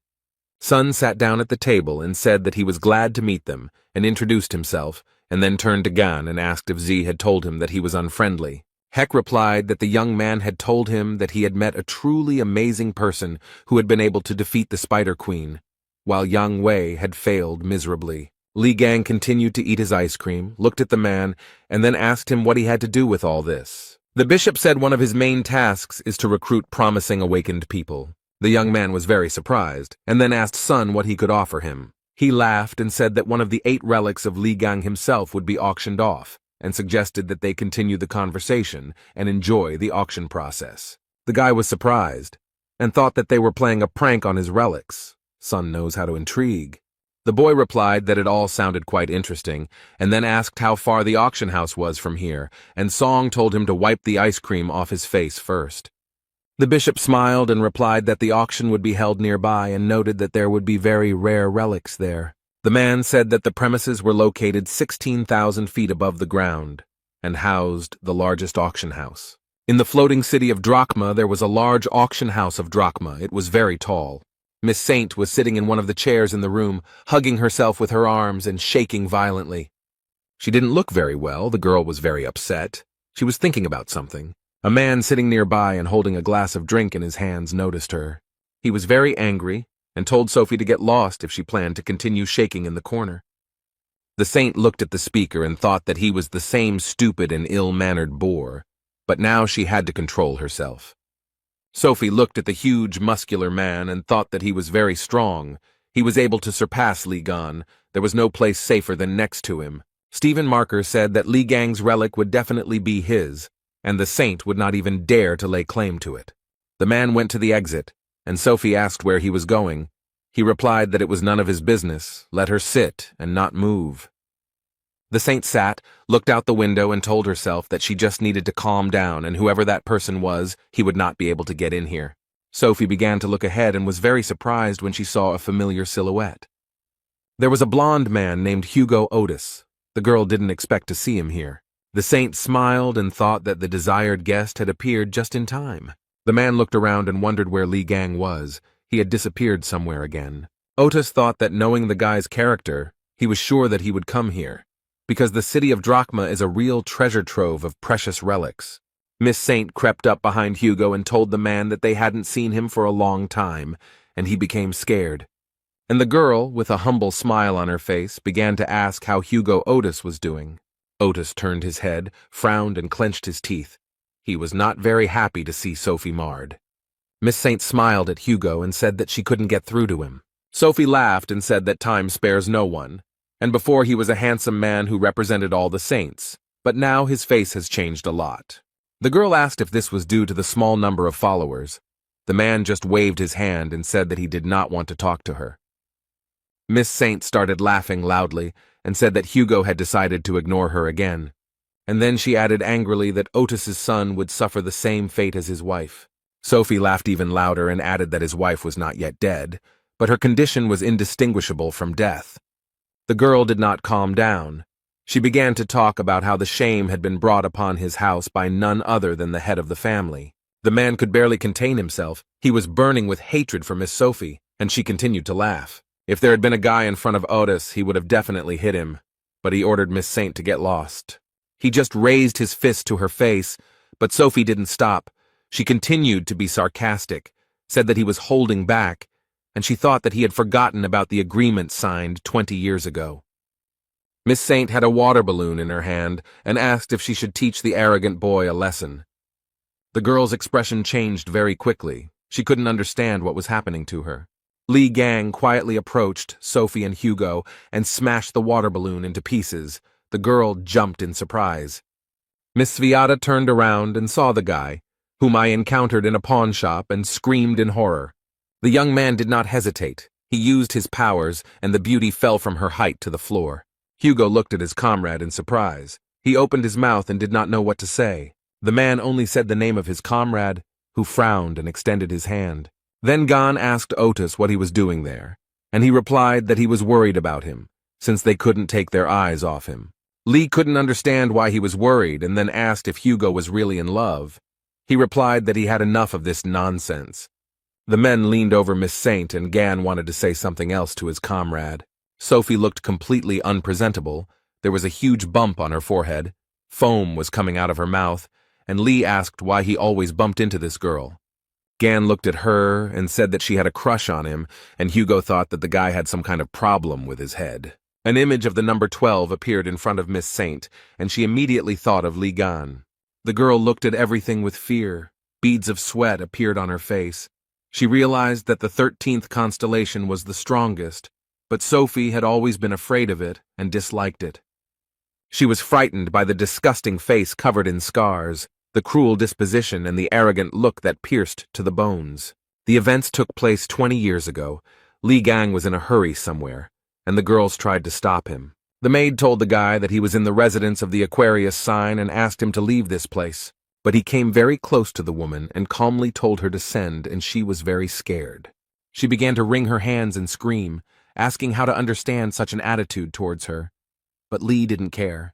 Sun sat down at the table and said that he was glad to meet them, and introduced himself, and then turned to Gan and asked if Z had told him that he was unfriendly. Hek replied that the young man had told him that he had met a truly amazing person who had been able to defeat the Spider Queen, while Yang Wei had failed miserably. Li Gang continued to eat his ice cream, looked at the man, and then asked him what he had to do with all this. The bishop said one of his main tasks is to recruit promising awakened people. The young man was very surprised, and then asked Sun what he could offer him. He laughed and said that one of the 8 relics of Li Gang himself would be auctioned off, and suggested that they continue the conversation and enjoy the auction process. The guy was surprised, and thought that they were playing a prank on his relics. Sun knows how to intrigue. The boy replied that it all sounded quite interesting, and then asked how far the auction house was from here, and Song told him to wipe the ice cream off his face first. The bishop smiled and replied that the auction would be held nearby and noted that there would be very rare relics there. The man said that the premises were located 16,000 feet above the ground and housed the largest auction house. In the floating city of Drachma, there was a large auction house of Drachma. It was very tall. Miss Saint was sitting in one of the chairs in the room, hugging herself with her arms and shaking violently. She didn't look very well. The girl was very upset. She was thinking about something. A man sitting nearby and holding a glass of drink in his hands noticed her. He was very angry and told Sophie to get lost if she planned to continue shaking in the corner. The saint looked at the speaker and thought that he was the same stupid and ill-mannered boor, but now she had to control herself. Sophie looked at the huge, muscular man and thought that he was very strong. He was able to surpass Li Gan. There was no place safer than next to him. Stephen Marker said that Li Gang's relic would definitely be his, and the saint would not even dare to lay claim to it. The man went to the exit, and Sophie asked where he was going. He replied that it was none of his business, let her sit and not move. The saint sat, looked out the window and told herself that she just needed to calm down, and whoever that person was, he would not be able to get in here. Sophie began to look ahead and was very surprised when she saw a familiar silhouette. There was a blond man named Hugo Otis. The girl didn't expect to see him here. The saint smiled and thought that the desired guest had appeared just in time. The man looked around and wondered where Li Gang was. He had disappeared somewhere again. Otis thought that knowing the guy's character, He was sure that he would come here, because the city of Drachma is a real treasure trove of precious relics. Miss Saint crept up behind Hugo and told the man that they hadn't seen him for a long time, and he became scared. And the girl, with a humble smile on her face, began to ask how Hugo Otis was doing. Otis turned his head, frowned, and clenched his teeth. He was not very happy to see Sophie marred. Miss Saint smiled at Hugo and said that she couldn't get through to him. Sophie laughed and said that time spares no one, and before he was a handsome man who represented all the saints, but now his face has changed a lot. The girl asked if this was due to the small number of followers. The man just waved his hand and said that he did not want to talk to her. Miss Saint started laughing loudly and said that Hugo had decided to ignore her again. And then she added angrily that Otis's son would suffer the same fate as his wife. Sophie laughed even louder and added that his wife was not yet dead, but her condition was indistinguishable from death. The girl did not calm down. She began to talk about how the shame had been brought upon his house by none other than the head of the family. The man could barely contain himself. He was burning with hatred for Miss Sophie, and she continued to laugh. If there had been a guy in front of Otis, he would have definitely hit him, but he ordered Miss Saint to get lost. He just raised his fist to her face, but Sophie didn't stop. She continued to be sarcastic, said that he was holding back, and she thought that he had forgotten about the agreement signed 20 years ago. Miss Saint had a water balloon in her hand and asked if she should teach the arrogant boy a lesson. The girl's expression changed very quickly. She couldn't understand what was happening to her. Li Gang quietly approached Sophie and Hugo and smashed the water balloon into pieces. The girl jumped in surprise. Miss Sviata turned around and saw the guy, whom I encountered in a pawn shop, and screamed in horror. The young man did not hesitate. He used his powers, and the beauty fell from her height to the floor. Hugo looked at his comrade in surprise. He opened his mouth and did not know what to say. The man only said the name of his comrade, who frowned and extended his hand. Then Gan asked Otis what he was doing there, and he replied that he was worried about him, since they couldn't take their eyes off him. Lee couldn't understand why he was worried and then asked if Hugo was really in love. He replied that he had enough of this nonsense. The men leaned over Miss Saint, and Gan wanted to say something else to his comrade. Sophie looked completely unpresentable. There was a huge bump on her forehead. Foam was coming out of her mouth, and Lee asked why he always bumped into this girl. Gan looked at her and said that she had a crush on him, and Hugo thought that the guy had some kind of problem with his head. An image of the number 12 appeared in front of Miss Saint, and she immediately thought of Li Gan. The girl looked at everything with fear. Beads of sweat appeared on her face. She realized that the 13th constellation was the strongest, but Sophie had always been afraid of it and disliked it. She was frightened by the disgusting face covered in scars, the cruel disposition, and the arrogant look that pierced to the bones. The events took place 20 years ago. Li Gang was in a hurry somewhere, and the girls tried to stop him. The maid told the guy that he was in the residence of the Aquarius sign and asked him to leave this place. But he came very close to the woman and calmly told her to send, and she was very scared. She began to wring her hands and scream, asking how to understand such an attitude towards her. But Lee didn't care.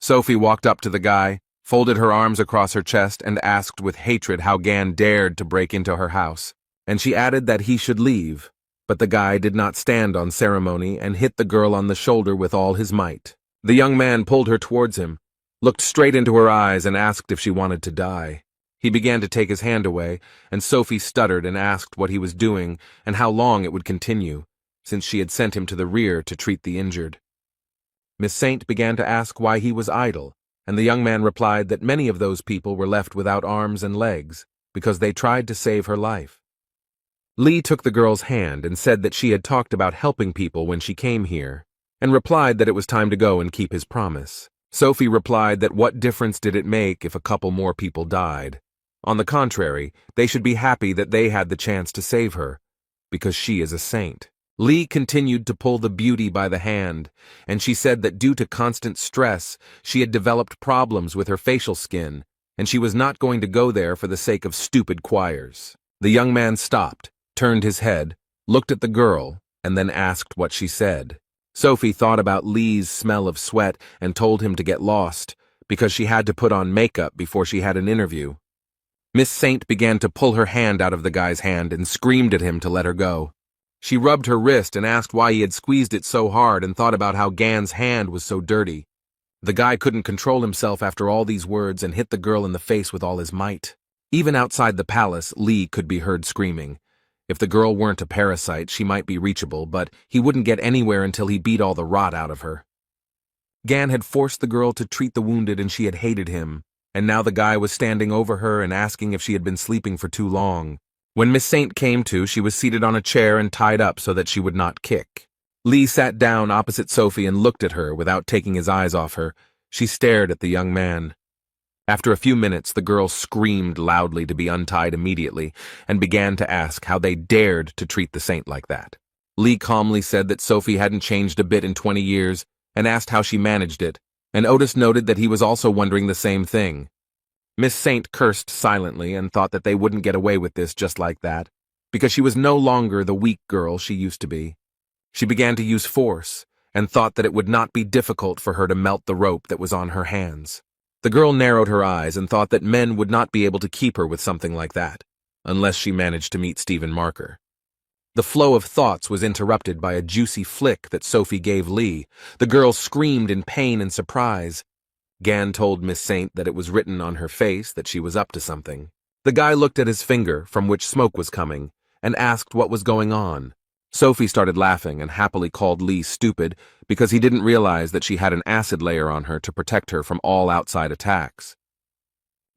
Sophie walked up to the guy, folded her arms across her chest, and asked with hatred how Gan dared to break into her house. And she added that he should leave, but the guy did not stand on ceremony and hit the girl on the shoulder with all his might. The young man pulled her towards him, looked straight into her eyes, and asked if she wanted to die. He began to take his hand away, and Sophie stuttered and asked what he was doing and how long it would continue, since she had sent him to the rear to treat the injured. Miss Saint began to ask why he was idle, and the young man replied that many of those people were left without arms and legs because they tried to save her life. Lee took the girl's hand and said that she had talked about helping people when she came here, and replied that it was time to go and keep his promise. Sophie replied that what difference did it make if a couple more people died? On the contrary, they should be happy that they had the chance to save her, because she is a saint. Lee continued to pull the beauty by the hand, and she said that due to constant stress, she had developed problems with her facial skin, and she was not going to go there for the sake of stupid choirs. The young man stopped, turned his head, looked at the girl, and then asked what she said. Sophie thought about Lee's smell of sweat and told him to get lost, because she had to put on makeup before she had an interview. Miss Saint began to pull her hand out of the guy's hand and screamed at him to let her go. She rubbed her wrist and asked why he had squeezed it so hard and thought about how Gan's hand was so dirty. The guy couldn't control himself after all these words and hit the girl in the face with all his might. Even outside the palace, Lee could be heard screaming. If the girl weren't a parasite, she might be reachable, but he wouldn't get anywhere until he beat all the rot out of her. Gan had forced the girl to treat the wounded and she had hated him, and now the guy was standing over her and asking if she had been sleeping for too long. When Miss Saint came to, she was seated on a chair and tied up so that she would not kick. Lee sat down opposite Sophie and looked at her without taking his eyes off her. She stared at the young man. After a few minutes, the girl screamed loudly to be untied immediately and began to ask how they dared to treat the saint like that. Lee calmly said that Sophie hadn't changed a bit in 20 years and asked how she managed it, and Otis noted that he was also wondering the same thing. Miss Saint cursed silently and thought that they wouldn't get away with this just like that, because she was no longer the weak girl she used to be. She began to use force and thought that it would not be difficult for her to melt the rope that was on her hands. The girl narrowed her eyes and thought that men would not be able to keep her with something like that, unless she managed to meet Stephen Marker. The flow of thoughts was interrupted by a juicy flick that Sophie gave Lee. The girl screamed in pain and surprise. Gan told Miss Saint that it was written on her face that she was up to something. The guy looked at his finger, from which smoke was coming, and asked what was going on. Sophie started laughing and happily called Lee stupid because he didn't realize that she had an acid layer on her to protect her from all outside attacks.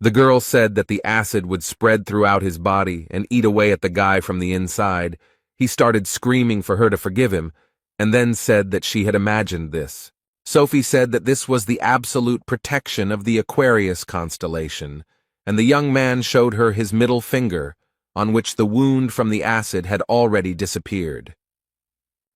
The girl said that the acid would spread throughout his body and eat away at the guy from the inside. He started screaming for her to forgive him, and then said that she had imagined this. Sophie said that this was the absolute protection of the Aquarius constellation, and the young man showed her his middle finger, on which the wound from the acid had already disappeared.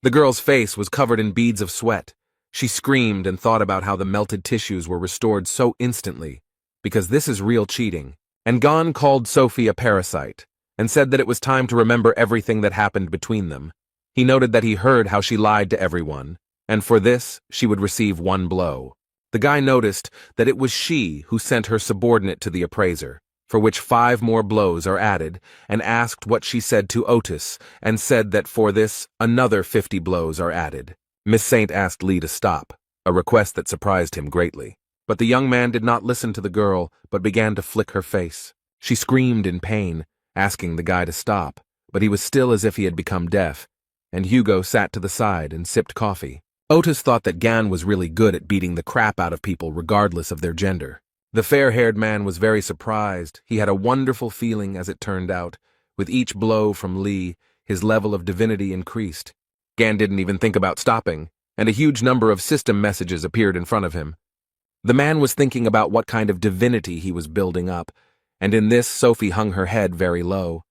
The girl's face was covered in beads of sweat. She screamed and thought about how the melted tissues were restored so instantly, because this is real cheating. And Gan called Sophie a parasite, and said that it was time to remember everything that happened between them. He noted that he heard how she lied to everyone, and for this, she would receive one blow. The guy noticed that it was she who sent her subordinate to the appraiser, for which 5 more blows are added, and asked what she said to Otis, and said that for this, another 50 blows are added. Miss Saint asked Lee to stop, a request that surprised him greatly. But the young man did not listen to the girl, but began to flick her face. She screamed in pain, asking the guy to stop, but he was still as if he had become deaf, and Hugo sat to the side and sipped coffee. Otis thought that Gan was really good at beating the crap out of people regardless of their gender. The fair-haired man was very surprised. He had a wonderful feeling, as it turned out. With each blow from Lee, his level of divinity increased. Gan didn't even think about stopping, and a huge number of system messages appeared in front of him. The man was thinking about what kind of divinity he was building up, and in this Sophie hung her head very low.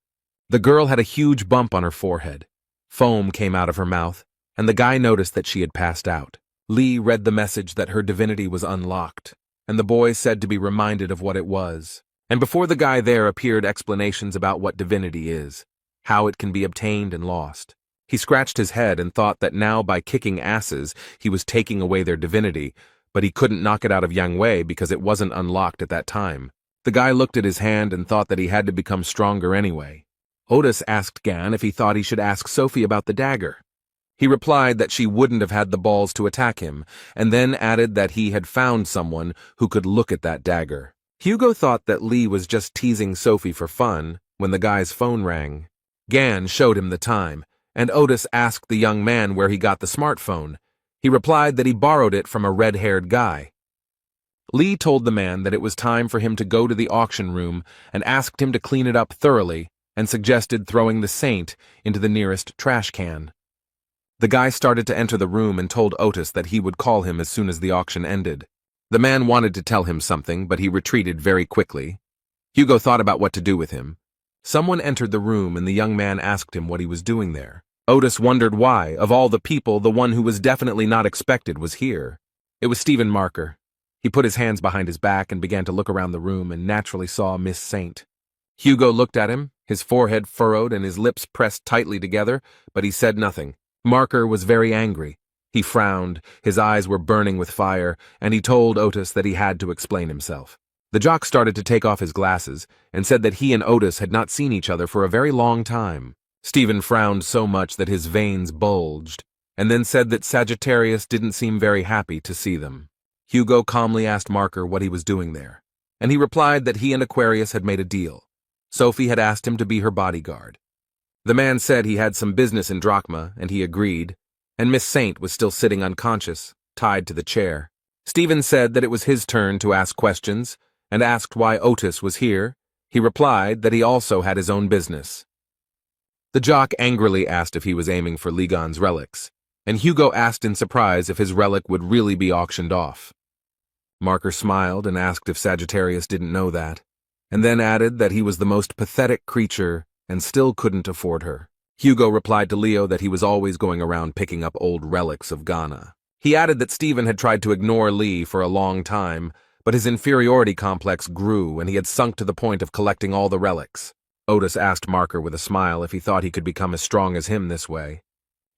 The girl had a huge bump on her forehead. Foam came out of her mouth, and the guy noticed that she had passed out. Lee read the message that her divinity was unlocked, and the boy said to be reminded of what it was. And before the guy there appeared explanations about what divinity is, how it can be obtained and lost. He scratched his head and thought that now by kicking asses he was taking away their divinity, but he couldn't knock it out of Yang Wei because it wasn't unlocked at that time. The guy looked at his hand and thought that he had to become stronger anyway. Otis asked Gan if he thought he should ask Sophie about the dagger. He replied that she wouldn't have had the balls to attack him, and then added that he had found someone who could look at that dagger. Hugo thought that Lee was just teasing Sophie for fun when the guy's phone rang. Gan showed him the time, and Otis asked the young man where he got the smartphone. He replied that he borrowed it from a red-haired guy. Lee told the man that it was time for him to go to the auction room and asked him to clean it up thoroughly and suggested throwing the saint into the nearest trash can. The guy started to enter the room and told Otis that he would call him as soon as the auction ended. The man wanted to tell him something, but he retreated very quickly. Hugo thought about what to do with him. Someone entered the room and the young man asked him what he was doing there. Otis wondered why, of all the people, the one who was definitely not expected was here. It was Stephen Marker. He put his hands behind his back and began to look around the room and naturally saw Miss Saint. Hugo looked at him, his forehead furrowed and his lips pressed tightly together, but he said nothing. Marker was very angry. He frowned, his eyes were burning with fire, and he told Otis that he had to explain himself. The jock started to take off his glasses and said that he and Otis had not seen each other for a very long time. Stephen frowned so much that his veins bulged, and then said that Sagittarius didn't seem very happy to see them. Hugo calmly asked Marker what he was doing there, and he replied that he and Aquarius had made a deal. Sophie had asked him to be her bodyguard. The man said he had some business in Drachma, and he agreed, and Miss Saint was still sitting unconscious, tied to the chair. Stephen said that it was his turn to ask questions, and asked why Otis was here. He replied that he also had his own business. The jock angrily asked if he was aiming for Ligon's relics, and Hugo asked in surprise if his relic would really be auctioned off. Marker smiled and asked if Sagittarius didn't know that, and then added that he was the most pathetic creature and still couldn't afford her. Hugo replied to Leo that he was always going around picking up old relics of Ghana. He added that Stephen had tried to ignore Lee for a long time, but his inferiority complex grew and he had sunk to the point of collecting all the relics. Otis asked Marker with a smile if he thought he could become as strong as him this way.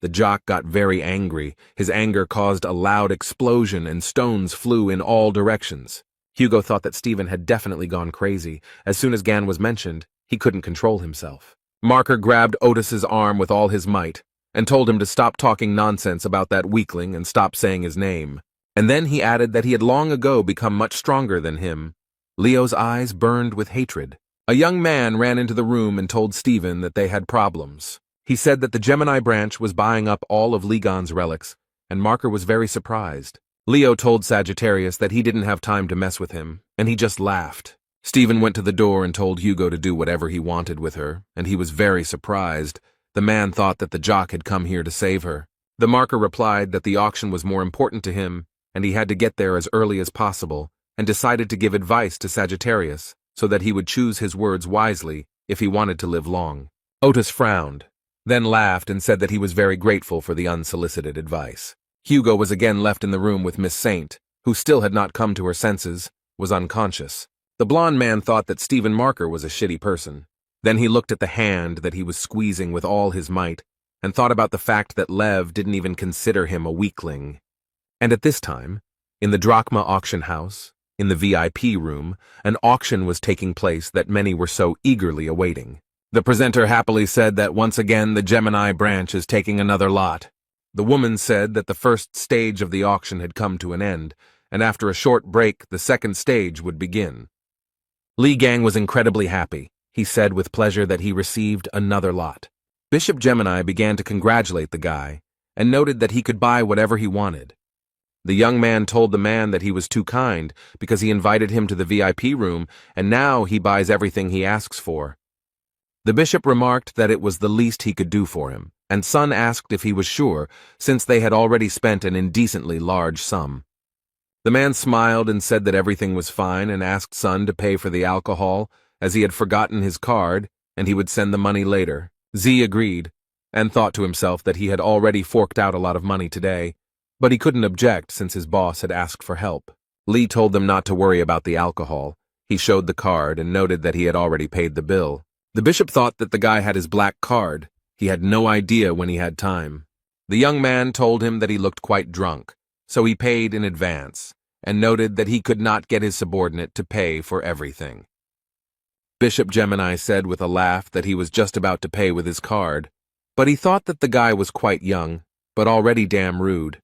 The jock got very angry. His anger caused a loud explosion and stones flew in all directions. Hugo thought that Stephen had definitely gone crazy. As soon as Gan was mentioned, he couldn't control himself. Marker grabbed Otis's arm with all his might and told him to stop talking nonsense about that weakling and stop saying his name. And then he added that he had long ago become much stronger than him. Leo's eyes burned with hatred. A young man ran into the room and told Stephen that they had problems. He said that the Gemini branch was buying up all of Ligon's relics, and Marker was very surprised. Leo told Sagittarius that he didn't have time to mess with him, and he just laughed. Stephen went to the door and told Hugo to do whatever he wanted with her, and he was very surprised. The man thought that the jock had come here to save her. The Marker replied that the auction was more important to him, and he had to get there as early as possible, and decided to give advice to Sagittarius so that he would choose his words wisely if he wanted to live long. Otis frowned, then laughed and said that he was very grateful for the unsolicited advice. Hugo was again left in the room with Miss Saint, who still had not come to her senses, was unconscious. The blonde man thought that Stephen Marker was a shitty person. Then he looked at the hand that he was squeezing with all his might and thought about the fact that Lev didn't even consider him a weakling. And at this time, in the Drachma auction house, in the VIP room, an auction was taking place that many were so eagerly awaiting. The presenter happily said that once again the Gemini branch is taking another lot. The woman said that the first stage of the auction had come to an end, and after a short break the second stage would begin. Li Gang was incredibly happy. He said with pleasure that he received another lot. Bishop Gemini began to congratulate the guy, and noted that he could buy whatever he wanted. The young man told the man that he was too kind because he invited him to the VIP room, and now he buys everything he asks for. The bishop remarked that it was the least he could do for him, and Sun asked if he was sure, since they had already spent an indecently large sum. The man smiled and said that everything was fine and asked Sun to pay for the alcohol, as he had forgotten his card, and he would send the money later. Z agreed, and thought to himself that he had already forked out a lot of money today, but he couldn't object since his boss had asked for help. Lee told them not to worry about the alcohol. He showed the card and noted that he had already paid the bill. The bishop thought that the guy had his black card. He had no idea when he had time. The young man told him that he looked quite drunk, so he paid in advance, and noted that he could not get his subordinate to pay for everything. Bishop Gemini said with a laugh that he was just about to pay with his card, but he thought that the guy was quite young, but already damn rude.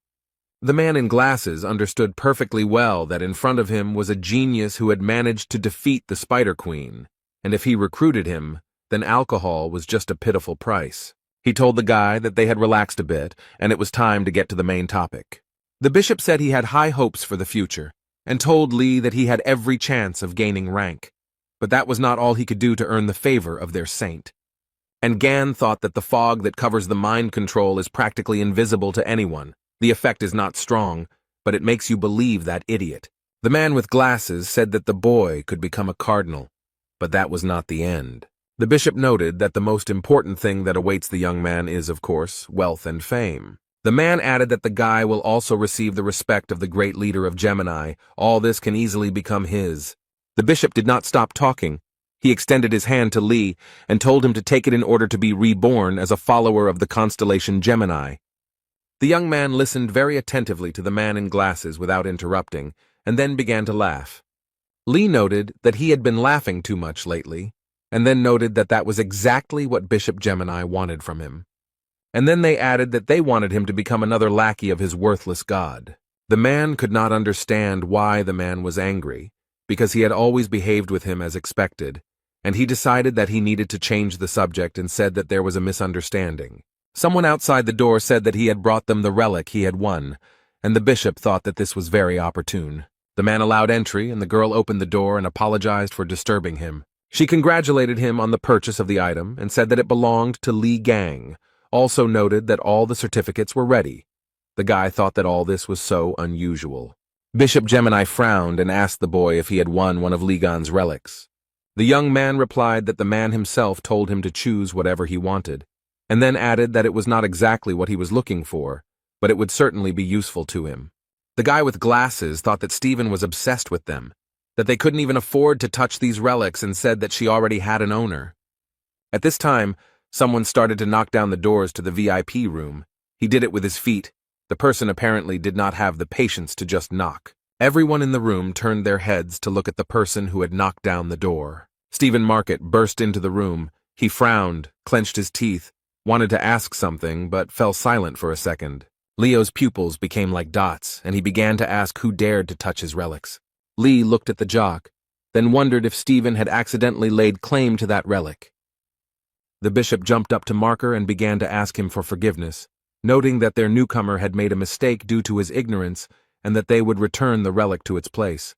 The man in glasses understood perfectly well that in front of him was a genius who had managed to defeat the Spider Queen, and if he recruited him, then alcohol was just a pitiful price. He told the guy that they had relaxed a bit, and it was time to get to the main topic. The bishop said he had high hopes for the future, and told Lee that he had every chance of gaining rank, but that was not all he could do to earn the favor of their saint. And Gan thought that the fog that covers the mind control is practically invisible to anyone. The effect is not strong, but it makes you believe that idiot. The man with glasses said that the boy could become a cardinal, but that was not the end. The bishop noted that the most important thing that awaits the young man is, of course, wealth and fame. The man added that the guy will also receive the respect of the great leader of Gemini. All this can easily become his. The bishop did not stop talking. He extended his hand to Lee and told him to take it in order to be reborn as a follower of the constellation Gemini. The young man listened very attentively to the man in glasses without interrupting, and then began to laugh. Lee noted that he had been laughing too much lately, and then noted that that was exactly what Bishop Gemini wanted from him. And then they added that they wanted him to become another lackey of his worthless god. The man could not understand why the man was angry, because he had always behaved with him as expected, and he decided that he needed to change the subject and said that there was a misunderstanding. Someone outside the door said that he had brought them the relic he had won, and the bishop thought that this was very opportune. The man allowed entry, and the girl opened the door and apologized for disturbing him. She congratulated him on the purchase of the item and said that it belonged to Li Gang, also noted that all the certificates were ready. The guy thought that all this was so unusual. Bishop Gemini frowned and asked the boy if he had won one of Li Gan's relics. The young man replied that the man himself told him to choose whatever he wanted, and then added that it was not exactly what he was looking for, but it would certainly be useful to him. The guy with glasses thought that Stephen was obsessed with them, that they couldn't even afford to touch these relics, and said that she already had an owner. At this time, someone started to knock down the doors to the VIP room. He did it with his feet. The person apparently did not have the patience to just knock. Everyone in the room turned their heads to look at the person who had knocked down the door. Stephen Market burst into the room. He frowned, clenched his teeth, wanted to ask something, but fell silent for a second. Leo's pupils became like dots, and he began to ask who dared to touch his relics. Lee looked at the jock, then wondered if Stephen had accidentally laid claim to that relic. The bishop jumped up to Marker and began to ask him for forgiveness, noting that their newcomer had made a mistake due to his ignorance and that they would return the relic to its place.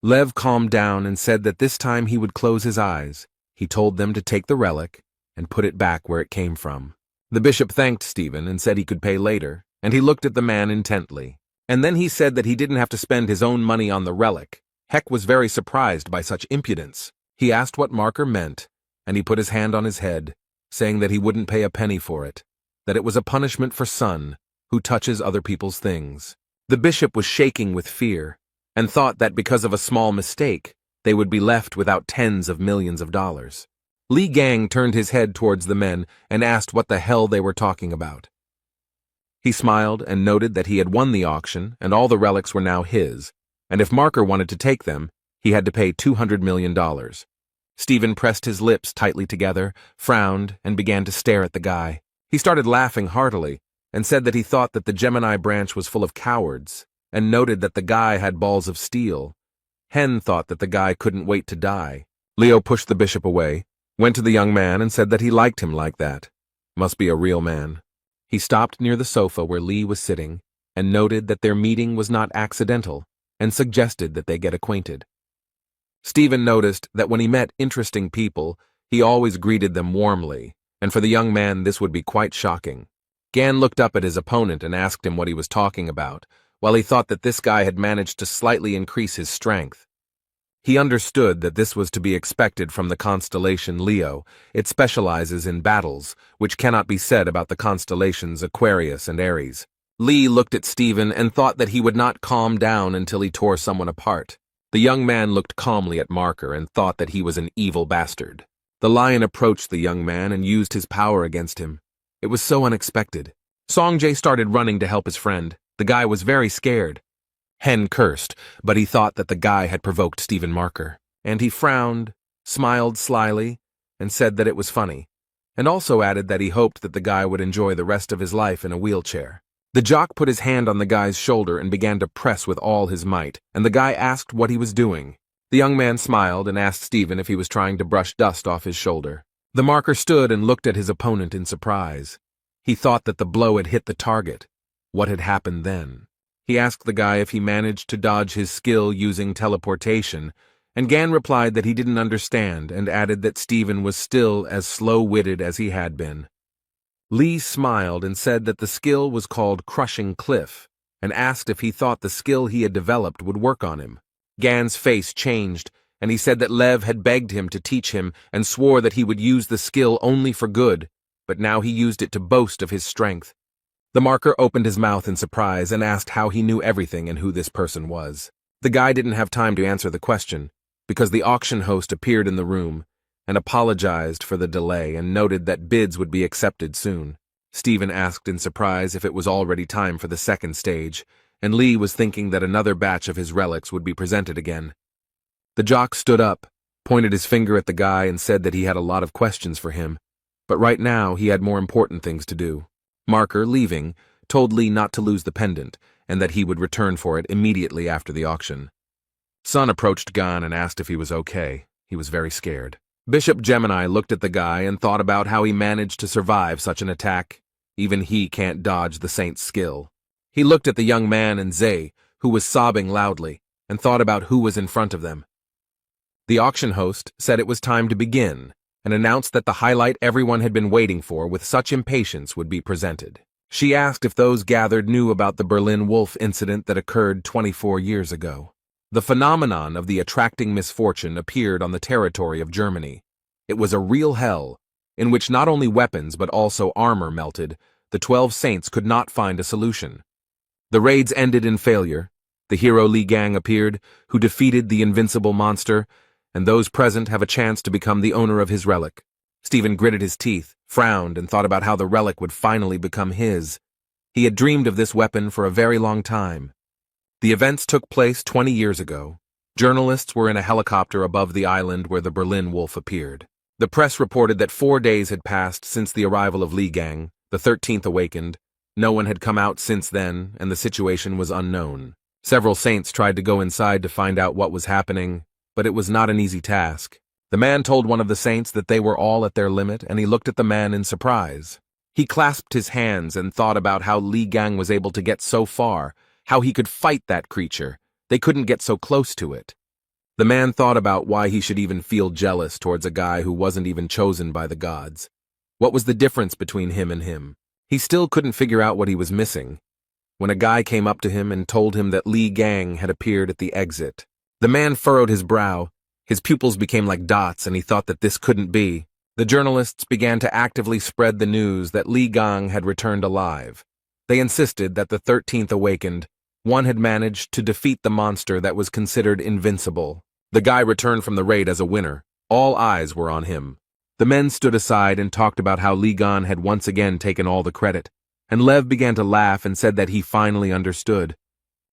Lev calmed down and said that this time he would close his eyes. He told them to take the relic and put it back where it came from. The bishop thanked Stephen and said he could pay later, and he looked at the man intently. And then he said that he didn't have to spend his own money on the relic. Heck was very surprised by such impudence. He asked what Marker meant, and he put his hand on his head, saying that he wouldn't pay a penny for it, that it was a punishment for son who touches other people's things. The bishop was shaking with fear, and thought that because of a small mistake, they would be left without tens of millions of dollars. Li Gang turned his head towards the men and asked what the hell they were talking about. He smiled and noted that he had won the auction and all the relics were now his, and if Marker wanted to take them, he had to pay $200 million. Stephen pressed his lips tightly together, frowned, and began to stare at the guy. He started laughing heartily and said that he thought that the Gemini branch was full of cowards, and noted that the guy had balls of steel. Hen thought that the guy couldn't wait to die. Leo pushed the bishop away, went to the young man and said that he liked him like that. Must be a real man. He stopped near the sofa where Lee was sitting and noted that their meeting was not accidental and suggested that they get acquainted. Stephen noticed that when he met interesting people, he always greeted them warmly, and for the young man this would be quite shocking. Gan looked up at his opponent and asked him what he was talking about, while he thought that this guy had managed to slightly increase his strength. He understood that this was to be expected from the constellation Leo. It specializes in battles, which cannot be said about the constellations Aquarius and Aries. Lee looked at Stephen and thought that he would not calm down until he tore someone apart. The young man looked calmly at Marker and thought that he was an evil bastard. The lion approached the young man and used his power against him. It was so unexpected. Songjae started running to help his friend. The guy was very scared. Hen cursed, but he thought that the guy had provoked Stephen Marker, and he frowned, smiled slyly, and said that it was funny, and also added that he hoped that the guy would enjoy the rest of his life in a wheelchair. The jock put his hand on the guy's shoulder and began to press with all his might, and the guy asked what he was doing. The young man smiled and asked Stephen if he was trying to brush dust off his shoulder. The marker stood and looked at his opponent in surprise. He thought that the blow had hit the target. What had happened then? He asked the guy if he managed to dodge his skill using teleportation, and Gan replied that he didn't understand and added that Stephen was still as slow-witted as he had been. Lee smiled and said that the skill was called Crushing Cliff, and asked if he thought the skill he had developed would work on him. Gan's face changed, and he said that Lev had begged him to teach him and swore that he would use the skill only for good, but now he used it to boast of his strength. The marker opened his mouth in surprise and asked how he knew everything and who this person was. The guy didn't have time to answer the question, because the auction host appeared in the room and apologized for the delay and noted that bids would be accepted soon. Stephen asked in surprise if it was already time for the second stage, and Lee was thinking that another batch of his relics would be presented again. The jock stood up pointed his finger at the guy and said that he had a lot of questions for him, but right now he had more important things to do. Marker, leaving, told Lee not to lose the pendant and that he would return for it immediately after the auction. Sun approached Gan and asked if he was okay. He was very scared. Bishop Gemini looked at the guy and thought about how he managed to survive such an attack. Even he can't dodge the saint's skill. He looked at the young man and Zay, who was sobbing loudly, and thought about who was in front of them. The auction host said it was time to begin and announced that the highlight everyone had been waiting for with such impatience would be presented. She asked if those gathered knew about the Berlin Wolf incident that occurred 24 years ago. The phenomenon of the attracting misfortune appeared on the territory of Germany. It was a real hell, in which not only weapons but also armor melted. The 12 saints could not find a solution. The raids ended in failure. The hero Li Gang appeared, who defeated the invincible monster, and those present have a chance to become the owner of his relic. Stephen gritted his teeth, frowned, and thought about how the relic would finally become his. He had dreamed of this weapon for a very long time. The events took place 20 years ago. Journalists were in a helicopter above the island where the Berlin Wolf appeared. The press reported that 4 days had passed since the arrival of Li Gang, the 13th awakened. No one had come out since then, and the situation was unknown. Several saints tried to go inside to find out what was happening, but it was not an easy task. The man told one of the saints that they were all at their limit, and he looked at the man in surprise. He clasped his hands and thought about how Li Gang was able to get so far, how he could fight that creature. They couldn't get so close to it. The man thought about why he should even feel jealous towards a guy who wasn't even chosen by the gods. What was the difference between him and him? He still couldn't figure out what he was missing. When a guy came up to him and told him that Li Gang had appeared at the exit, the man furrowed his brow. His pupils became like dots, and he thought that this couldn't be. The journalists began to actively spread the news that Li Gang had returned alive. They insisted that the 13th awakened. One had managed to defeat the monster that was considered invincible. The guy returned from the raid as a winner. All eyes were on him. The men stood aside and talked about how Li Gang had once again taken all the credit, and Lev began to laugh and said that he finally understood.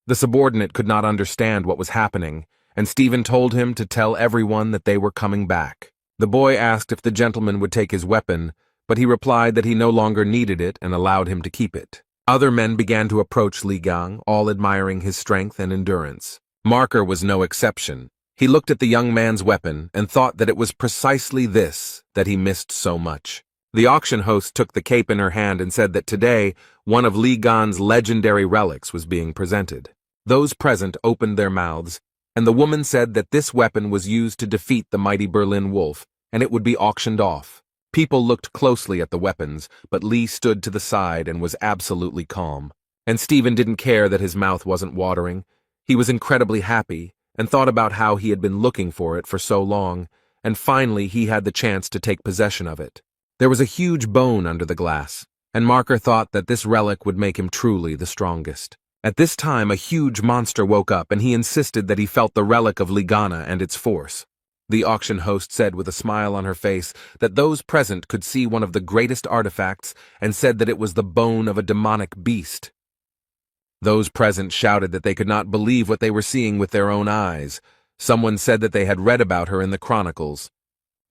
The subordinate could not understand what was happening, and Stephen told him to tell everyone that they were coming back. The boy asked if the gentleman would take his weapon, but he replied that he no longer needed it and allowed him to keep it. Other men began to approach Li Gang, all admiring his strength and endurance. Marker was no exception. He looked at the young man's weapon and thought that it was precisely this that he missed so much. The auction host took the cape in her hand and said that today, one of Li Gang's legendary relics was being presented. Those present opened their mouths, and the woman said that this weapon was used to defeat the mighty Berlin Wolf, and it would be auctioned off. People looked closely at the weapons, but Lee stood to the side and was absolutely calm. And Stephen didn't care that his mouth wasn't watering. He was incredibly happy, and thought about how he had been looking for it for so long, and finally he had the chance to take possession of it. There was a huge bone under the glass, and Marker thought that this relic would make him truly the strongest. At this time, a huge monster woke up, and he insisted that he felt the relic of Ligana and its force. The auction host said with a smile on her face that those present could see one of the greatest artifacts and said that it was the bone of a demonic beast. Those present shouted that they could not believe what they were seeing with their own eyes. Someone said that they had read about her in the chronicles.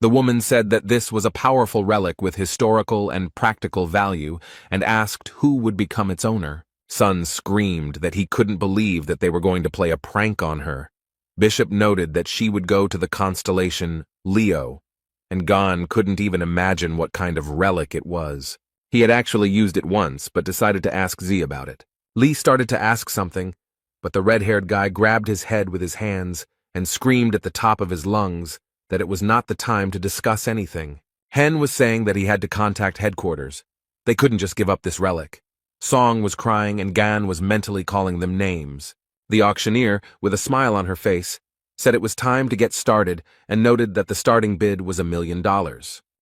The woman said that this was a powerful relic with historical and practical value and asked who would become its owner. Sun screamed that he couldn't believe that they were going to play a prank on her. Bishop noted that she would go to the constellation Leo, and Gon couldn't even imagine what kind of relic it was. He had actually used it once, but decided to ask Z about it. Lee started to ask something, but the red-haired guy grabbed his head with his hands and screamed at the top of his lungs that it was not the time to discuss anything. Hen was saying that he had to contact headquarters. They couldn't just give up this relic. Song was crying and Gan was mentally calling them names. The auctioneer, with a smile on her face, said it was time to get started and noted that the starting bid was $1 million.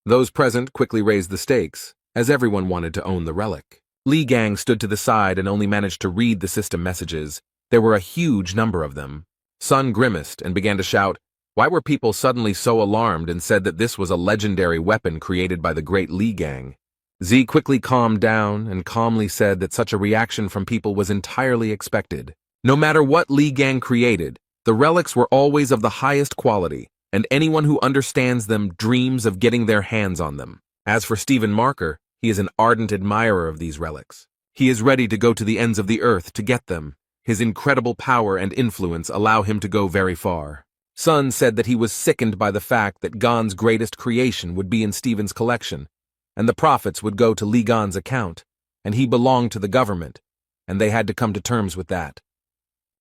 Those present quickly raised the stakes, as everyone wanted to own the relic. Li Gang stood to the side and only managed to read the system messages. There were a huge number of them. Sun grimaced and began to shout, why were people suddenly so alarmed and said that this was a legendary weapon created by the great Li Gang? Z quickly calmed down and calmly said that such a reaction from people was entirely expected. No matter what Li Gang created, the relics were always of the highest quality, and anyone who understands them dreams of getting their hands on them. As for Stephen Marker, he is an ardent admirer of these relics. He is ready to go to the ends of the earth to get them. His incredible power and influence allow him to go very far. Sun said that he was sickened by the fact that Gon's greatest creation would be in Stephen's collection, and the profits would go to Lee Gon's account, and he belonged to the government, and they had to come to terms with that.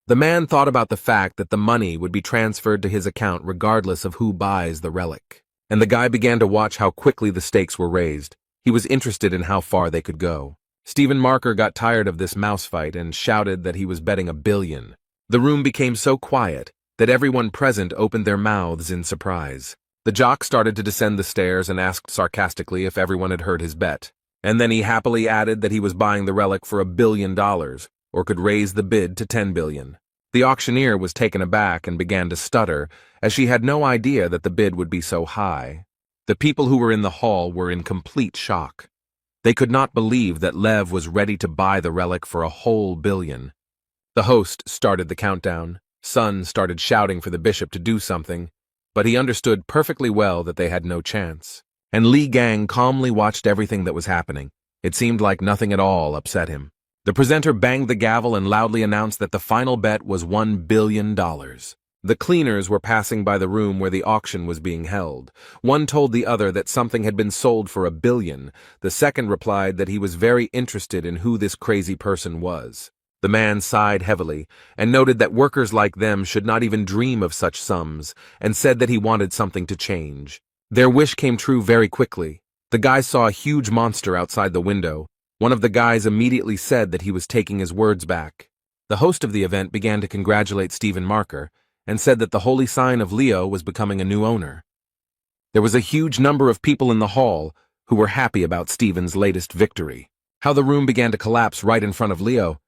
The man thought about the fact that the money would be transferred to his account regardless of who buys the relic, and the guy began to watch how quickly the stakes were raised. He was interested in how far they could go. Stephen Marker got tired of this mouse fight and shouted that he was betting $1 billion. The room became so quiet that everyone present opened their mouths in surprise. The jock started to descend the stairs and asked sarcastically if everyone had heard his bet. And then he happily added that he was buying the relic for $1 billion, or could raise the bid to $10 billion. The auctioneer was taken aback and began to stutter, as she had no idea that the bid would be so high. The people who were in the hall were in complete shock. They could not believe that Lev was ready to buy the relic for a whole $1 billion. The host started the countdown. Sun started shouting for the bishop to do something, but he understood perfectly well that they had no chance. And Li Gang calmly watched everything that was happening. It seemed like nothing at all upset him. The presenter banged the gavel and loudly announced that the final bet was $1 billion. The cleaners were passing by the room where the auction was being held. One told the other that something had been sold for $1 billion. The second replied that he was very interested in who this crazy person was. The man sighed heavily and noted that workers like them should not even dream of such sums, and said that he wanted something to change. Their wish came true very quickly. The guys saw a huge monster outside the window. One of the guys immediately said that he was taking his words back. The host of the event began to congratulate Stephen Marker and said that the holy sign of Leo was becoming a new owner. There was a huge number of people in the hall who were happy about Stephen's latest victory. How the room began to collapse right in front of Leo.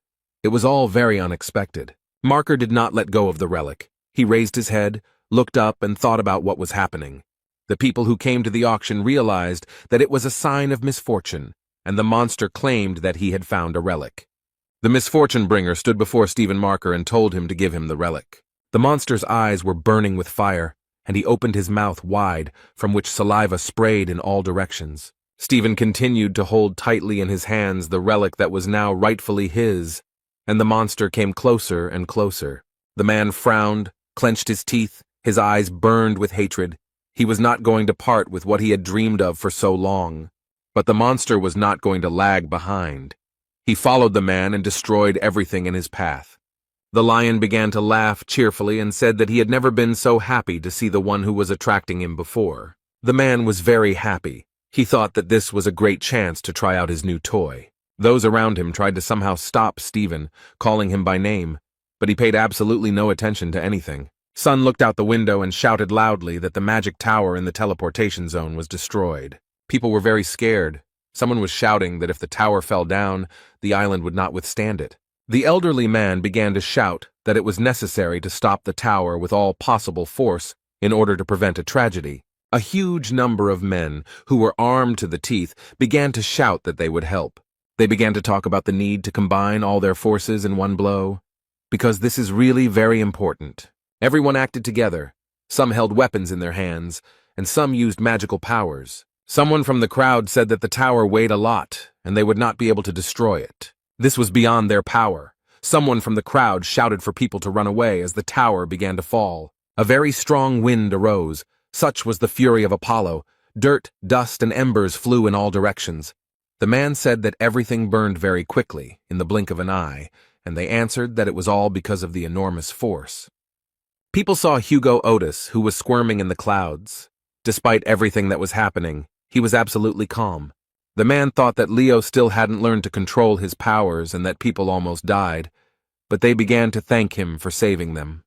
It was all very unexpected. Marker did not let go of the relic. He raised his head, looked up, and thought about what was happening. The people who came to the auction realized that it was a sign of misfortune, and the monster claimed that he had found a relic. The misfortune bringer stood before Stephen Marker and told him to give him the relic. The monster's eyes were burning with fire, and he opened his mouth wide, from which saliva sprayed in all directions. Stephen continued to hold tightly in his hands the relic that was now rightfully his, and the monster came closer and closer. The man frowned, clenched his teeth, his eyes burned with hatred. He was not going to part with what he had dreamed of for so long. But the monster was not going to lag behind. He followed the man and destroyed everything in his path. The lion began to laugh cheerfully and said that he had never been so happy to see the one who was attracting him before. The man was very happy. He thought that this was a great chance to try out his new toy. Those around him tried to somehow stop Stephen, calling him by name, but he paid absolutely no attention to anything. Sun looked out the window and shouted loudly that the magic tower in the teleportation zone was destroyed. People were very scared. Someone was shouting that if the tower fell down, the island would not withstand it. The elderly man began to shout that it was necessary to stop the tower with all possible force in order to prevent a tragedy. A huge number of men, who were armed to the teeth, began to shout that they would help. They began to talk about the need to combine all their forces in one blow, because this is really very important. Everyone acted together. Some held weapons in their hands, and some used magical powers. Someone from the crowd said that the tower weighed a lot, and they would not be able to destroy it. This was beyond their power. Someone from the crowd shouted for people to run away as the tower began to fall. A very strong wind arose. Such was the fury of Apollo. Dirt, dust, and embers flew in all directions. The man said that everything burned very quickly, in the blink of an eye, and they answered that it was all because of the enormous force. People saw Hugo Otis, who was squirming in the clouds. Despite everything that was happening, he was absolutely calm. The man thought that Leo still hadn't learned to control his powers and that people almost died, but they began to thank him for saving them.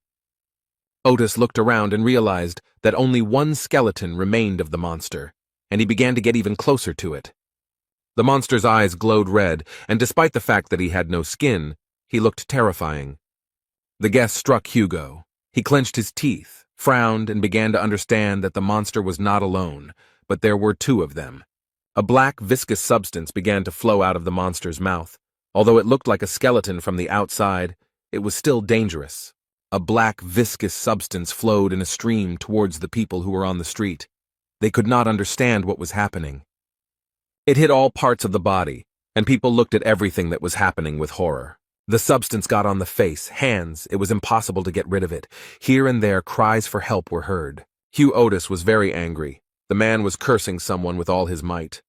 Otis looked around and realized that only one skeleton remained of the monster, and he began to get even closer to it. The monster's eyes glowed red, and despite the fact that he had no skin, he looked terrifying. The guess struck Hugo. He clenched his teeth, frowned, and began to understand that the monster was not alone, but there were two of them. A black, viscous substance began to flow out of the monster's mouth. Although it looked like a skeleton from the outside, it was still dangerous. A black, viscous substance flowed in a stream towards the people who were on the street. They could not understand what was happening. It hit all parts of the body, and people looked at everything that was happening with horror. The substance got on the face, hands, it was impossible to get rid of it. Here and there, cries for help were heard. Hugh Otis was very angry. The man was cursing someone with all his might.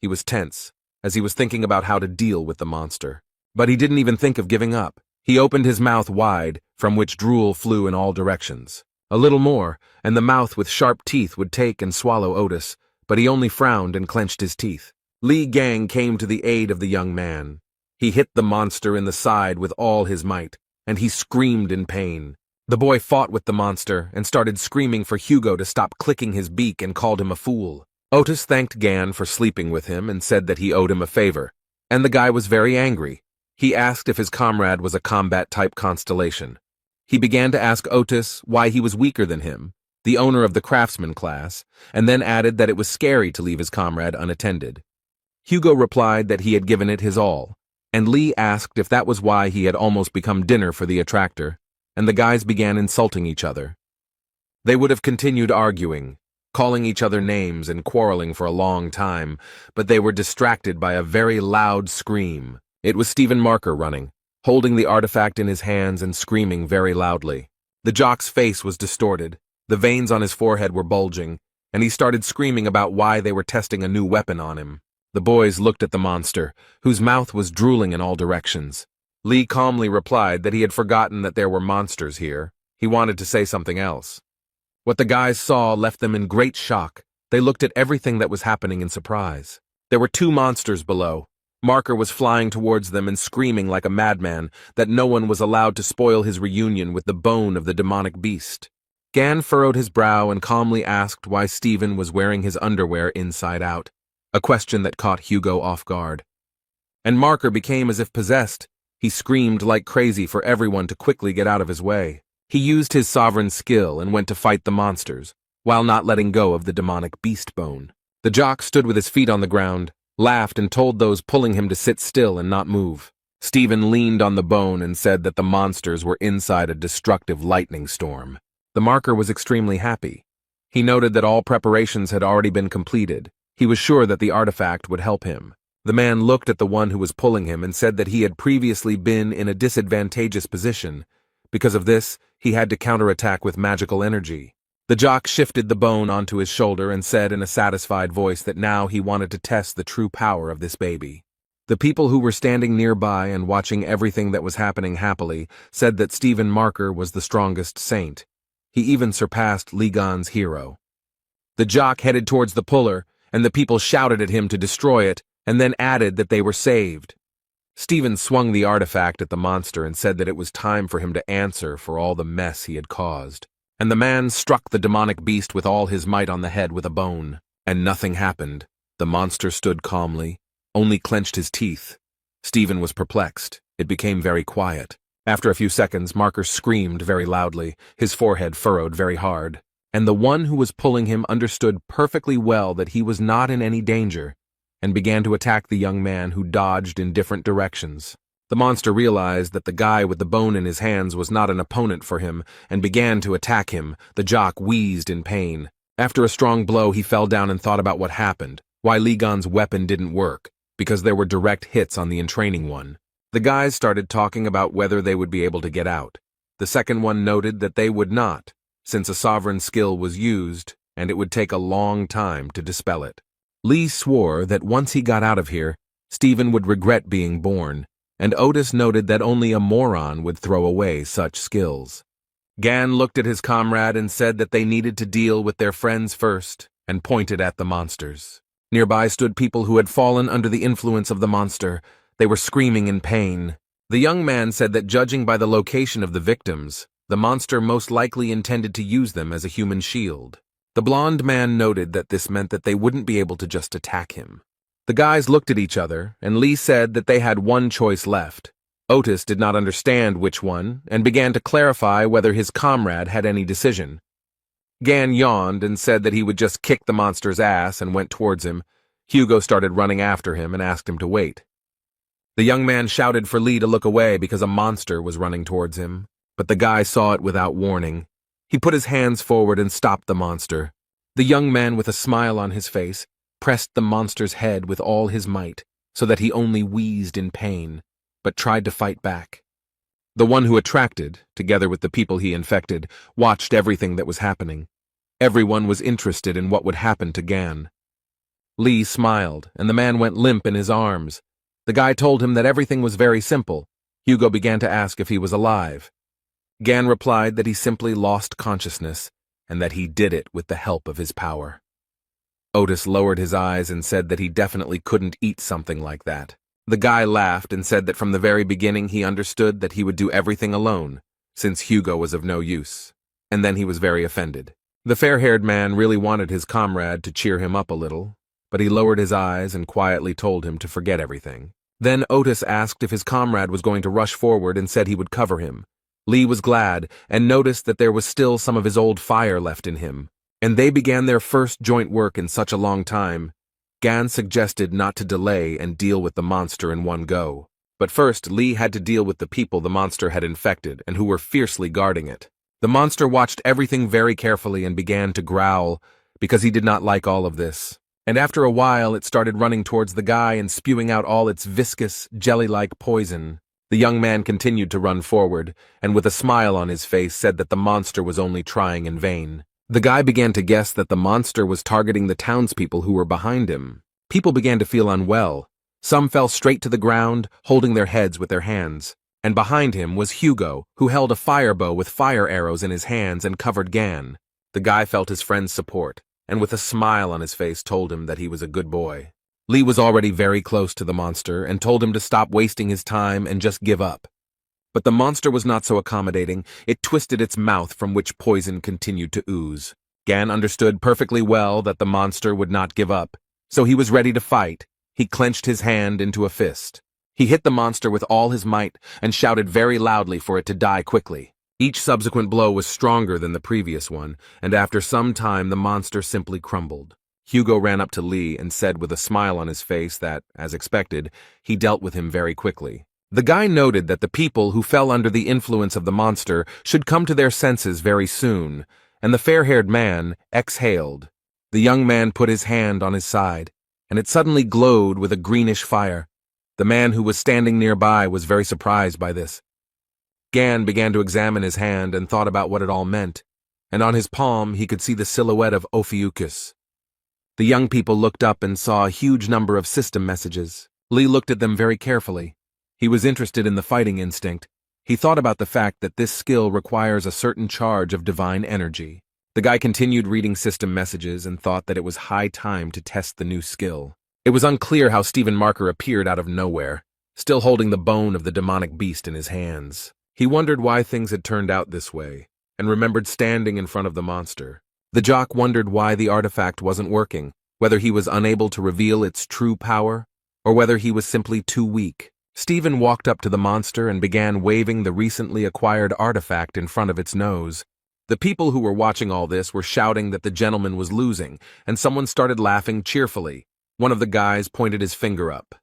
He was tense, as he was thinking about how to deal with the monster. But he didn't even think of giving up. He opened his mouth wide, from which drool flew in all directions. A little more, and the mouth with sharp teeth would take and swallow Otis, but he only frowned and clenched his teeth. Li Gang came to the aid of the young man. He hit the monster in the side with all his might, and he screamed in pain. The boy fought with the monster and started screaming for Hugo to stop clicking his beak and called him a fool. Otis thanked Gan for sleeping with him and said that he owed him a favor, and the guy was very angry. He asked if his comrade was a combat-type constellation. He began to ask Otis why he was weaker than him, the owner of the craftsman class, and then added that it was scary to leave his comrade unattended. Hugo replied that he had given it his all, and Lee asked if that was why he had almost become dinner for the attractor, and the guys began insulting each other. They would have continued arguing, calling each other names and quarreling for a long time, but they were distracted by a very loud scream. It was Stephen Marker running, holding the artifact in his hands and screaming very loudly. The jock's face was distorted, the veins on his forehead were bulging, and he started screaming about why they were testing a new weapon on him. The boys looked at the monster, whose mouth was drooling in all directions. Lee calmly replied that he had forgotten that there were monsters here. He wanted to say something else. What the guys saw left them in great shock. They looked at everything that was happening in surprise. There were 2 monsters below. Marker was flying towards them and screaming like a madman that no one was allowed to spoil his reunion with the bone of the demonic beast. Gan furrowed his brow and calmly asked why Stephen was wearing his underwear inside out, a question that caught Hugo off guard. And Marker became as if possessed. He screamed like crazy for everyone to quickly get out of his way. He used his sovereign skill and went to fight the monsters, while not letting go of the demonic beast bone. The jock stood with his feet on the ground, laughed and told those pulling him to sit still and not move. Stephen leaned on the bone and said that the monsters were inside a destructive lightning storm. The Marker was extremely happy. He noted that all preparations had already been completed. He was sure that the artifact would help him. The man looked at the one who was pulling him and said that he had previously been in a disadvantageous position. Because of this, he had to counterattack with magical energy. The jock shifted the bone onto his shoulder and said in a satisfied voice that now he wanted to test the true power of this baby. The people who were standing nearby and watching everything that was happening happily said that Stephen Marker was the strongest saint. He even surpassed Ligan's hero. The jock headed towards the puller, and the people shouted at him to destroy it, and then added that they were saved. Stephen swung the artifact at the monster and said that it was time for him to answer for all the mess he had caused. And the man struck the demonic beast with all his might on the head with a bone. And nothing happened. The monster stood calmly, only clenched his teeth. Stephen was perplexed. It became very quiet. After a few seconds, Marker screamed very loudly, his forehead furrowed very hard. And the one who was pulling him understood perfectly well that he was not in any danger, and began to attack the young man who dodged in different directions. The monster realized that the guy with the bone in his hands was not an opponent for him, and began to attack him. The jock wheezed in pain. After a strong blow, he fell down and thought about what happened, why Ligan's weapon didn't work, because there were direct hits on the entraining one. The guys started talking about whether they would be able to get out. The second one noted that they would not, since a sovereign skill was used, and it would take a long time to dispel it. Lee swore that once he got out of here, Stephen would regret being born, and Otis noted that only a moron would throw away such skills. Gan looked at his comrade and said that they needed to deal with their friends first, and pointed at the monsters. Nearby stood people who had fallen under the influence of the monster. They were screaming in pain. The young man said that judging by the location of the victims, the monster most likely intended to use them as a human shield. The blonde man noted that this meant that they wouldn't be able to just attack him. The guys looked at each other, and Lee said that they had one choice left. Otis did not understand which one, and began to clarify whether his comrade had any decision. Gan yawned and said that he would just kick the monster's ass and went towards him. Hugo started running after him and asked him to wait. The young man shouted for Lee to look away because a monster was running towards him. but the guy saw it without warning. He put his hands forward and stopped the monster. The young man, with a smile on his face, pressed the monster's head with all his might, so that he only wheezed in pain, but tried to fight back. The one who attracted, together with the people he infected, watched everything that was happening. Everyone was interested in what would happen to Gan. Lee smiled, and the man went limp in his arms. The guy told him that everything was very simple. Hugo began to ask if he was alive. Gan replied that he simply lost consciousness, and that he did it with the help of his power. Otis lowered his eyes and said that he definitely couldn't eat something like that. The guy laughed and said that from the very beginning he understood that he would do everything alone, since Hugo was of no use. And then he was very offended. The fair-haired man really wanted his comrade to cheer him up a little, but he lowered his eyes and quietly told him to forget everything. Then Otis asked if his comrade was going to rush forward and said he would cover him. Lee was glad and noticed that there was still some of his old fire left in him, and they began their first joint work in such a long time. Gan suggested not to delay and deal with the monster in one go. But first, Lee had to deal with the people the monster had infected and who were fiercely guarding it. The monster watched everything very carefully and began to growl because he did not like all of this. And after a while, it started running towards the guy and spewing out all its viscous, jelly-like poison. The young man continued to run forward, and with a smile on his face said that the monster was only trying in vain. The guy began to guess that the monster was targeting the townspeople who were behind him. People began to feel unwell. Some fell straight to the ground, holding their heads with their hands. And behind him was Hugo, who held a fire bow with fire arrows in his hands and covered Gan. The guy felt his friend's support, and with a smile on his face told him that he was a good boy. Lee was already very close to the monster and told him to stop wasting his time and just give up. But the monster was not so accommodating. It twisted its mouth from which poison continued to ooze. Gan understood perfectly well that the monster would not give up, so he was ready to fight. He clenched his hand into a fist. He hit the monster with all his might and shouted very loudly for it to die quickly. Each subsequent blow was stronger than the previous one, and after some time the monster simply crumbled. Hugo ran up to Lee and said with a smile on his face that, as expected, he dealt with him very quickly. The guy noted that the people who fell under the influence of the monster should come to their senses very soon, and the fair-haired man exhaled. The young man put his hand on his side, and it suddenly glowed with a greenish fire. The man who was standing nearby was very surprised by this. Gan began to examine his hand and thought about what it all meant, and on his palm he could see the silhouette of Ophiuchus. The young people looked up and saw a huge number of system messages. Lee looked at them very carefully. He was interested in the fighting instinct. He thought about the fact that this skill requires a certain charge of divine energy. The guy continued reading system messages and thought that it was high time to test the new skill. It was unclear how Stephen Marker appeared out of nowhere, still holding the bone of the demonic beast in his hands. He wondered why things had turned out this way, and remembered standing in front of the monster. The jock wondered why the artifact wasn't working, whether he was unable to reveal its true power, or whether he was simply too weak. Stephen walked up to the monster and began waving the recently acquired artifact in front of its nose. The people who were watching all this were shouting that the gentleman was losing, and someone started laughing cheerfully. One of the guys pointed his finger up.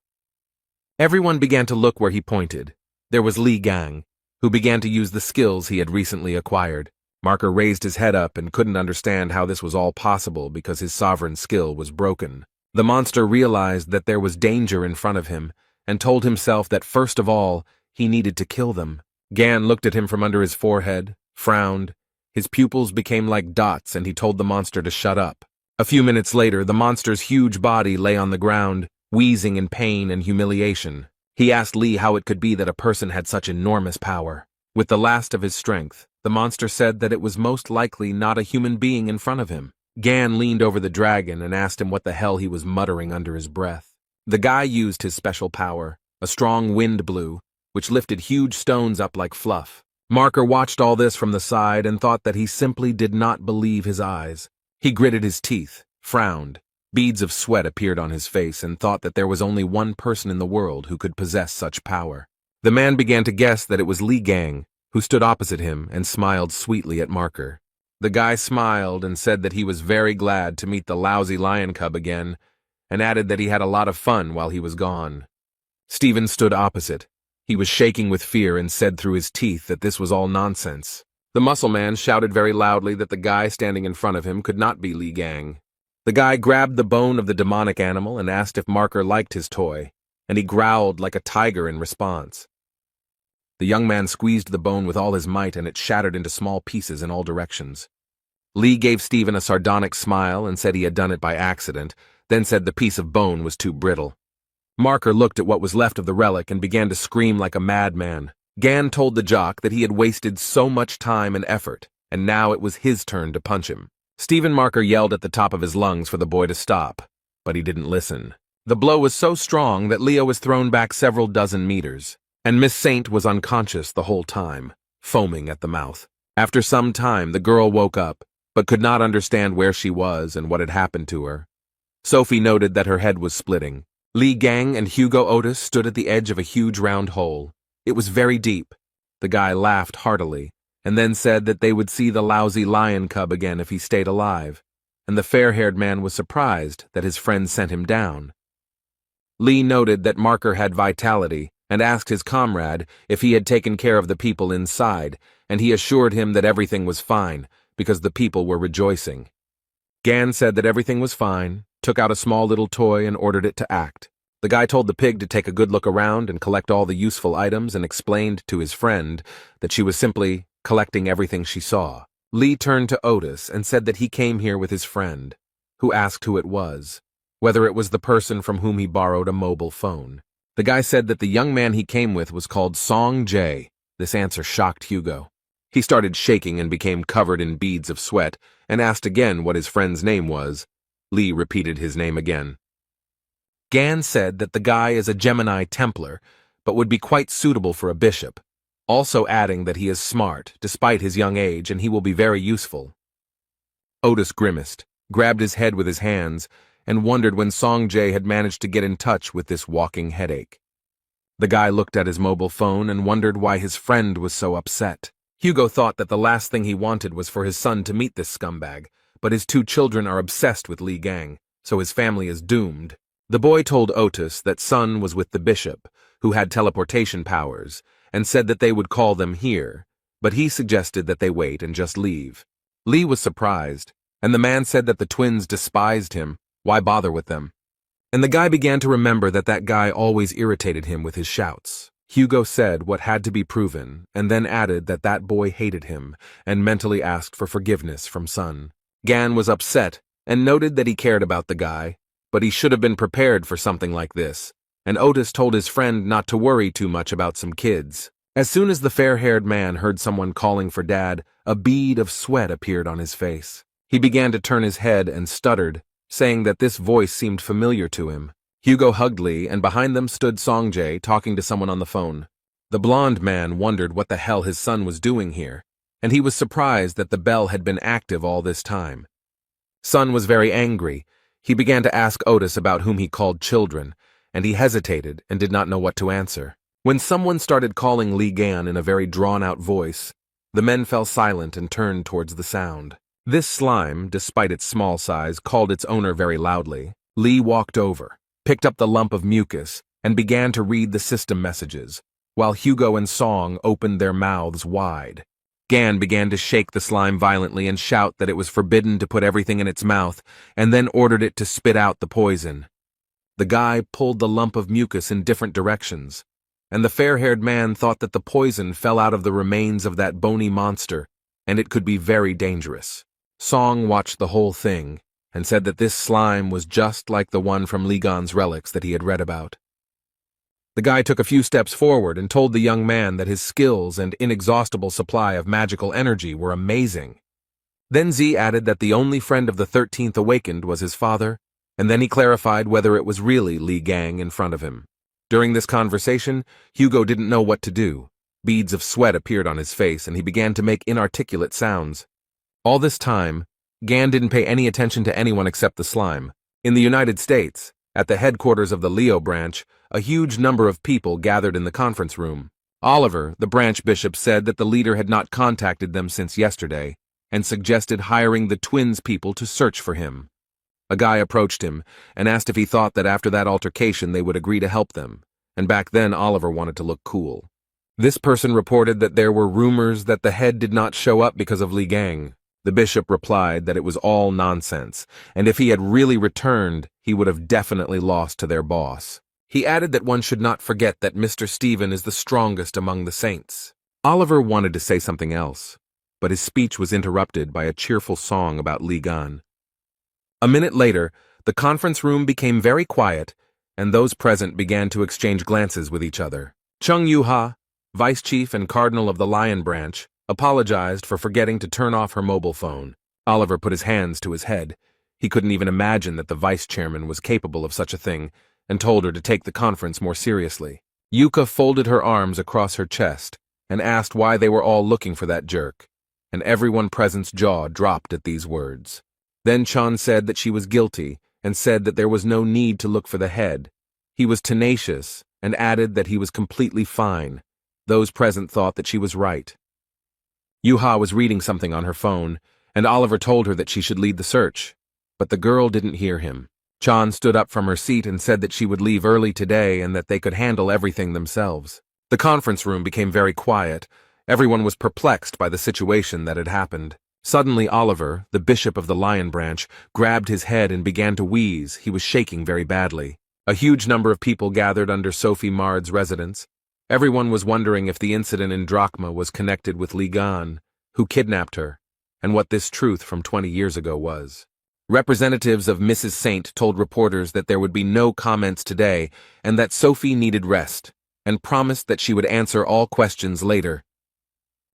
Everyone began to look where he pointed. There was Li Gang, who began to use the skills he had recently acquired. Marker raised his head up and couldn't understand how this was all possible because his sovereign skill was broken. The monster realized that there was danger in front of him and told himself that first of all, he needed to kill them. Gan looked at him from under his forehead, frowned. His pupils became like dots and he told the monster to shut up. A few minutes later, the monster's huge body lay on the ground, wheezing in pain and humiliation. He asked Lee how it could be that a person had such enormous power. With the last of his strength, the monster said that it was most likely not a human being in front of him. Gan leaned over the dragon and asked him what the hell he was muttering under his breath. The guy used his special power, a strong wind blew, which lifted huge stones up like fluff. Marker watched all this from the side and thought that he simply did not believe his eyes. He gritted his teeth, frowned. Beads of sweat appeared on his face and thought that there was only one person in the world who could possess such power. The man began to guess that it was Li Gang, who stood opposite him and smiled sweetly at Marker. The guy smiled and said that he was very glad to meet the lousy lion cub again, and added that he had a lot of fun while he was gone. Stephen stood opposite. He was shaking with fear and said through his teeth that this was all nonsense. The muscle man shouted very loudly that the guy standing in front of him could not be Li Gang. The guy grabbed the bone of the demonic animal and asked if Marker liked his toy, and he growled like a tiger in response. The young man squeezed the bone with all his might and it shattered into small pieces in all directions. Li gave Stephen a sardonic smile and said he had done it by accident, then said the piece of bone was too brittle. Marker looked at what was left of the relic and began to scream like a madman. Gan told the jock that he had wasted so much time and effort, and now it was his turn to punch him. Stephen Marker yelled at the top of his lungs for the boy to stop, but he didn't listen. The blow was so strong that Leo was thrown back several dozen meters, and Miss Saint was unconscious the whole time, foaming at the mouth. After some time, the girl woke up, but could not understand where she was and what had happened to her. Sophie noted that her head was splitting. Li Gang and Hugo Otis stood at the edge of a huge round hole. It was very deep. The guy laughed heartily, and then said that they would see the lousy lion cub again if he stayed alive, and the fair-haired man was surprised that his friend sent him down. Li noted that Marker had vitality and asked his comrade if he had taken care of the people inside, and he assured him that everything was fine, because the people were rejoicing. Gan said that everything was fine, took out a small little toy and ordered it to act. The guy told the pig to take a good look around and collect all the useful items and explained to his friend that she was simply collecting everything she saw. Li turned to Otis and said that he came here with his friend, who asked who it was, whether it was the person from whom he borrowed a mobile phone. The guy said that the young man he came with was called Song Jae. This answer shocked Hugo. He started shaking and became covered in beads of sweat and asked again what his friend's name was. Li repeated his name again. Gan said that the guy is a Gemini Templar, but would be quite suitable for a bishop, also adding that he is smart, despite his young age, and he will be very useful. Otis grimaced, grabbed his head with his hands, and wondered when Song Jae had managed to get in touch with this walking headache. The guy looked at his mobile phone and wondered why his friend was so upset. Hugo thought that the last thing he wanted was for his son to meet this scumbag, but his two children are obsessed with Li Gang, so his family is doomed. The boy told Otis that Sun was with the bishop, who had teleportation powers, and said that they would call them here, but he suggested that they wait and just leave. Li was surprised, and the man said that the twins despised him. Why bother with them? And the guy began to remember that guy always irritated him with his shouts. Hugo said what had to be proven, and then added that boy hated him, and mentally asked for forgiveness from Sun. Gan was upset, and noted that he cared about the guy, but he should have been prepared for something like this, and Otis told his friend not to worry too much about some kids. As soon as the fair-haired man heard someone calling for Dad, a bead of sweat appeared on his face. He began to turn his head and stuttered, saying that this voice seemed familiar to him. Hugo hugged Li, and behind them stood Song Jae talking to someone on the phone. The blonde man wondered what the hell his son was doing here, and he was surprised that the bell had been active all this time. Sun was very angry. He began to ask Otis about whom he called children, and he hesitated and did not know what to answer. When someone started calling Li Gan in a very drawn-out voice, the men fell silent and turned towards the sound. This slime, despite its small size, called its owner very loudly. Li walked over, picked up the lump of mucus, and began to read the system messages, while Hugo and Song opened their mouths wide. Gan began to shake the slime violently and shout that it was forbidden to put everything in its mouth, and then ordered it to spit out the poison. The guy pulled the lump of mucus in different directions, and the fair-haired man thought that the poison fell out of the remains of that bony monster, and it could be very dangerous. Song watched the whole thing, and said that this slime was just like the one from Li Gan's relics that he had read about. The guy took a few steps forward and told the young man that his skills and inexhaustible supply of magical energy were amazing. Then Z added that the only friend of the 13th awakened was his father, and then he clarified whether it was really Li Gang in front of him. During this conversation, Hugo didn't know what to do. Beads of sweat appeared on his face, and he began to make inarticulate sounds. All this time, Gan didn't pay any attention to anyone except the slime. In the United States, at the headquarters of the Leo branch, a huge number of people gathered in the conference room. Oliver, the branch bishop, said that the leader had not contacted them since yesterday, and suggested hiring the twins people to search for him. A guy approached him and asked if he thought that after that altercation they would agree to help them, and back then Oliver wanted to look cool. This person reported that there were rumors that the head did not show up because of Li Gang. The bishop replied that it was all nonsense, and if he had really returned, he would have definitely lost to their boss. He added that one should not forget that Mr. Stephen is the strongest among the saints. Oliver wanted to say something else, but his speech was interrupted by a cheerful song about Li Gan. A minute later, the conference room became very quiet, and those present began to exchange glances with each other. Chung Yu-ha, vice chief and cardinal of the Lion Branch, apologized for forgetting to turn off her mobile phone. Oliver put his hands to his head. He couldn't even imagine that the vice chairman was capable of such a thing, and told her to take the conference more seriously. Yuka folded her arms across her chest and asked why they were all looking for that jerk, and everyone present's jaw dropped at these words. Then Chan said that she was guilty and said that there was no need to look for the head. He was tenacious and added that he was completely fine. Those present thought that she was right. Yuha was reading something on her phone, and Oliver told her that she should lead the search, but the girl didn't hear him. Chan stood up from her seat and said that she would leave early today and that they could handle everything themselves. The conference room became very quiet. Everyone was perplexed by the situation that had happened. Suddenly Oliver, the bishop of the Lion Branch, grabbed his head and began to wheeze. He was shaking very badly. A huge number of people gathered under Sophie Mard's residence. Everyone was wondering if the incident in Drachma was connected with Li Gan, who kidnapped her, and what this truth from 20 years ago was. Representatives of Mrs. Saint told reporters that there would be no comments today and that Sophie needed rest, and promised that she would answer all questions later.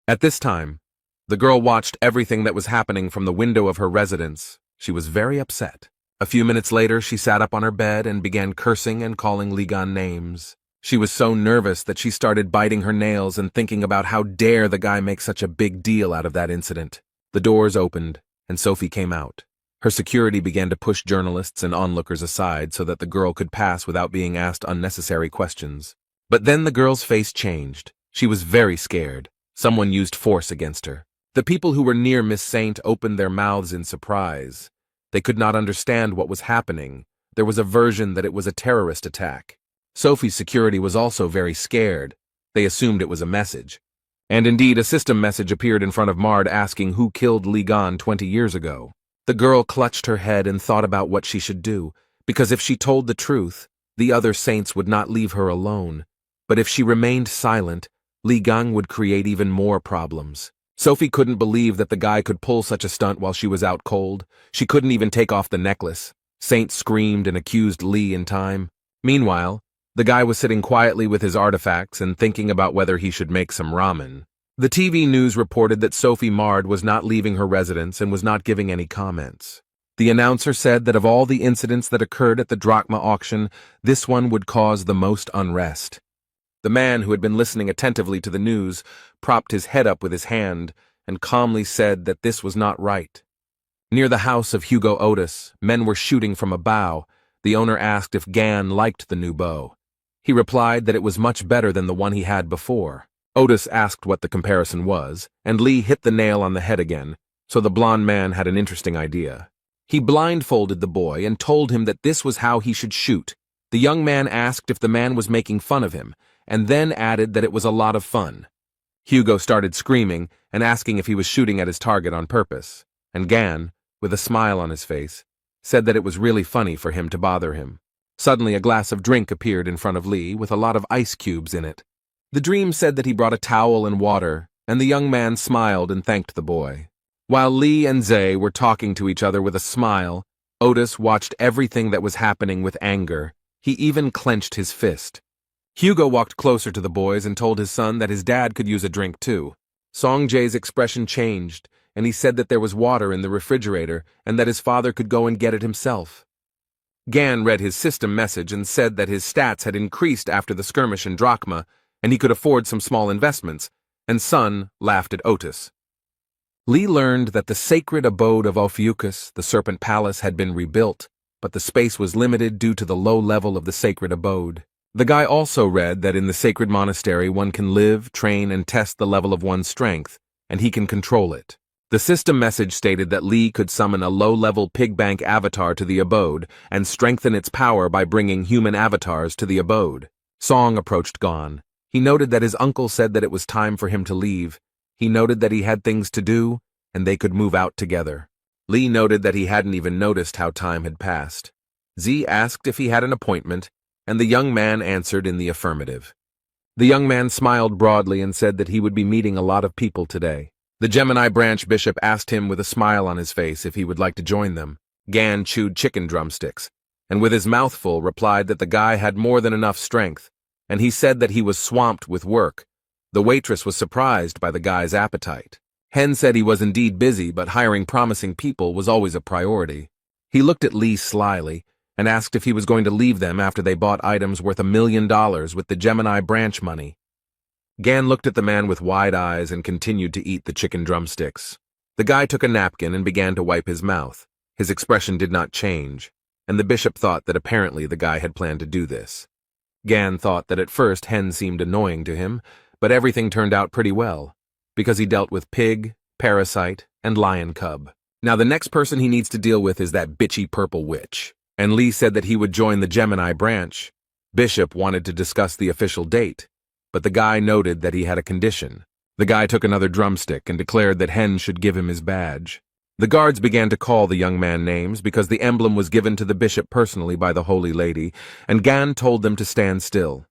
At this time, the girl watched everything that was happening from the window of her residence. She was very upset. A few minutes later, she sat up on her bed and began cursing and calling Li Gan names. She was so nervous that she started biting her nails and thinking about how dare the guy make such a big deal out of that incident. The doors opened, and Sophie came out. Her security began to push journalists and onlookers aside so that the girl could pass without being asked unnecessary questions. But then the girl's face changed. She was very scared. Someone used force against her. The people who were near Miss Saint opened their mouths in surprise. They could not understand what was happening. There was a version that it was a terrorist attack. Sophie's security was also very scared. They assumed it was a message. And indeed, a system message appeared in front of Mard asking who killed Li Gan 20 years ago. The girl clutched her head and thought about what she should do, because if she told the truth, the other saints would not leave her alone. But if she remained silent, Li Gang would create even more problems. Sophie couldn't believe that the guy could pull such a stunt while she was out cold. She couldn't even take off the necklace. Saint screamed and accused Li in time. Meanwhile, the guy was sitting quietly with his artifacts and thinking about whether he should make some ramen. The TV news reported that Sophie Mard was not leaving her residence and was not giving any comments. The announcer said that of all the incidents that occurred at the drachma auction, this one would cause the most unrest. The man who had been listening attentively to the news propped his head up with his hand and calmly said that this was not right. Near the house of Hugo Otis, men were shooting from a bow. The owner asked if Gan liked the new bow. He replied that it was much better than the one he had before. Otis asked what the comparison was, and Lee hit the nail on the head again, so the blond man had an interesting idea. He blindfolded the boy and told him that this was how he should shoot. The young man asked if the man was making fun of him, and then added that it was a lot of fun. Hugo started screaming and asking if he was shooting at his target on purpose, and Gan, with a smile on his face, said that it was really funny for him to bother him. Suddenly a glass of drink appeared in front of Lee with a lot of ice cubes in it. The dream said that he brought a towel and water, and the young man smiled and thanked the boy. While Lee and Zay were talking to each other with a smile, Otis watched everything that was happening with anger. He even clenched his fist. Hugo walked closer to the boys and told his son that his dad could use a drink too. Song Jae's expression changed, and he said that there was water in the refrigerator and that his father could go and get it himself. Gan read his system message and said that his stats had increased after the skirmish in Drachma, and he could afford some small investments, and Sun laughed at Otis. Lee learned that the sacred abode of Ophiuchus, the Serpent Palace, had been rebuilt, but the space was limited due to the low level of the sacred abode. The guy also read that in the sacred monastery one can live, train, and test the level of one's strength, and he can control it. The system message stated that Lee could summon a low-level pigbank avatar to the abode and strengthen its power by bringing human avatars to the abode. Song approached Gon. He noted that his uncle said that it was time for him to leave. He noted that he had things to do, and they could move out together. Lee noted that he hadn't even noticed how time had passed. Z asked if he had an appointment, and the young man answered in the affirmative. The young man smiled broadly and said that he would be meeting a lot of people today. The Gemini branch bishop asked him with a smile on his face if he would like to join them. Gan chewed chicken drumsticks, and with his mouth full replied that the guy had more than enough strength, and he said that he was swamped with work. The waitress was surprised by the guy's appetite. Hen said he was indeed busy, but hiring promising people was always a priority. He looked at Lee slyly and asked if he was going to leave them after they bought items worth $1 million with the Gemini branch money. Gan looked at the man with wide eyes and continued to eat the chicken drumsticks. The guy took a napkin and began to wipe his mouth. His expression did not change, and the bishop thought that apparently the guy had planned to do this. Gan thought that at first Hen seemed annoying to him, but everything turned out pretty well, because he dealt with pig, parasite, and lion cub. Now the next person he needs to deal with is that bitchy purple witch. And Lee said that he would join the Gemini branch. Bishop wanted to discuss the official date, but the guy noted that he had a condition. The guy took another drumstick and declared that Hen should give him his badge. The guards began to call the young man names because the emblem was given to the bishop personally by the Holy Lady, and Gan told them to stand still.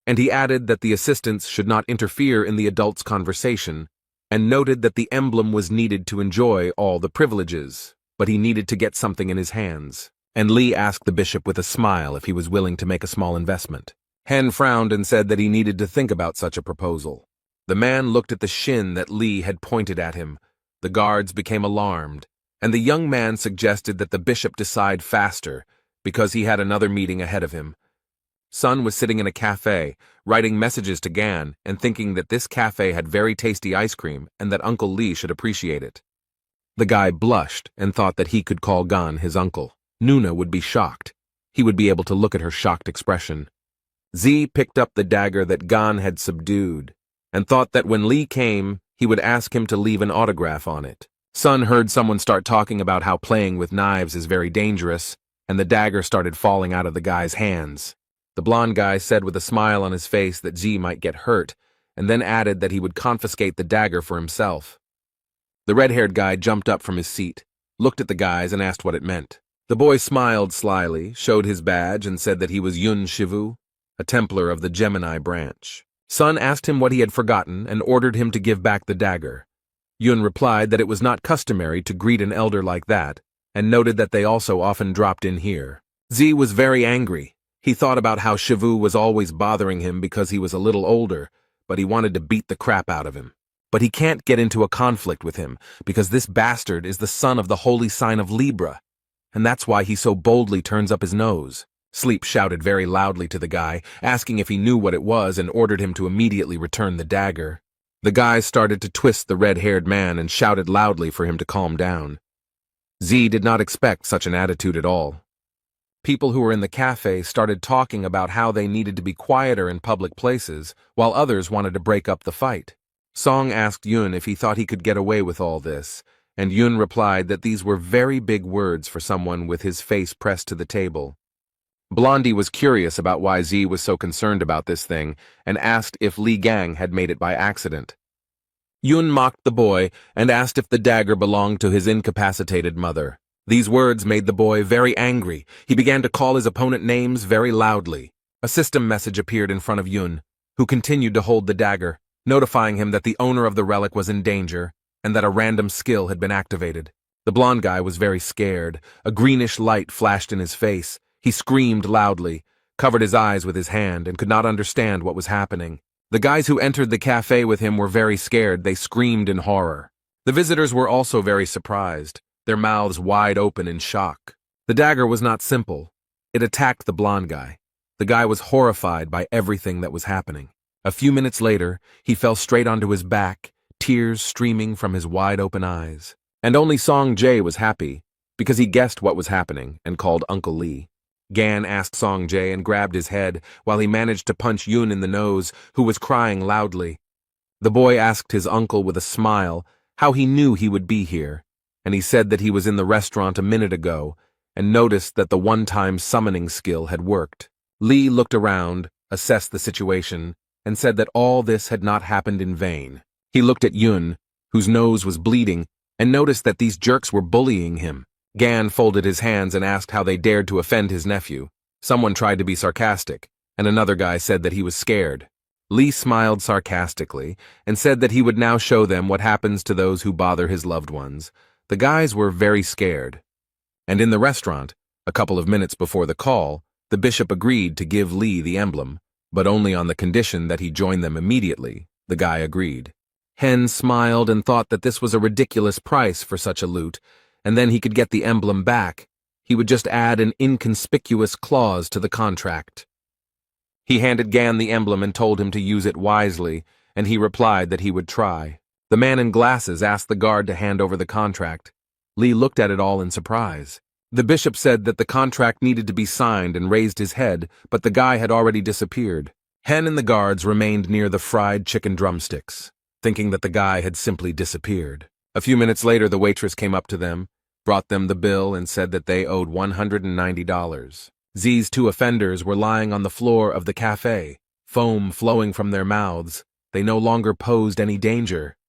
And he added that the assistants should not interfere in the adults' conversation, and noted that the emblem was needed to enjoy all the privileges, but he needed to get something in his hands. And Lee asked the bishop with a smile if he was willing to make a small investment. Hen frowned and said that he needed to think about such a proposal. The man looked at the shin that Lee had pointed at him. The guards became alarmed, and the young man suggested that the bishop decide faster because he had another meeting ahead of him. Sun was sitting in a cafe, writing messages to Gan and thinking that this cafe had very tasty ice cream and that Uncle Lee should appreciate it. The guy blushed and thought that he could call Gan his uncle. Nuna would be shocked. He would be able to look at her shocked expression. Z picked up the dagger that Gan had subdued and thought that when Lee came, he would ask him to leave an autograph on it. Sun heard someone start talking about how playing with knives is very dangerous, and the dagger started falling out of the guy's hands. The blonde guy said with a smile on his face that Z might get hurt, and then added that he would confiscate the dagger for himself. The red-haired guy jumped up from his seat, looked at the guys, and asked what it meant. The boy smiled slyly, showed his badge, and said that he was Yun Shivu, a Templar of the Gemini branch. Sun asked him what he had forgotten and ordered him to give back the dagger. Yun replied that it was not customary to greet an elder like that, and noted that they also often dropped in here. Z was very angry. He thought about how Shivu was always bothering him because he was a little older, but he wanted to beat the crap out of him. But he can't get into a conflict with him, because this bastard is the son of the holy sign of Libra, and that's why he so boldly turns up his nose. Sleep shouted very loudly to the guy, asking if he knew what it was and ordered him to immediately return the dagger. The guy started to twist the red-haired man and shouted loudly for him to calm down. Z did not expect such an attitude at all. People who were in the cafe started talking about how they needed to be quieter in public places, while others wanted to break up the fight. Song asked Yun if he thought he could get away with all this, and Yun replied that these were very big words for someone with his face pressed to the table. Blondie was curious about why Z was so concerned about this thing and asked if Li Gang had made it by accident. Yun mocked the boy and asked if the dagger belonged to his incapacitated mother. These words made the boy very angry. He began to call his opponent names very loudly. A system message appeared in front of Yun, who continued to hold the dagger, notifying him that the owner of the relic was in danger and that a random skill had been activated. The blonde guy was very scared. A greenish light flashed in his face. He screamed loudly, covered his eyes with his hand, and could not understand what was happening. The guys who entered the cafe with him were very scared. They screamed in horror. The visitors were also very surprised, their mouths wide open in shock. The dagger was not simple. It attacked the blonde guy. The guy was horrified by everything that was happening. A few minutes later, he fell straight onto his back, tears streaming from his wide-open eyes. And only Song Jae was happy, because he guessed what was happening and called Uncle Lee. Gan asked Song Jae and grabbed his head while he managed to punch Yun in the nose, who was crying loudly. The boy asked his uncle with a smile how he knew he would be here, and he said that he was in the restaurant a minute ago and noticed that the one-time summoning skill had worked. Lee looked around, assessed the situation, and said that all this had not happened in vain. He looked at Yun, whose nose was bleeding, and noticed that these jerks were bullying him. Gan folded his hands and asked how they dared to offend his nephew. Someone tried to be sarcastic, and another guy said that he was scared. Lee smiled sarcastically and said that he would now show them what happens to those who bother his loved ones. The guys were very scared. And in the restaurant, a couple of minutes before the call, the bishop agreed to give Lee the emblem, but only on the condition that he join them immediately. The guy agreed. Hen smiled and thought that this was a ridiculous price for such a loot, and then he could get the emblem back. He would just add an inconspicuous clause to the contract. He handed Gan the emblem and told him to use it wisely, and he replied that he would try. The man in glasses asked the guard to hand over the contract. Lee looked at it all in surprise. The bishop said that the contract needed to be signed and raised his head, but the guy had already disappeared. Hen and the guards remained near the fried chicken drumsticks, thinking that the guy had simply disappeared. A few minutes later, the waitress came up to them, brought them the bill, and said that they owed $190. Z's two offenders were lying on the floor of the cafe, foam flowing from their mouths. They no longer posed any danger.